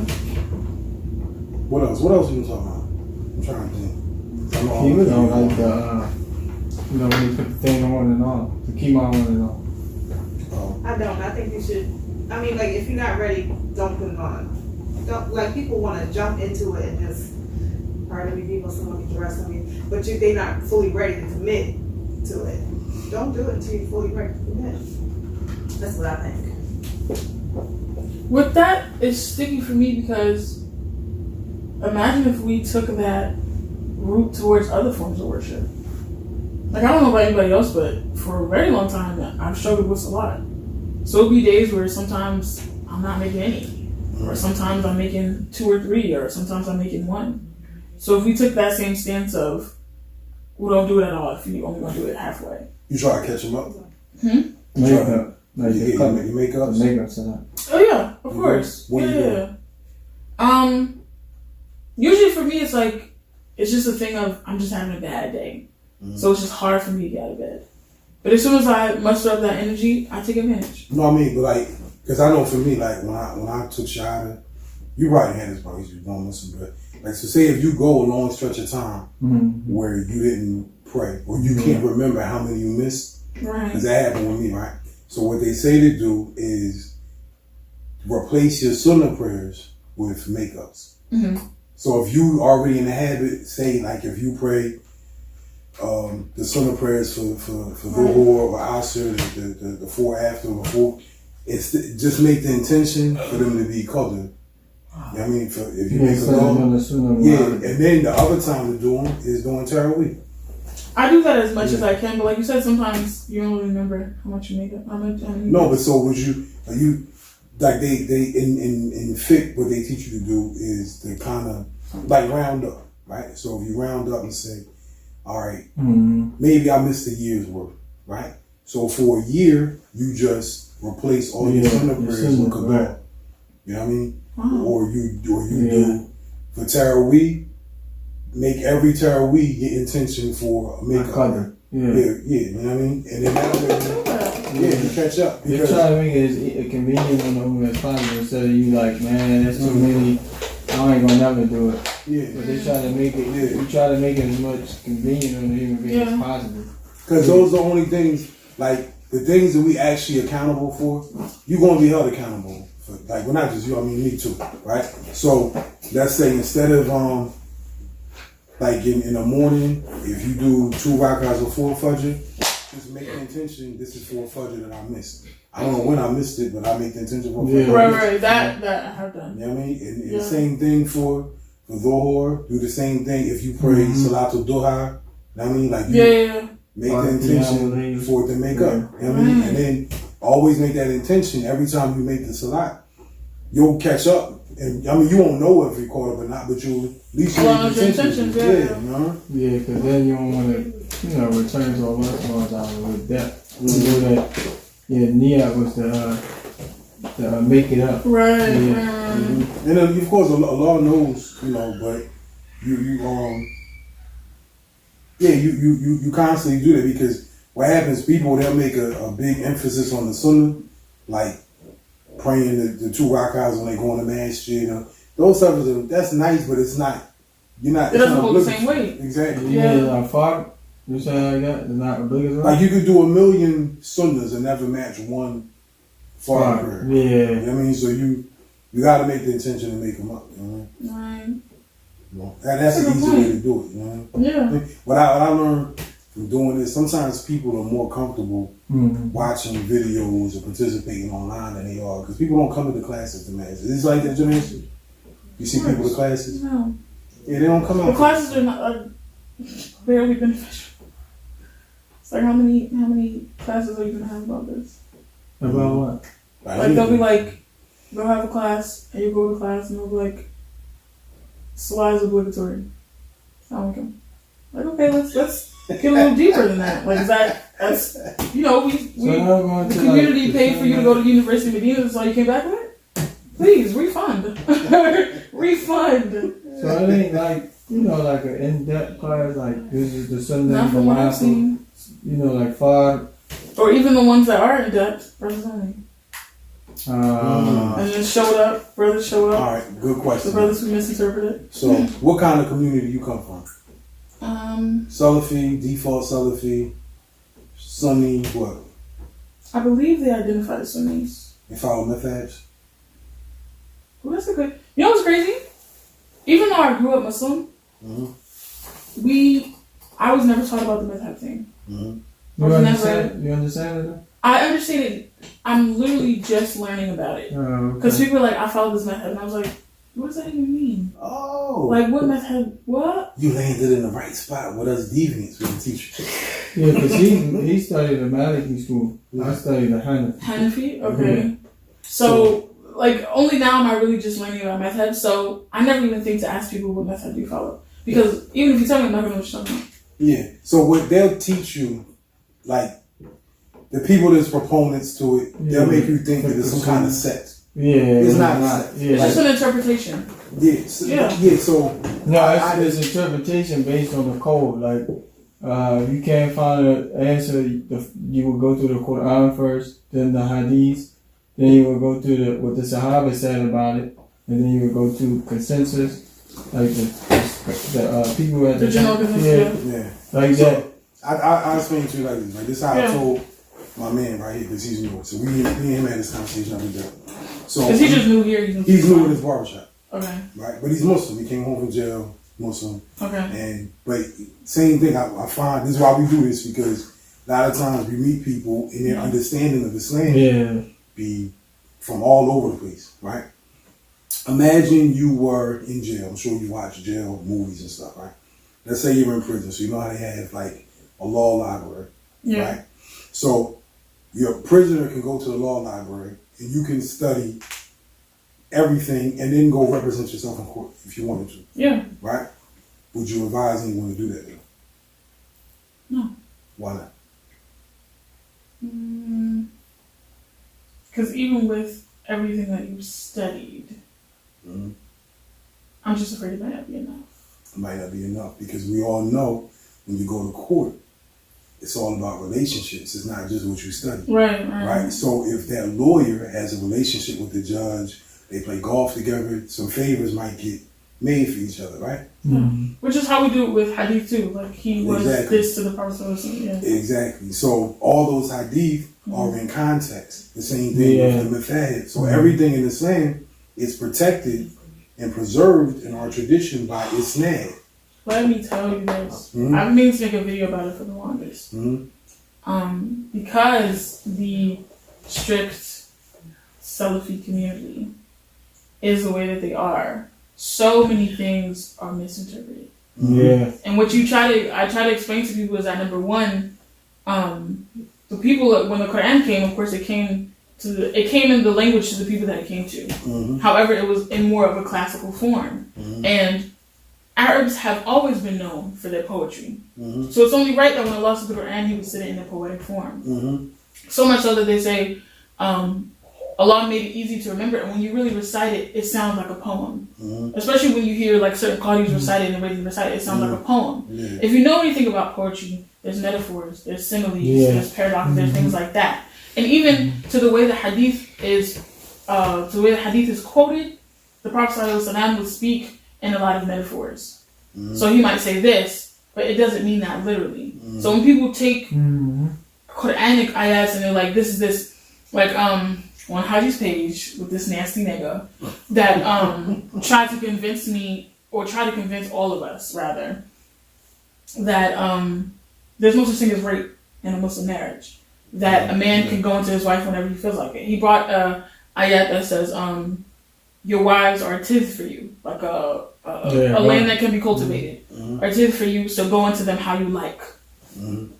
What else? What else you been talking about? I'm trying to think. I know all Kiva the don't people. like the, when you put the thing on and off. The keyma on and off. Oh. I don't. I think you should. I mean, like, if you're not ready, don't put it on. Don't, like, people want to jump into it and just, pardon me, people, someone get dressed on me, but they're not fully ready to commit to it. Don't do it until you're fully ready to commit. That's what I think. With that, it's sticky for me because imagine if we took that route towards other forms of worship. Like, I don't know about anybody else, but for a very long time, I've struggled with a lot. So it'll be days where sometimes I'm not making any, or sometimes I'm making 2 or 3, or sometimes I'm making 1. So if we took that same stance of, we don't do it at all if you only want to do it halfway. You try to catch them up. Makeup. Like You the get color, your the makeups? makeup salat. Oh yeah, of course. What do you do? Yeah. Usually for me, it's like it's just a thing of I'm just having a bad day, so it's just hard for me to get out of bed. But as soon as I muster up that energy, I take advantage. No, I mean, but like, because I know for me, like when I took Shahada, you probably had this because you don't listen, but like, so say if you go a long stretch of time where you didn't pray or you can't remember how many you missed, Right. because that happened with me, right? So what they say to do is replace your sunnah prayers with makeups. So if you already in the habit, say like if you pray the sunnah prayers for Dhuhr or Asr, the four after or before, it's just make the intention for them to be colored. You know what I mean? If you make a goal, and then the other time to do them is doing Taraweeh. I do that as much as I can, but like you said, sometimes you don't remember how much you make up. No, but so would you like they in fiqh, what they teach you to do is to kind of like round up, right? So if you round up and say, all right, maybe I missed a year's worth, right? So for a year, you just replace all your sunnah prayers with Qadar. You know what I mean? Wow. Or you do for Taraweeh, make every Taraweeh your intention for a makeup. You know what I mean? And then that way, you catch up. They try to make it as convenient on them as possible instead of you like, man, that's too many. I ain't gonna never do it. But they try to make it. You try to make it as much convenient on the human being as possible. Because those are the only things, like the things that we actually accountable for. You're gonna be held accountable for. Like, well, not just you. I mean, me too, right? So let's say instead of like in the morning, if you do 2 rakahs or 4 fajr, just make the intention. This is 4 fajr that I missed. I don't know when I missed it, but I make the intention for fajr. Right. That I have done. You know what I mean? And the same thing for Dhuhr. Do the same thing if you pray Salatul Duha. You know what I mean? Like make the intention for it to make up. You know what I mean? And then always make that intention every time you make the salat. You'll catch up. And I mean, you won't know if you caught up or not, but you'll at least make the intention. Yeah, because then you don't want to, return to Allah with that. You know that, niyat was to make it up. Right. And then, of course, Allah knows, but you constantly do that because what happens, people, they'll make a big emphasis on the sunnah, like praying the 2 rakahs when they go in the masjid. Those stuff, that's nice, but it's not, it doesn't hold the same weight. Exactly. You say like that? It's not obligatory? Like you could do 1,000,000 sunnahs and never match one fard prayer. Yeah. You know what I mean? So you got to make the intention to make them up. Right. That's an easy way to do it. Yeah. What I learned from doing this, sometimes people are more comfortable watching videos or participating online than they are because people don't come to the classes to match. It's like that, Jamaica. You see people to classes? No. Yeah, they don't come out. The classes are not barely beneficial. It's like how many classes are you gonna have about this? About what? Like they'll be like, they'll have a class and you go to class and they'll be like, Salah is obligatory. Like, okay, let's get a little deeper than that. Like, that's we the community paid for you to go to University of Medina, that's all you came back with? Please, refund. Refund. So it ain't like, like an in-depth class, like this is the Sunday. Not from what I've seen. Like 5. Or even the ones that are in-depth, brothers only. And then brothers showed up. All right, good question. The brothers who misinterpreted. So, what kind of community do you come from? Salafi, default Salafi, Sunni, what? I believe they identify as Sunnis. They follow madhabs? Well, that's a good. You know what's crazy? Even though I grew up Muslim, I was never taught about the madhab thing. You understand it? I understand it. I'm literally just learning about it. Because people are like, I follow this madhab. And I was like, what does that even mean? Oh. Like, what madhab? What? You landed in the right spot with us deviants with the teacher. Yeah, because he studied a Maliki school. I studied a Hanafi. Hanafi? Okay. So, like, only now am I really just learning about madhab. So, I never even think to ask people what madhab do you follow. Because even if you tell me, I'm not going to know what you're talking about. Yeah. So what they'll teach you, like, the people that's proponents to it, they'll make you think that it's some kind of sect. Yeah, It's not. Yeah, It's just an interpretation. Yeah. So no, it's interpretation based on the code. Like, you can't find an answer. You will go to the Quran first, then the Hadith, then you will go to what the Sahaba said about it, and then you will go to consensus, like the people at The general consensus. yeah. like that. I explain to you like this. Like this is how I told my man right here because he's new. So me and him had this conversation every day. So Because he just moved here. He's new in his barbershop. Okay. Right, but he's Muslim. He came home from jail, Muslim. Okay. But same thing. I find this is why we do this because a lot of times we meet people and their understanding of Islam be from all over the place. Right. Imagine you were in jail. I'm sure you watch jail movies and stuff. Right. Let's say you're in prison, so you know how they have like a law library. Yeah. Right. So your prisoner can go to the law library and you can study everything and then go represent yourself in court if you wanted to. Yeah. Right? Would you advise anyone to do that though? No. Why not? Because even with everything that you've studied, I'm just afraid it might not be enough. It might not be enough because we all know when you go to court, it's all about relationships. It's not just what you study. Right. So if that lawyer has a relationship with the judge, they play golf together, some favors might get made for each other, right? Mm-hmm. Which is how we do it with hadith too. Like he was this to the Prophet. Yeah. Exactly. So all those hadith are in context. The same thing with the method. So everything in Islam is protected and preserved in our tradition by Islam. Let me tell you this. I've been to make a video about it for the longest. Because the strict Salafi community is the way that they are, so many things are misinterpreted. Yeah. And what I try to explain to people is that number one, the people when the Quran came, of course, it came in the language to the people that it came to. However, it was in more of a classical form, and Arabs have always been known for their poetry. So it's only right that when Allah said the Quran, He would sit it in a poetic form. So much so that they say Allah made it easy to remember, and when you really recite it, it sounds like a poem. Especially when you hear like certain qadis recite it and the way they recite it, it sounds like a poem. If you know anything about poetry, there's metaphors, there's similes, there's paradoxes, there's things like that. And even to the way the hadith is quoted, the Prophet ﷺ would speak in a lot of metaphors. So he might say this, but it doesn't mean that literally. So when people take Quranic ayats and they're like, this is this, like on Haji's page with this nasty nigga that tried to convince me, or try to convince all of us rather, that there's no such thing as rape in a Muslim marriage. That a man can go into his wife whenever he feels like it. He brought a ayat that says, your wives are tithe for you, like a land that can be cultivated, are tithe for you, so go into them how you like. And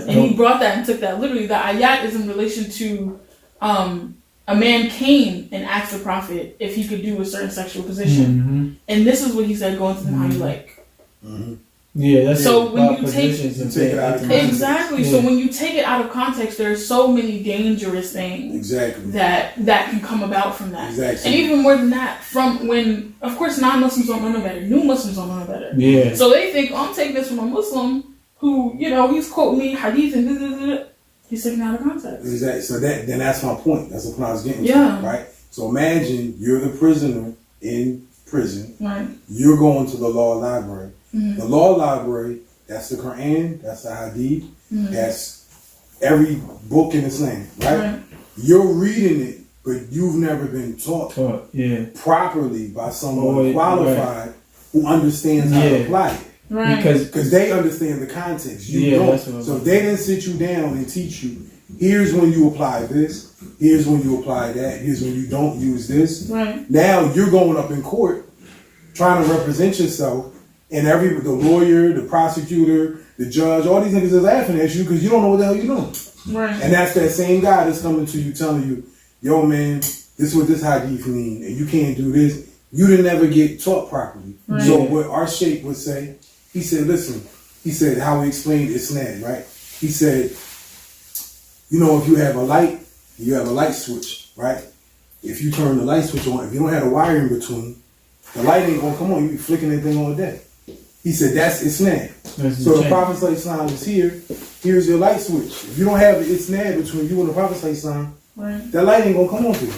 he brought that and took that literally. The ayat is in relation to a man came and asked the Prophet if he could do a certain sexual position, and this is what he said: go into them how you like. Yeah, that's so when you take it out of context. Exactly. So when you take it out of context, there are so many dangerous things that can come about from that. And even more than that, from when, of course, non-Muslims don't know no better. New Muslims don't know no better. Yeah. So they think, I'm taking this from a Muslim who, he's quoting me hadith and he's taking it out of context. Exactly. So then that's my point. That's what I was getting to. Right? So imagine you're the prisoner in prison. Right. You're going to the law library. The law library, that's the Quran, that's the Hadith, that's every book in Islam, right? You're reading it, but you've never been taught properly by someone qualified who understands how to apply it. Right. Because they understand the context. You don't. So if they didn't sit you down and teach you, here's when you apply this, here's when you apply that, here's when you don't use this. Right. Now you're going up in court trying to represent yourself. And the lawyer, the prosecutor, the judge, all these niggas are laughing at you because you don't know what the hell you're doing. Right. And that's that same guy that's coming to you telling you, yo man, this is what this hadith mean, and you can't do this. You didn't ever get taught properly. Right. So what our sheikh would say, he said, listen, he said how he explained Islam, right? He said, you know, if you have a light switch, right? If you turn the light switch on, if you don't have a wire in between, the light ain't gonna come on. You be flicking that thing all day. He said that's isnad. So the Prophet ﷺ is here. Here's your light switch. If you don't have the isnad between you and the Prophet ﷺ, Right. that light ain't gonna come on for you.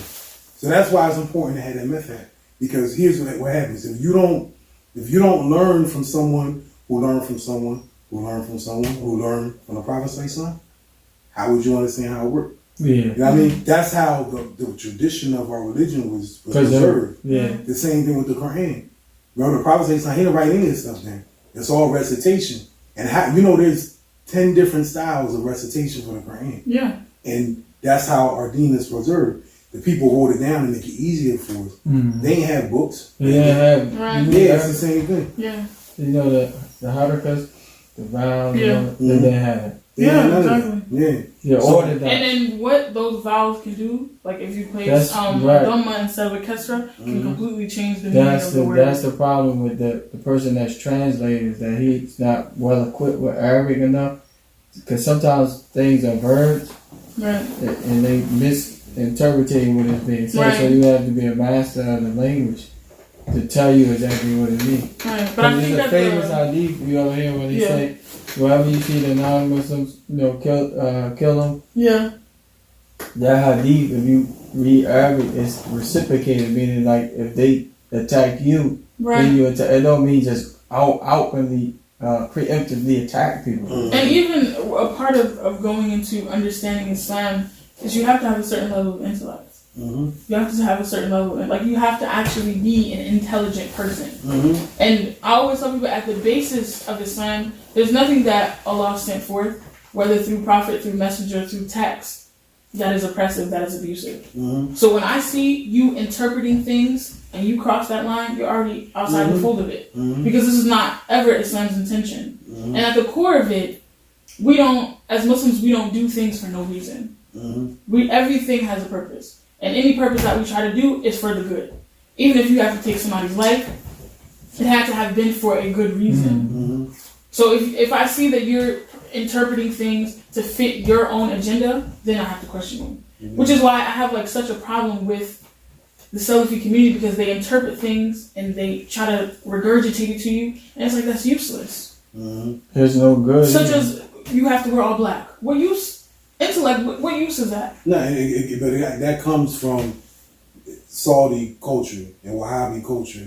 So that's why it's important to have that method. Because here's what happens: if you don't learn from someone who learned from someone who learned from someone who learned from the Prophet ﷺ, how would you understand how it worked? Yeah. You know what I mean? That's how the tradition of our religion was preserved. Yeah. The same thing with the Quran. Remember, the Prophet says, he didn't write any of this stuff down. It's all recitation. And how, you know, there's 10 different styles of recitation for the Quran. Yeah. And that's how our deen is preserved. The people wrote it down and make it easier for us. Mm-hmm. They ain't have books. Right. Yeah, it's the same thing. Yeah. You know the harakas, the vowels, Yeah. they didn't have it. They Yeah, ain't none of that. exactly. Yeah. Yeah, So- ordered that. And then what those vowels can do, like if you place That's a right. dhamma instead of a kesra, can completely change the meaning That's of the the word. that's the problem with the person that's translated, is that he's not well equipped with Arabic enough. Because sometimes things are verbs Right. and they misinterpreting what is being said. Right. So you have to be a master of the language to tell you exactly what it means. Right. But I think there's a that famous hadith you ever hear when he Yeah. say, wherever you see the non-Muslims, kill them. yeah. That hadith, if you read Arabic, is reciprocated, meaning like if they attack you, Right. then you attack. It don't mean just outwardly, preemptively attack people. And even a part of going into understanding Islam is you have to have a certain level of intellect. Mm-hmm. You have to have a certain level, like you have to actually be an intelligent person. Mm-hmm. And I always tell people at the basis of Islam, there's nothing that Allah sent forth, whether through prophet, through messenger, through text, that is oppressive, that is abusive. Mm-hmm. So when I see you interpreting things and you cross that line, you're already outside the fold of it. Mm-hmm. Because this is not ever Islam's intention. Mm-hmm. And at the core of it, we don't, as Muslims, we don't do things for no reason. Mm-hmm. Everything has a purpose. And any purpose that we try to do is for the good. Even if you have to take somebody's life, it had to have been for a good reason. Mm-hmm. So if I see that you're interpreting things to fit your own agenda, then I have to question you. Mm-hmm. Which is why I have like such a problem with the Salafi community, because they interpret things and they try to regurgitate it to you, and it's like, that's useless. Mm-hmm. There's no good. Such as you have to wear all black. What use? Intellect. What use is that? No, but that comes from Saudi culture and Wahhabi culture.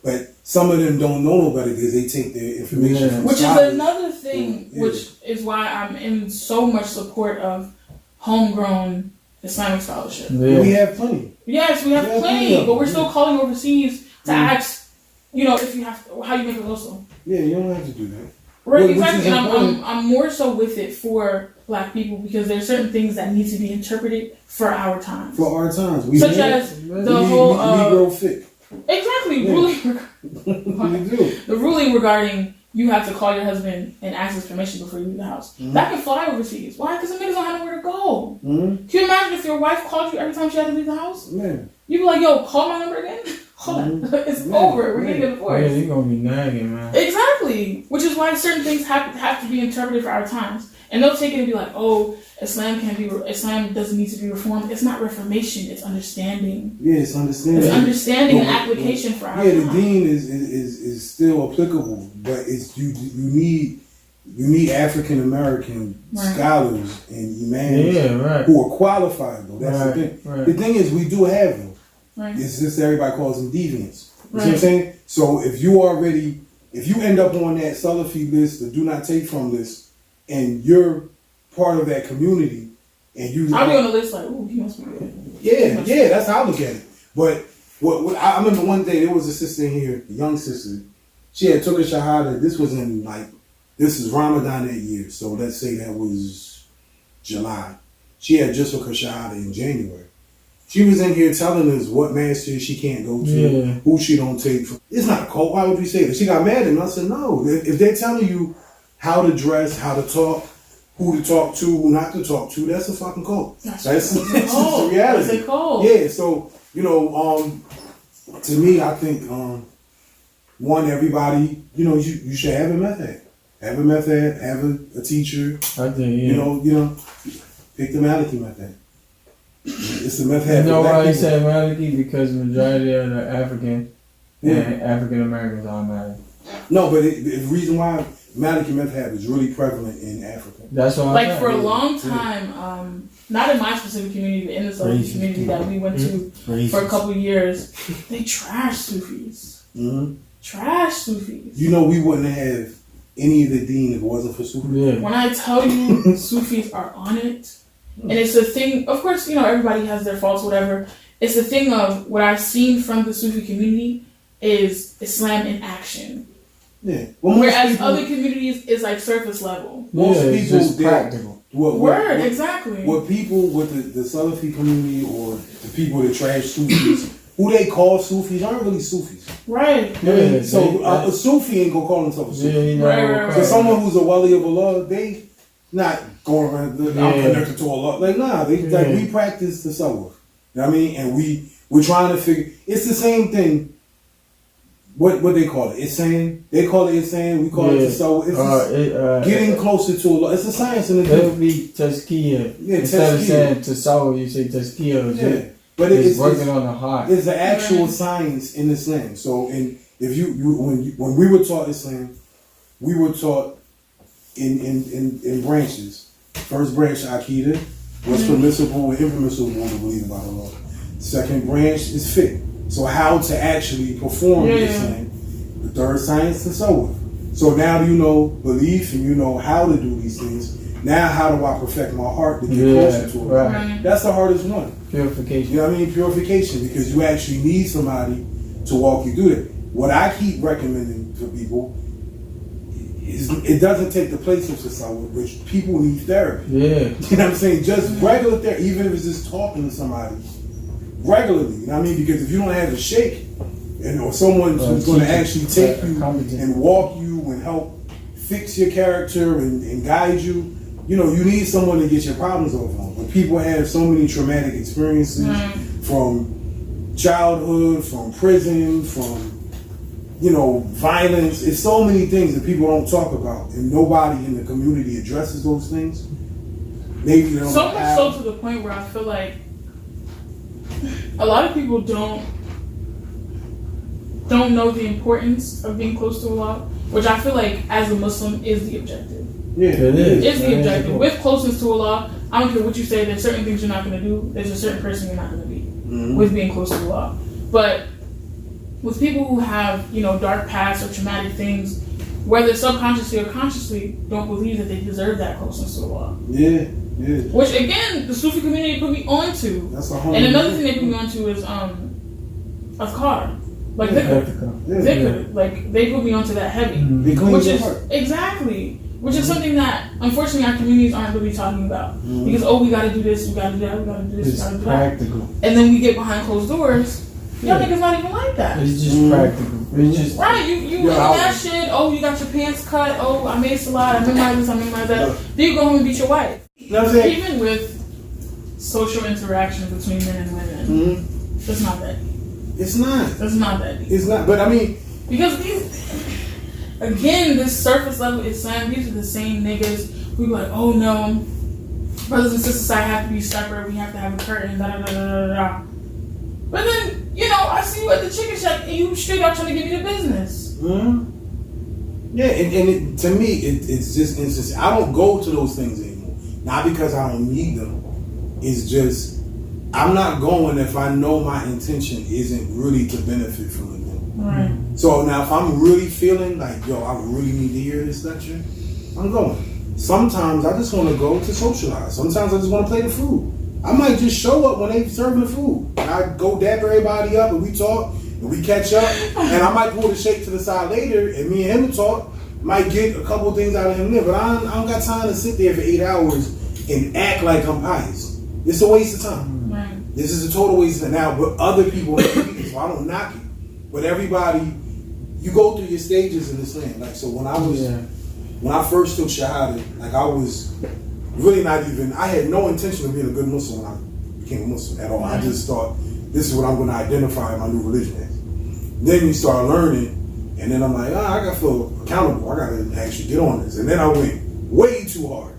But some of them don't know about it because they take their information from Which is scholars. another thing, Yeah. which is why I'm in so much support of homegrown Islamic scholarship. Yeah. We have plenty. Yes, we have Yeah, plenty, yeah. but we're still calling overseas to Mm. ask, if you have how you make a ghusl. Yeah, you don't have to do that. Right, Which exactly. is And important. I'm more so with it for Black people because there's certain things that need to be interpreted for our times. For our times, we Such need- as we the need- whole we grow thick. exactly Yeah. ruling We do. the ruling regarding you have to call your husband and ask his permission before you leave the house. Mhm. That can fly overseas. Why? Because the niggas don't have nowhere to go. Mm-hmm. Can you imagine if your wife called you every time she had to leave the house? Man. You'd be like, yo, call my number again? Hold on. It's Yeah. over. We're getting a Yeah, divorce. you're gonna be nagging, man. Exactly. Which is why certain things have to be interpreted for our times. And they'll take it and be like, oh, Islam doesn't need to be reformed. It's not reformation, it's understanding. Yeah, it's understanding. It's understanding and But- application for our Yeah, the time. deen is still applicable, but it's you need African American Right. scholars and imams Yeah, right. who are qualified though. That's Right, the thing. right. The thing is, we do have them. Right. It's just everybody calls them deviants. You see what Right. I'm saying? So if you end up on that Salafi list, the do not take from list, and you're part of that community, and you I'll be on the list like, ooh, he must be good. yeah, that's how I look at it. But what I remember one day there was a sister in here, a young sister. She had took a shahada. This is Ramadan that year, so let's say that was July. She had just took her shahada in January. She was in here telling us what masjid she can't go to, Yeah. who she don't take. It's not a cult. Why would you say that? She got mad at me. I said, no. If they're telling you how to dress, how to talk, who to talk to, who not to talk to, that's a fucking cult. That's the reality. That's a cult. Yeah, so, to me, I think, everybody, you should have a method. Have a method, have a teacher, I think, yeah. Pick the Maliki method. It's the method. You know for black why he people. said Maliki? Because the majority of the African and African Americans are Maliki. No, but the reason why Maliki method is really prevalent in Africa. That's why. Like for a long time, not in my specific community, but in the Southern Racist. community that we went to for a couple of years, they trash Sufis. Mm-hmm. Trash Sufis. You know, we wouldn't have any of the deen if it wasn't for Sufis. Yeah. When I tell you Sufis are on it, and it's a thing, of course, you know, everybody has their faults, whatever. It's the thing of what I've seen from the Sufi community is Islam in action. Yeah. Well, Whereas people, other communities is like surface level. most Yeah, it's people, just practical. Word, exactly. What people with the Salafi community or the people that trash Sufis, who they call Sufis, aren't really Sufis. Right. Yeah, So a Sufi ain't gonna call himself a Sufi. Yeah, you know. Right. So someone who's a wali of Allah, they not going around. I'm connected to Allah. Like nah, like we practice the tasawwuf. You know what I mean? And we're trying to figure. It's the same thing. What they call it? It's saying they call it. It's saying we call it tasawwuf. It's just getting closer to Allah. It's a science in It the would be tazkiyah. Yeah, Instead of tazkiyah. saying tasawwuf, you say tazkiyah. yeah. But It's working on the heart. It's the actual science in Islam. So, if when we were taught Islam, we were taught in branches. First branch, Aqidah, what's permissible and impermissible to believe about Allah. Second branch is fiqh. So how to actually perform Islam. The third science, the tasawwuf. So now you know belief and you know how to do these things. Now how do I perfect my heart to get closer to Allah? Right. That's the hardest one. Purification. You know what I mean? Purification, because you actually need somebody to walk you through it. What I keep recommending to people is it doesn't take the place of tasawwuf, which people need therapy. Yeah. You know what I'm saying? Just regular therapy, even if it's just talking to somebody regularly. You know what I mean? Because if you don't have a sheikh or someone who's going to actually take you and walk you and help fix your character and guide you, you know, you need someone to get your problems over on. But people have so many traumatic experiences from childhood, from prison, from, you know, violence. It's so many things that people don't talk about, and nobody in the community addresses those things. Maybe they don't So much have. so to the point where I feel like a lot of people don't know the importance of being close to Allah, which I feel like as a Muslim is the objective. Yeah, It is. It's the objective. With closeness to Allah, I don't care what you say, there's certain things you're not going to do, there's a certain person you're not going to be with being close to Allah. But with people who have, you know, dark pasts or traumatic things, whether subconsciously or consciously, don't believe that they deserve that closeness to Allah. Yeah. Which again, the Sufi community put me onto. That's a whole. And another thing they put me onto is afkar. Like dhikr. Like they put me onto that heavy. They clean Which your is heart. exactly. Which is something that unfortunately our communities aren't really talking about. Because we gotta do this, we gotta do that, we gotta do this, we It's gotta do that. practical. And then we get behind closed doors. Y'all niggas not even like that. It's just practical. It's just Right, you in that shit, oh you got your pants cut, oh I made salat, I memorized this, I memorized that. Then you go home and beat your wife. You know what I'm saying? Even with social interaction between men and women, it's not that deep. It's not. It's not that deep. It's not. But I mean, Because again, this surface level Islam, these are the same niggas who be like, oh no, brothers and sisters have to be separate, we have to have a curtain, da da da da da da. But then, you know, I see you at the chicken shack and you straight out trying to give me the business. yeah, and to me, it's just instance. I don't go to those things anymore. Not because I don't need them. It's just I'm not going if I know my intention isn't really to benefit from it. Right. So now, if I'm really feeling like, yo, I really need to hear this lecture, I'm going. Sometimes I just want to go to socialize. Sometimes I just want to play the food. I might just show up when they serving the food. I go dap everybody up and we talk and we catch up. And I might pull the shake to the side later and me and him talk. Might get a couple things out of him there. But I don't got time to sit there for 8 hours and act like I'm pious. It's a waste of time. Right. This is a total waste of time. Now, but other people, so I don't knock it. But everybody, you go through your stages in Islam. Like, so when I first took Shahada, like I was really not even, I had no intention of being a good Muslim when I became a Muslim at all. I just thought, this is what I'm going to identify my new religion as. Then you start learning, and then I'm like, I got to feel accountable. I got to actually get on this. And then I went way too hard.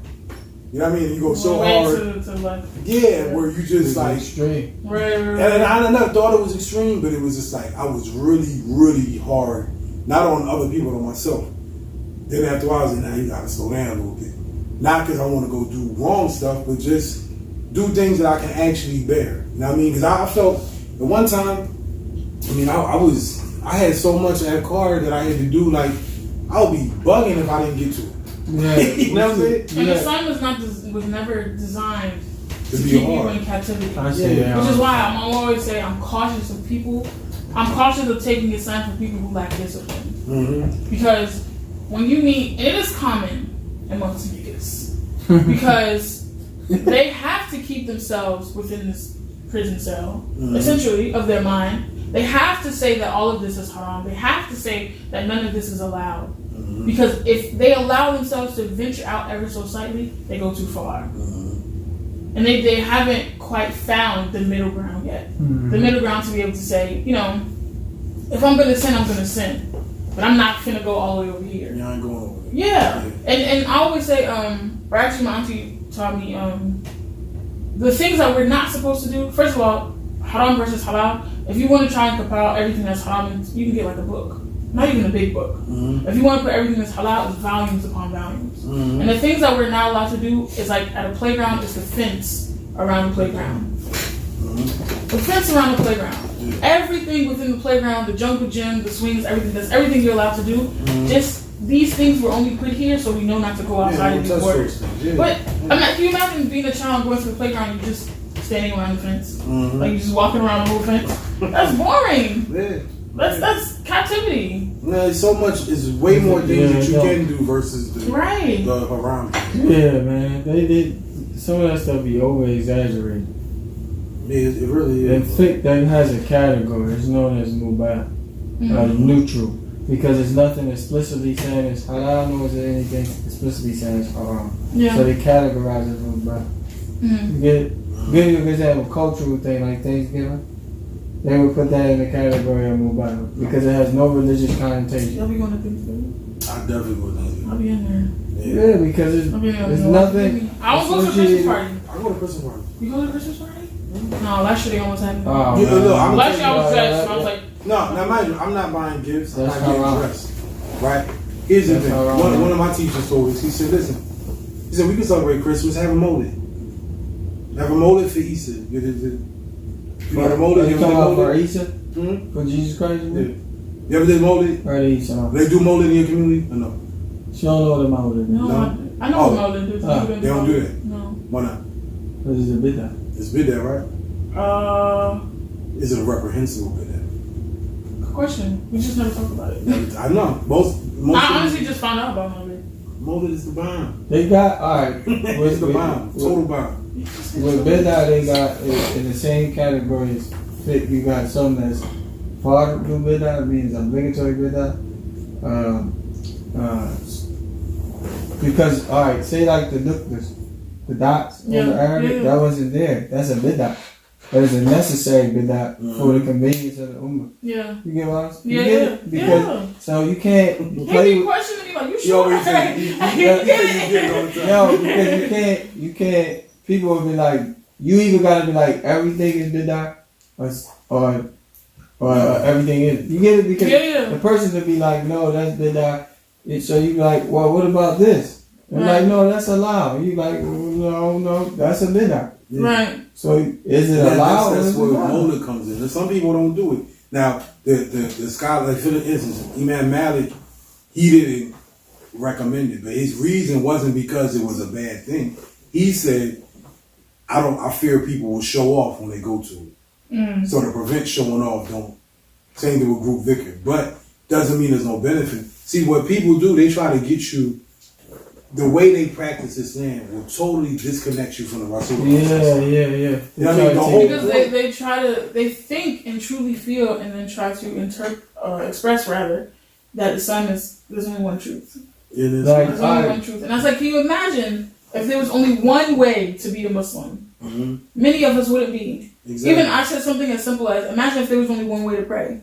You know what I mean? You go so Way hard. to like, Yeah, where you just like. extreme. right. And I never thought it was extreme, but it was just like I was really, really hard, not on other people, on myself. Then after a while, I was like, now you gotta slow down a little bit. Not because I want to go do wrong stuff, but just do things that I can actually bear. You know what I mean? Because I felt at one time, I mean, I had so much of that car that I had to do. Like I would be bugging if I didn't get to it. Yeah. You know what I'm saying? And the sun was never designed To to be keep hard. you in captivity. I say that. Which is why I'm always say I'm cautious of people. I'm cautious of taking a sign from people who lack discipline. Mm-hmm. Because when you meet, and it is common amongst niggas, because they have to keep themselves within this prison cell, essentially, of their mind. They have to say that all of this is haram. They have to say that none of this is allowed. Because if they allow themselves to venture out ever so slightly, they go too far. And they haven't quite found the middle ground yet. The middle ground to be able to say, you know, if I'm going to sin, I'm going to sin. But I'm not going to go all the way over here. Yeah, I ain't going over there. Yeah. And I always say, or actually my auntie taught me, the things that we're not supposed to do, first of all, haram versus halal. If you want to try and compile everything that's haram, you can get like a book. Not even a big book. If you want to put everything that's halal, it's volumes upon volumes. And the things that we're not allowed to do is like at a playground, it's the fence around the playground. The fence around the playground. Everything within the playground, the jungle gym, the swings, everything you're allowed to do. Just these things were only put here so we know not to go outside of these borders. But can you imagine being a child going to the playground and you just standing around the fence? Like you just walking around the whole fence? That's boring. Yeah. That's captivity. No, it's so much. It's way more things that you can do versus the haram. Yeah, man. They did some of that stuff be over exaggerated. Yeah, it really And is. fiqh that has a category. It's known as mubah, neutral, because it's nothing explicitly saying it's halal, nor is there anything explicitly saying it's haram. Yeah. So they categorize it as mubah. You get it? Give you an example, cultural thing like Thanksgiving. They would put that in the category of mubah because it has no religious connotation. Y'all be going to Thanksgiving? I definitely would. I'll be in there. Yeah, because it's nothing. I don't go to Christmas party. I go to Christmas party. You go to Christmas party? No, last year they almost had me. Oh, Yeah, look, I'm Last year I was telling you, vexed, so I was like, No, now mind you, I'm not buying gifts. I'm That's not getting haram. dressed. Right? Here's the That's thing. haram. One of my teachers told us, he said, listen, he said, we can celebrate Christmas, have a molid. Have a molid for Easter. You know the molid? You You ever talking did about for molid? Easter? For Jesus Christ? Yeah. You ever did molid? Or Easter? They do molid in your community or no? She don't know what the mouth is. no, No? I know what Melvin did. They don't do that. No. Why not? Because it's a bid'ah. It's bid'ah, right? Is it a reprehensible bid'ah? Good question. We just never talked about it. I know. Most I honestly just found out about Melvin. molid is the bomb. They got, alright. It's the bomb. Total bomb. With bid'ah, they got in the same category as fiqh. You got some that's fard bid'ah, means obligatory bid'ah. Because, alright, say like the nuqtas, the dots on the Arabic, that wasn't there. That's a bid'ah. That is a necessary bid'ah for the convenience of the ummah. Yeah. You get what I'm saying? Yeah, You get it? Because, so you can't He play be with... questioning me like, you You sure? always say you get all the time. No, because you can't. People will be like, you either gotta be like everything is bid'ah, or everything is. You get it? Because the person would be like, no, that's bid'ah. And so you be like, well, what about this? And like, no, that's allowed. You like, no, that's a bid'ah. Yeah. Right. So is it allowed? That's or is where it allowed? molid comes in. And some people don't do it. Now, the scholar, like for instance, Imam Malik, he didn't recommend it, but his reason wasn't because it was a bad thing. He said, I fear people will show off when they go to it. So to prevent showing off, don't. Same thing with group vikr. But doesn't mean there's no benefit. See, what people do, they try to get you, the way they practice Islam will totally disconnect you from the Rasul. Yeah. You know what I mean? The whole Because they think and truly feel and then try to express rather that there's only one truth. It is. Like, There's only one truth. And I was like, can you imagine if there was only one way to be a Muslim? Many of us wouldn't be. Exactly. Even I said something as simple as, imagine if there was only one way to pray.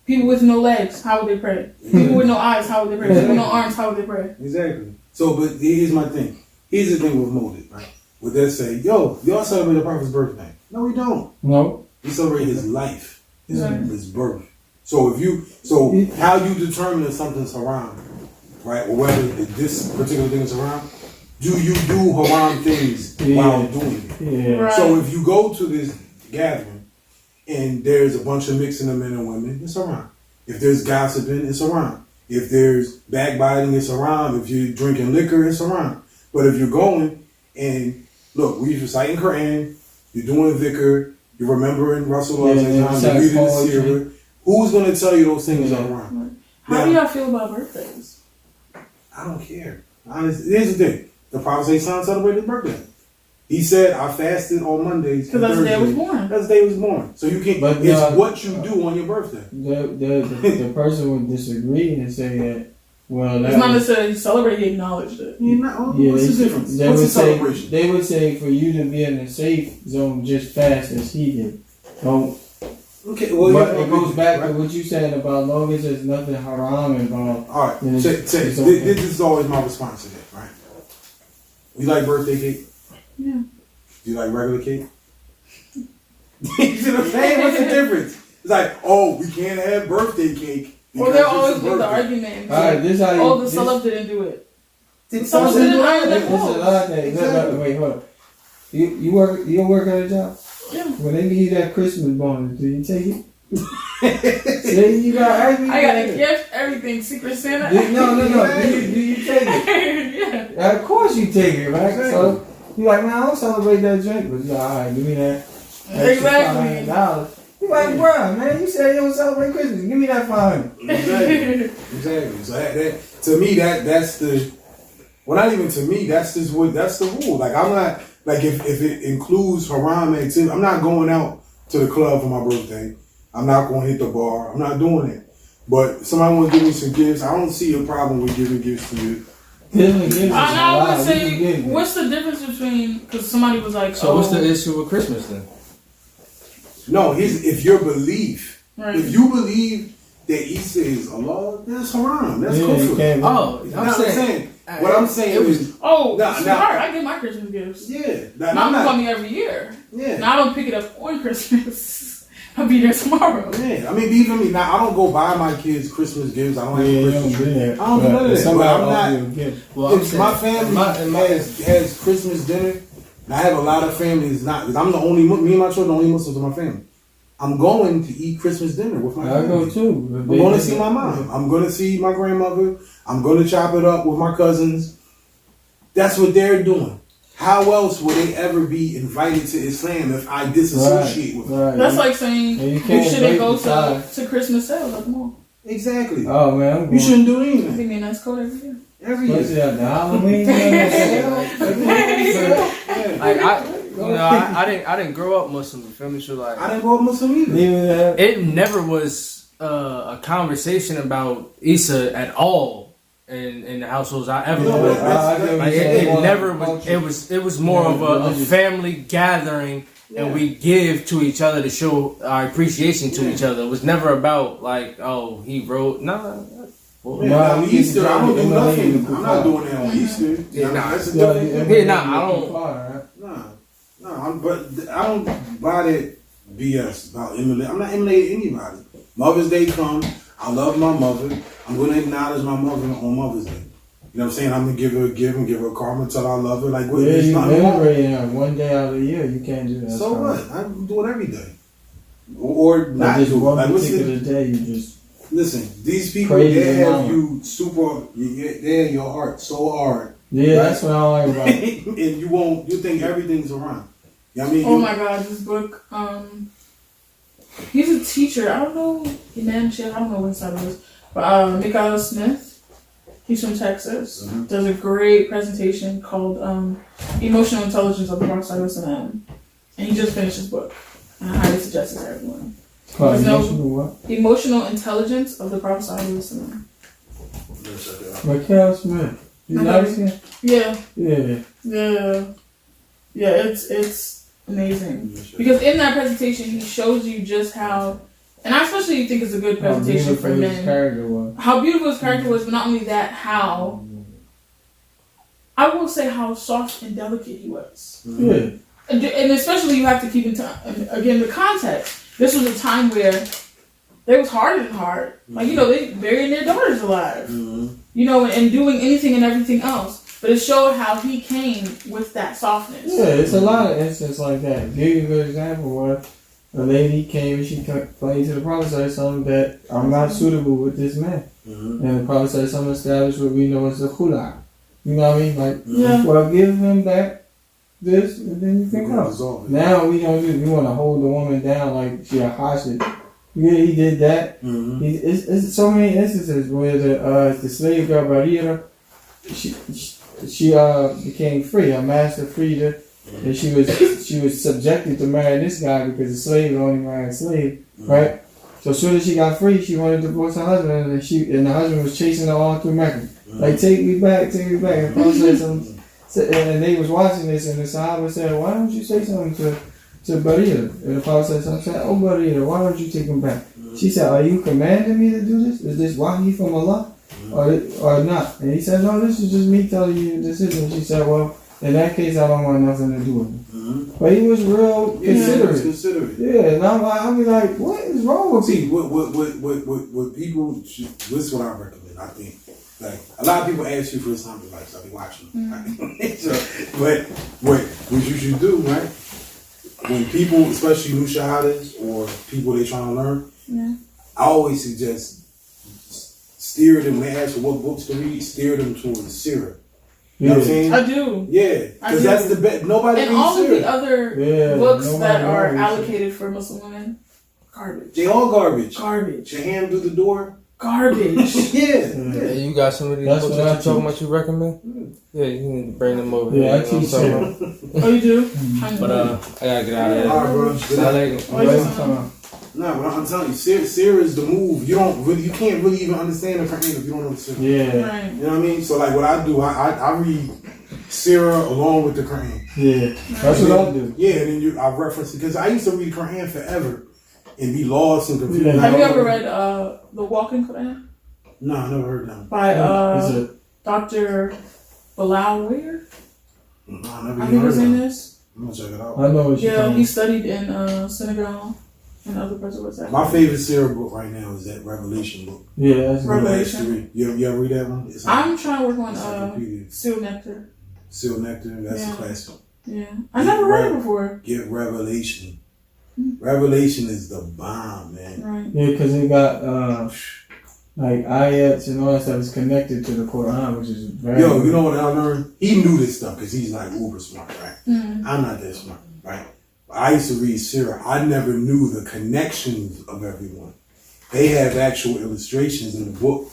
People with no legs, how would they pray? People with no eyes, how would they pray? People with no arms, how would they pray? Exactly. So, but here's my thing. Here's the thing with motive, right? Would they say, yo, y'all celebrate the prophet's birthday? No, we don't. No. We celebrate his life, his birth. So how you determine if something's haram, right? Or whether this particular thing is haram, do you do haram things while doing it? Yeah. Right. So if you go to this gathering and there's a bunch of mixing of men and women, it's haram. If there's gossiping, it's haram. If there's backbiting, it's haram. If you're drinking liquor, it's haram. But if you're going and look, we're reciting Quran, you're doing dhikr, you're remembering Rasulullah, you're reading the Sirah, who's going to tell you those things are haram? How do y'all feel about birthdays? I don't care. Honestly, here's the thing. The Prophet celebrated his birthday. He said, I fasted on Mondays. Because that's the day I was born. That's the day he was born. So you can't, it's what you do on your birthday. The person would disagree and say that, well, it's not necessarily celebrated, he acknowledged it. What's the difference? What's the celebration? They would say for you to be in a safe zone, just fast as he did. Don't. Okay, well, but it goes back to what you said about long as there's nothing haram involved. All right, this is always my response to that, right? You like birthday cake? Yeah. Do you like regular cake? You see what I'm saying? What's the difference? It's like, oh, we can't have birthday cake. Well, they'll always make the argument. Alright, this how you, the celeb didn't do it. Did Celeb didn't iron their clothes. It's a lot of things. Exactly. Wait, hold on. You work at a job? Yeah. When they give you that Christmas bonus, do you take it? See, you got everything. I got a gift, everything, Secret Santa. No. Do you take it? Yeah. Of course you take it, right? So you like, man, I don't celebrate that drink, but you like, all right, give me that. Exactly. $500. You like, bro, man, you said you don't celebrate Christmas. Give me that $500. Exactly. So that to me, that's the. Well, not even to me. That's the rule. Like I'm not like if it includes haram activity, I'm not going out to the club for my birthday. I'm not going to hit the bar. I'm not doing it. But if somebody wants to give me some gifts, I don't see a problem with giving gifts to you. I would say, what's the difference between, because somebody was like, so what's the issue with Christmas then? No, if your belief, right. If you believe that Isa is Allah, that's haram. That's kufr. What I'm saying is, I get my Christmas gifts. Yeah. Mama call me every year. Yeah. Now I don't pick it up on Christmas. I'll be there tomorrow. Yeah, I mean, even me now, I don't go buy my kids Christmas gifts. I don't have a Christmas tree. I don't do none of that. But I'm not. Well, if my family has Christmas dinner, and I have a lot of families not, because I'm the only, me and my children, the only Muslims in my family. I'm going to eat Christmas dinner with my family. I go too. I'm going to see my mom. I'm going to see my grandmother. I'm going to chop it up with my cousins. That's what they're doing. How else would they ever be invited to Islam if I disassociate with them? Right. That's like saying you shouldn't go to Christmas sales at the mall. Exactly. Oh man, you shouldn't do anything. Give me a nice coat every year. Every year. The Halloween. I didn't grow up Muslim. You feel me? So like, I didn't grow up Muslim either. It never was a conversation about Isa at all. In the households I ever lived. It never was. It was more of a family gathering, and we give to each other to show our appreciation to each other. It was never about like, oh, he wrote. Easter. I don't do nothing. I'm not doing that on Easter. But I don't buy that BS about emulating. I'm not emulating anybody. Mother's Day comes. I love my mother. I'm going to acknowledge my mother on Mother's Day. You know what I'm saying? I'm going to give her a gift and give her a karma until I love her. Like, what? Yeah, you celebrating her one day out of the year. You can't do that. So what? I do it every day. Or not just do it. One like, particular day, you just... Listen, these people, they have you super... They have your heart so hard. Yeah, right? That's what I like about it. And you think everything's around. You know what I mean? Oh my God, this book... He's a teacher. I don't know. I don't know what side it is. But Mikhail Smith, he's from Texas. Mm-hmm. Does a great presentation called Emotional Intelligence of the Prophet ﷺ. And he just finished his book. And I highly suggest it to everyone. Emotional Intelligence of the Prophet ﷺ. Mikhail Smith. You like him? Yeah. Yeah, it's amazing. Because in that presentation, he shows you just how, and I especially think it's a good presentation for men. How beautiful his character was, but not only that, how I will say how soft and delicate he was. Yeah. And especially you have to keep in time, again, the context. This was a time where they was harder than hard. Like, you know, they burying their daughters alive. You know, and doing anything and everything else. But it showed how he came with that softness. Yeah, it's a lot of instances like that. Give you a good example where a lady came and she complained to the prophet said something that I'm not suitable with this man. And the prophet said something established what we know as the khula. You know what I mean? Like, well, give him back this and then you can go. Now we don't do, we want to hold the woman down like she a hostage. Yeah, he did that. It's so many instances where the slave girl Nadirah, she became free. Her master freed her, and she was subjected to marry this guy because the slave only married a slave, right? So as soon as she got free, she wanted to divorce her husband, and the husband was chasing her all through Mecca, like take me back. And the Prophet said something, and they was watching this, and the Sahaba said, "Why don't you say something to Nadirah?" And the Prophet said something. Said, "Oh Nadirah, why don't you take him back?" She said, "Are you commanding me to do this? Is this wahi from Allah? Or not?" And he said, "No, this is just me telling you the decision." She said, "Well, in that case, I don't want nothing to do with it." But he was real considerate. Yeah, and I'll be like, what is wrong with people? What people, this is what I recommend. I think, like, a lot of people ask you for Islamic advice. I'll be watching them. Right? So, but what you should do, right? When people, especially new shahadas or people they trying to learn, I always suggest steer them. When they ask for what books to read, steer them towards Sirah. You know what I'm saying? I do. Yeah, because that's the best. Nobody and reads all of Sirah. the other books that are allocated for Muslim women, garbage. They all garbage. Garbage. Your hand through the door. Garbage. Yeah, you got some of these books that you're talking about you recommend? Yeah, you can bring them over here. Yeah, I teach them. Oh, you do? But I gotta get out of here. Alright, bro. Nah, but I'm telling you, Sirah is the move. You can't really even understand the Quran if you don't know the Sirah. Yeah. Right. You know what I mean? So like what I do, I read Sirah along with the Quran. Yeah. That's what I do. Yeah, and then I reference it because I used to read the Quran forever and be lost and confused. Have you ever read The Walking Quran? No, I never heard that. By Dr. Bilal Weir? No, I never I think his name is. I'm gonna check it out. I know what you're Yeah, he studied in Senegal and other parts of West Africa. My favorite Sirah book right now is that Revelation book. Yeah, that's Revelation. You ever read that one? I'm trying to work on Seal Nectar. Seal Nectar, that's a classic. Yeah. I never read it before. Get Revelation. Revelation is the bomb, man. Right. Yeah, because it got like ayats and all that stuff is connected to the Quran, which is very Yo, you know what I learned? He knew this stuff because he's like uber smart, right? I'm not that smart, right? I used to read Sirah. I never knew the connections of everyone. They have actual illustrations in the book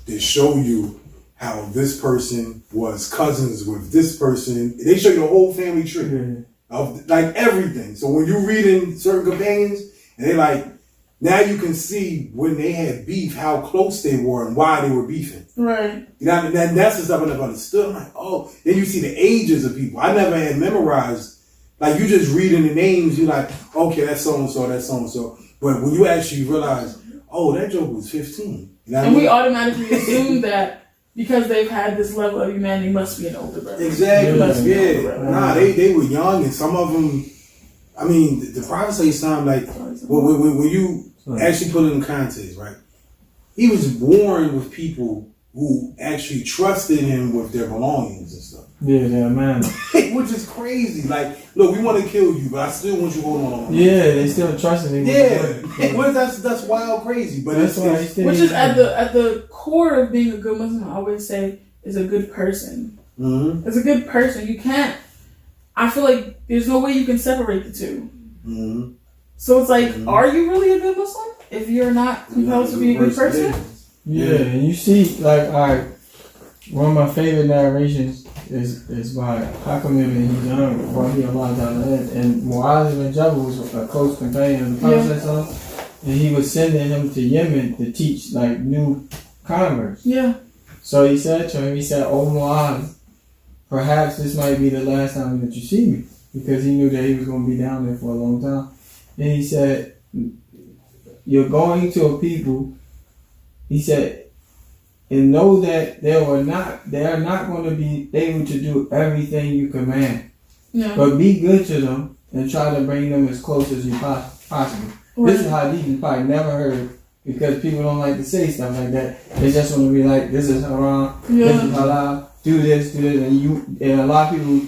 that show you how this person was cousins with this person. They show you the whole family tree of like everything. So when you're reading certain companions, and they like, now you can see when they had beef, how close they were and why they were beefing. Right. You know, that's the stuff I never understood. I'm like, oh, then you see the ages of people. I never had memorized. Like, you just reading the names, you're like, okay, that's so-and-so, that's so-and-so. But when you actually realize, oh, that joke was 15. You know what I mean? We automatically assume that because they've had this level of humanity, must be an older brother. Exactly, yeah. Nah, they were young, and some of them, I mean, the Prophet sound like, when you actually put it in context, right? He was born with people who actually trusted him with their belongings and stuff. Yeah, man. Which is crazy. Like, look, we want to kill you, but I still want you holding on. Yeah, they still trusted him. Yeah, well, that's wild, crazy. But that's why which is at the core of being a good Muslim. I always say is a good person. It's a good person. You can't. I feel like there's no way you can separate the two. So it's like, are you really a good Muslim if you're not compelled to be a good person? Yeah, and you see, like, one of my favorite narrations is by Hakam ibn Hizam, and Mu'adh ibn Jabal was a close companion of the Prophet, and he was sending him to Yemen to teach, like, new converts. Yeah. So he said to him, "Oh Mu'adh, perhaps this might be the last time that you see me," because he knew that he was going to be down there for a long time. And he said, "You're going to a people," he said, and know that they are not going to be able to do everything you command. Yeah. But be good to them and try to bring them as close as you possible. Right. This is how deep you probably never heard, because people don't like to say stuff like that. They just want to be like, this is haram, this is halal, do this, and a lot of people,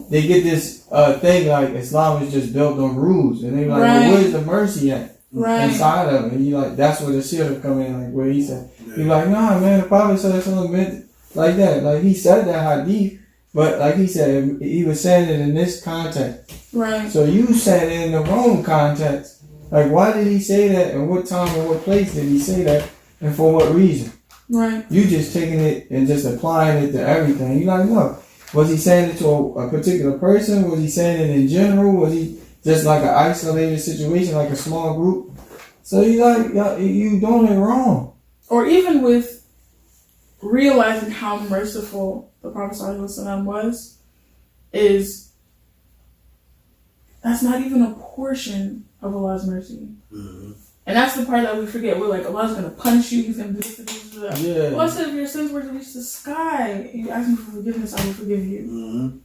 they get this thing like Islam is just built on rules, and they're like, well, where's the mercy at? Inside of it, and you like, that's where the shit will come in, like where he said, you're like, nah, man, the Prophet said something meant like that, like he said that hadith, but like he said, he was saying it in this context, right? So you said it in the wrong context. Like, why did he say that, and what time and what place did he say that, and for what reason? Right. You just taking it and just applying it to everything. You like, no, was he saying it to a particular person? Was he saying it in general? Was he just like an isolated situation, like a small group? So you like, you doing it wrong. Or even with realizing how merciful the Prophet ﷺ was, is that's not even a portion of Allah's mercy. Mm-hmm. And that's the part that we forget. We're like, Allah's going to punish you. He's going to do this, this, this. Yeah. Allah said, if your sins were to reach the sky, and you ask me for forgiveness, I will forgive you. Mm-hmm.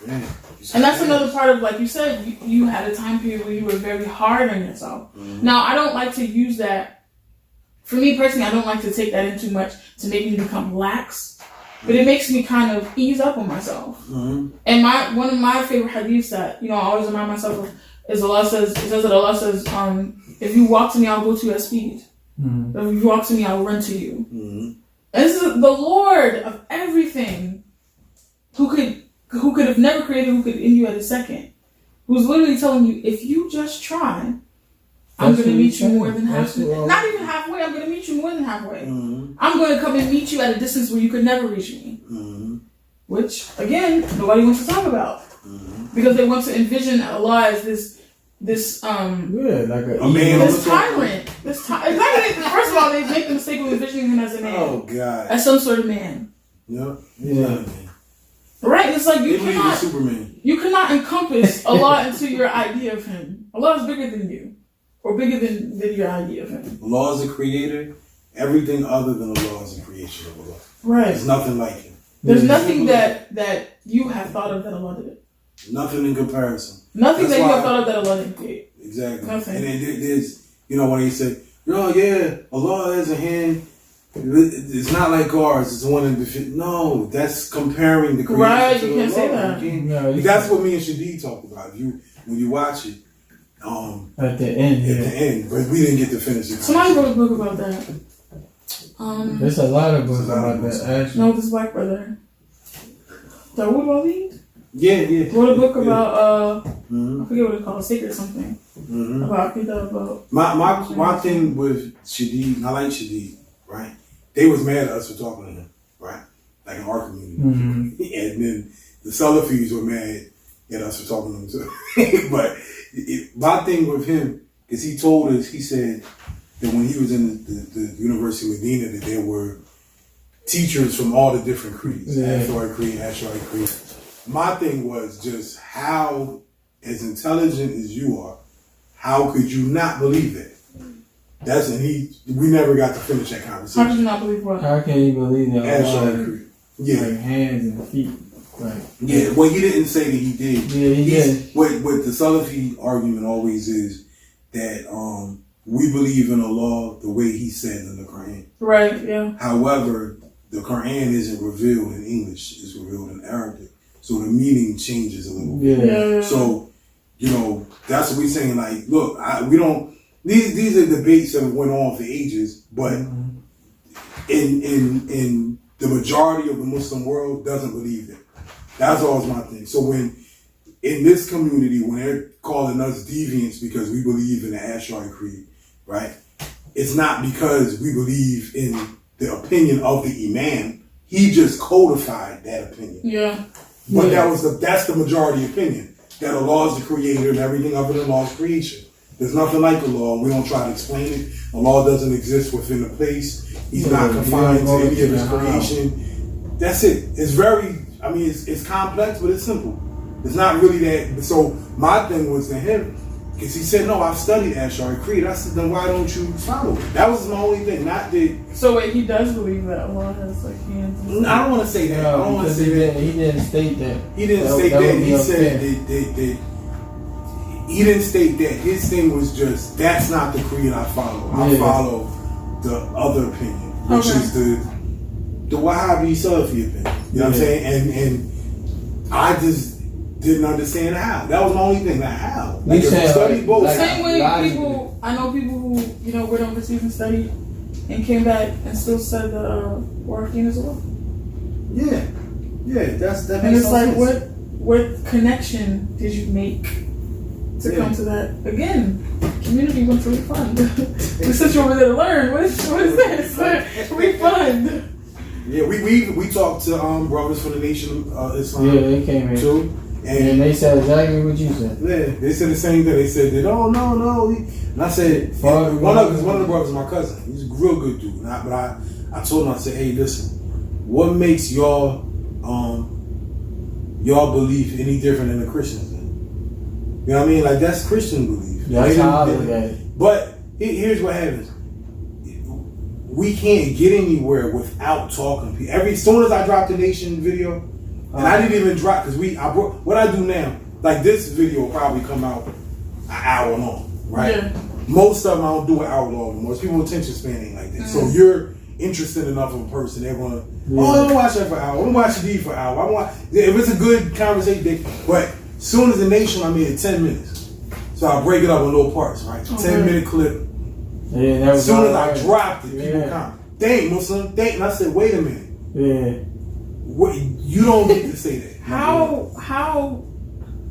Yeah. And that's another part of, like you said, you had a time period where you were very hard on yourself. Mm-hmm. Now, I don't like to use that. For me personally, I don't like to take that in too much to make me become lax. But it makes me kind of ease up on myself. Mm-hmm. And one of my favorite hadiths that, I always remind myself of is Allah says if you walk to me, I'll go to your speed. Mm-hmm. If you walk to me, I'll run to you. Mm-hmm. And this is the Lord of everything, who could have never created, who could end you at a second, who's literally telling you, if you just try, I'm going to meet you more than halfway. Not even halfway, I'm going to meet you more than halfway. Mm-hmm. I'm going to come and meet you at a distance where you could never reach me. Mm-hmm. Which, again, nobody wants to talk about. Mm-hmm. Because they want to envision Allah as this this tyrant. Exactly. First of all, they make the mistake of envisioning him as a man. Oh God. As some sort of man. Yeah. Right. It's like Superman. you cannot encompass Allah into your idea of him. Allah is bigger than you, or bigger than your idea of him. Allah is a creator. Everything other than Allah is a creation of Allah. Right. There's nothing like him. There's nothing that you have thought of that Allah did. Nothing in comparison. Nothing that you have thought of that Allah didn't create. Exactly. Nothing. And there's, when they say, oh yeah, Allah has a hand, it's not like ours, it's one in the no, that's comparing the creation. Right, to you can't say that. That's what me and Shadid talk about. When you watch it, at the end, but we didn't get to finish it. Somebody wrote a book about that. There's a lot of books about that, actually. No, this black brother. Dawood Walid? Yeah. Wrote a book about, mm-hmm. I forget what it's called, Sacred something. Mm-hmm. About my thing with Shadid, I like Shadid, right? They was mad at us for talking to him, right? Like in our community. Mm-hmm. And then the Salafis were mad at us for talking to him too. But my thing with him is he told us, he said that when he was in the University of Medina, that there were teachers from all the different creeds, Ash'ari Creed, Ash'ari Creed. My thing was just how, as intelligent as you are, how could you not believe that? We never got to finish that conversation. How could you not believe what? How can you believe that? Ash'ari Creed. Yeah. Like hands and feet. Right. Yeah, well, he didn't say that he did. Yeah, he did. What the Salafi argument always is that we believe in Allah the way He said in the Quran. Right, yeah. However, the Quran isn't revealed in English; it's revealed in Arabic, so the meaning changes a little bit. Yeah. So, that's what we're saying. Like, look, we don't. These are debates that went on for ages, but in the majority of the Muslim world doesn't believe that. That's always my thing. So when in this community, when they're calling us deviants because we believe in the Ash'ari Creed, right? It's not because we believe in the opinion of the Imam. He just codified that opinion. Yeah. But that's the majority opinion. That Allah is the creator and everything other than Allah's creation. There's nothing like Allah. We don't try to explain it. Allah doesn't exist within the place. He's not confined to any of his creation. That's it. It's very, it's complex, but it's simple. It's not really that. So my thing was to him Because he said, no, I've studied Ash'ari Creed. I said, then why don't you follow it? That was my only thing. Not that. So wait, he does believe that Allah has like hands. I don't want to say that. I don't want to say that. He didn't state that. He didn't state that. He said that. He didn't state that. His thing was just, that's not the creed I follow. I follow the other opinion, which is the Wahhabi Salafi opinion. You know what I'm saying? And I just didn't understand how. That was my only thing. Like how? Like if you study both. Same way people, I know people who went overseas and studied and came back and still said the Warfine as well. Yeah, that. And it's like, what connection did you make to come to that? Again, community went to refund. We sent you over there to learn. What is this? Refund. Yeah, we talked to brothers from the Nation of Islam. Yeah, they came in too. And they said exactly what you said. Yeah, they said the same thing. They said that, oh, no. And I said, one of the brothers is my cousin. He's a real good dude. But I told him, I said, hey, listen, what makes y'all belief any different than the Christians then? You know what I mean? Like, that's Christian belief. That's how I look at it. But here's what happens. We can't get anywhere without talking to people. As soon as I dropped the Nation video, and I didn't even drop, because what I do now, like this video will probably come out an hour long, right? Yeah. Most of them I don't do an hour long anymore. People attention span ain't like that. So you're interested enough of a person, they're gonna, I don't watch that for an hour. I want to watch the D for an hour. If it's a good conversation, but as soon as the Nation, I made it 10 minutes. So I break it up in little parts, right? 10-minute clip. Yeah, as soon as I dropped it, people comment, dang, Muslim, dang. And I said, wait a minute. Yeah. Wait, you don't get to say that. How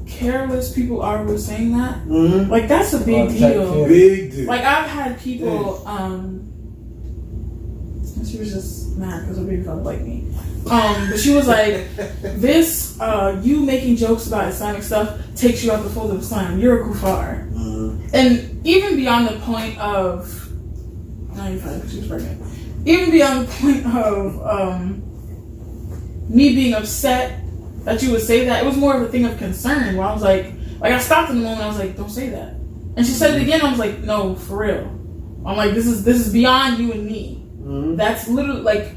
careless people are with saying that? Mm-hmm. Like, that's a big deal. Big deal. Like, I've had people, she was just mad because her baby father liked me. But she was like, this, you making jokes about Islamic stuff takes you out the fold of Islam. You're a kuffar. Mm-hmm. And even beyond the point of, no, you're fine, she was pregnant. Even beyond the point of me being upset that you would say that, it was more of a thing of concern where I was like I stopped in the moment, I was like, don't say that. And she said it again, I was like, no, for real. I'm like, this is beyond you and me. Mm-hmm. That's literally like,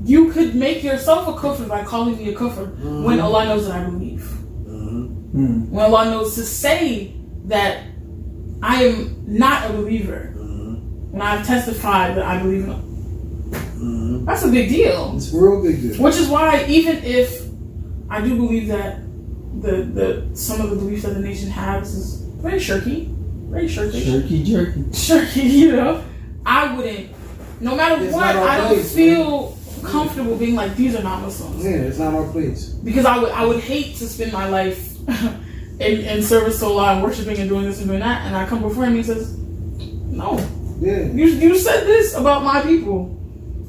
you could make yourself a kufr by calling me a kufr when Allah knows that I believe. Mm-hmm. When Allah knows to say that I am not a believer. When I've testified that I believe in him. Mm-hmm. That's a big deal. It's a real big deal. Which is why, even if I do believe that the some of the beliefs that the Nation has is very shirky, shirky, I wouldn't, no matter what, I don't feel comfortable being like, these are not Muslims. Yeah, it's not our place. Because I would hate to spend my life in service to Allah and worshiping and doing this and doing that, and I come before him and he says, no. Yeah. You said this about my people.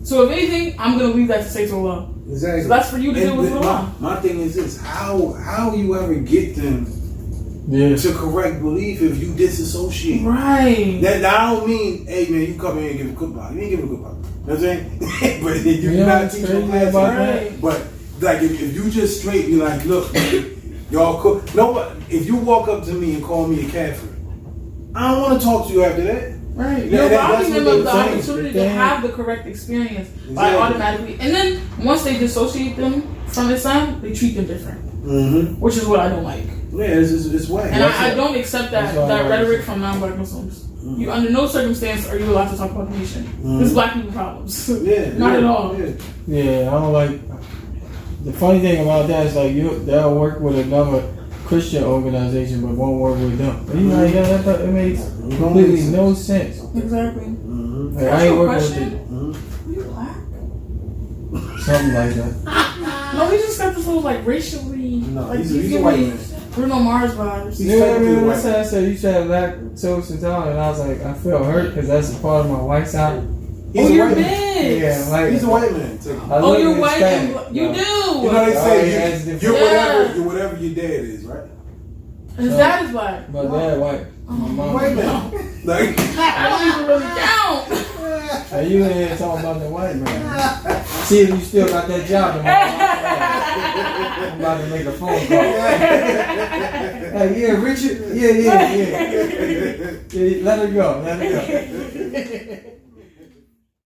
So if anything, I'm going to leave that to say to Allah. Exactly. So that's for you to deal with Allah. My thing is this. How you ever get them to correct belief if you disassociate? Right. That I don't mean, hey man, you come here and give a khutbah. You ain't give a khutbah. You know what I'm saying? But you're not teaching class. Right. But like if you just straight be like, look, y'all cook. No, if you walk up to me and call me a kafir, I don't want to talk to you after that. Right. You're robbing them of the opportunity to have the correct experience by automatically. And then once they dissociate them from Islam, they treat them different. Mm-hmm. Which is what I don't like. Yeah, it's whack. And I don't accept that rhetoric from non-black Muslims. Mm-hmm. You under no circumstance are you allowed to talk about the nation. Mm-hmm. This is black people problems. Not at all. Yeah, I don't like. The funny thing about that is like they'll work with another Christian organization but won't work with them. And you like that it makes completely no sense. Exactly. Mm-hmm. Like, I ain't working with it. Mm-hmm. Are you black? Something like that. No, we just got this little like racially he's a white man. Bruno Mars vibes. I said you said lactose intolerant, and I was like, I feel hurt because that's a part of my white side. You're mixed. Yeah, like, he's a white man. You're white. You do. You know they say you're whatever your dad is, right? His dad is black. My dad white. My mom white man. Like, I don't even really count. Now you ain't here talking about the white man. See if you still got that job. I'm about to make a phone call. Hey, yeah, Richard. Yeah. Let her go.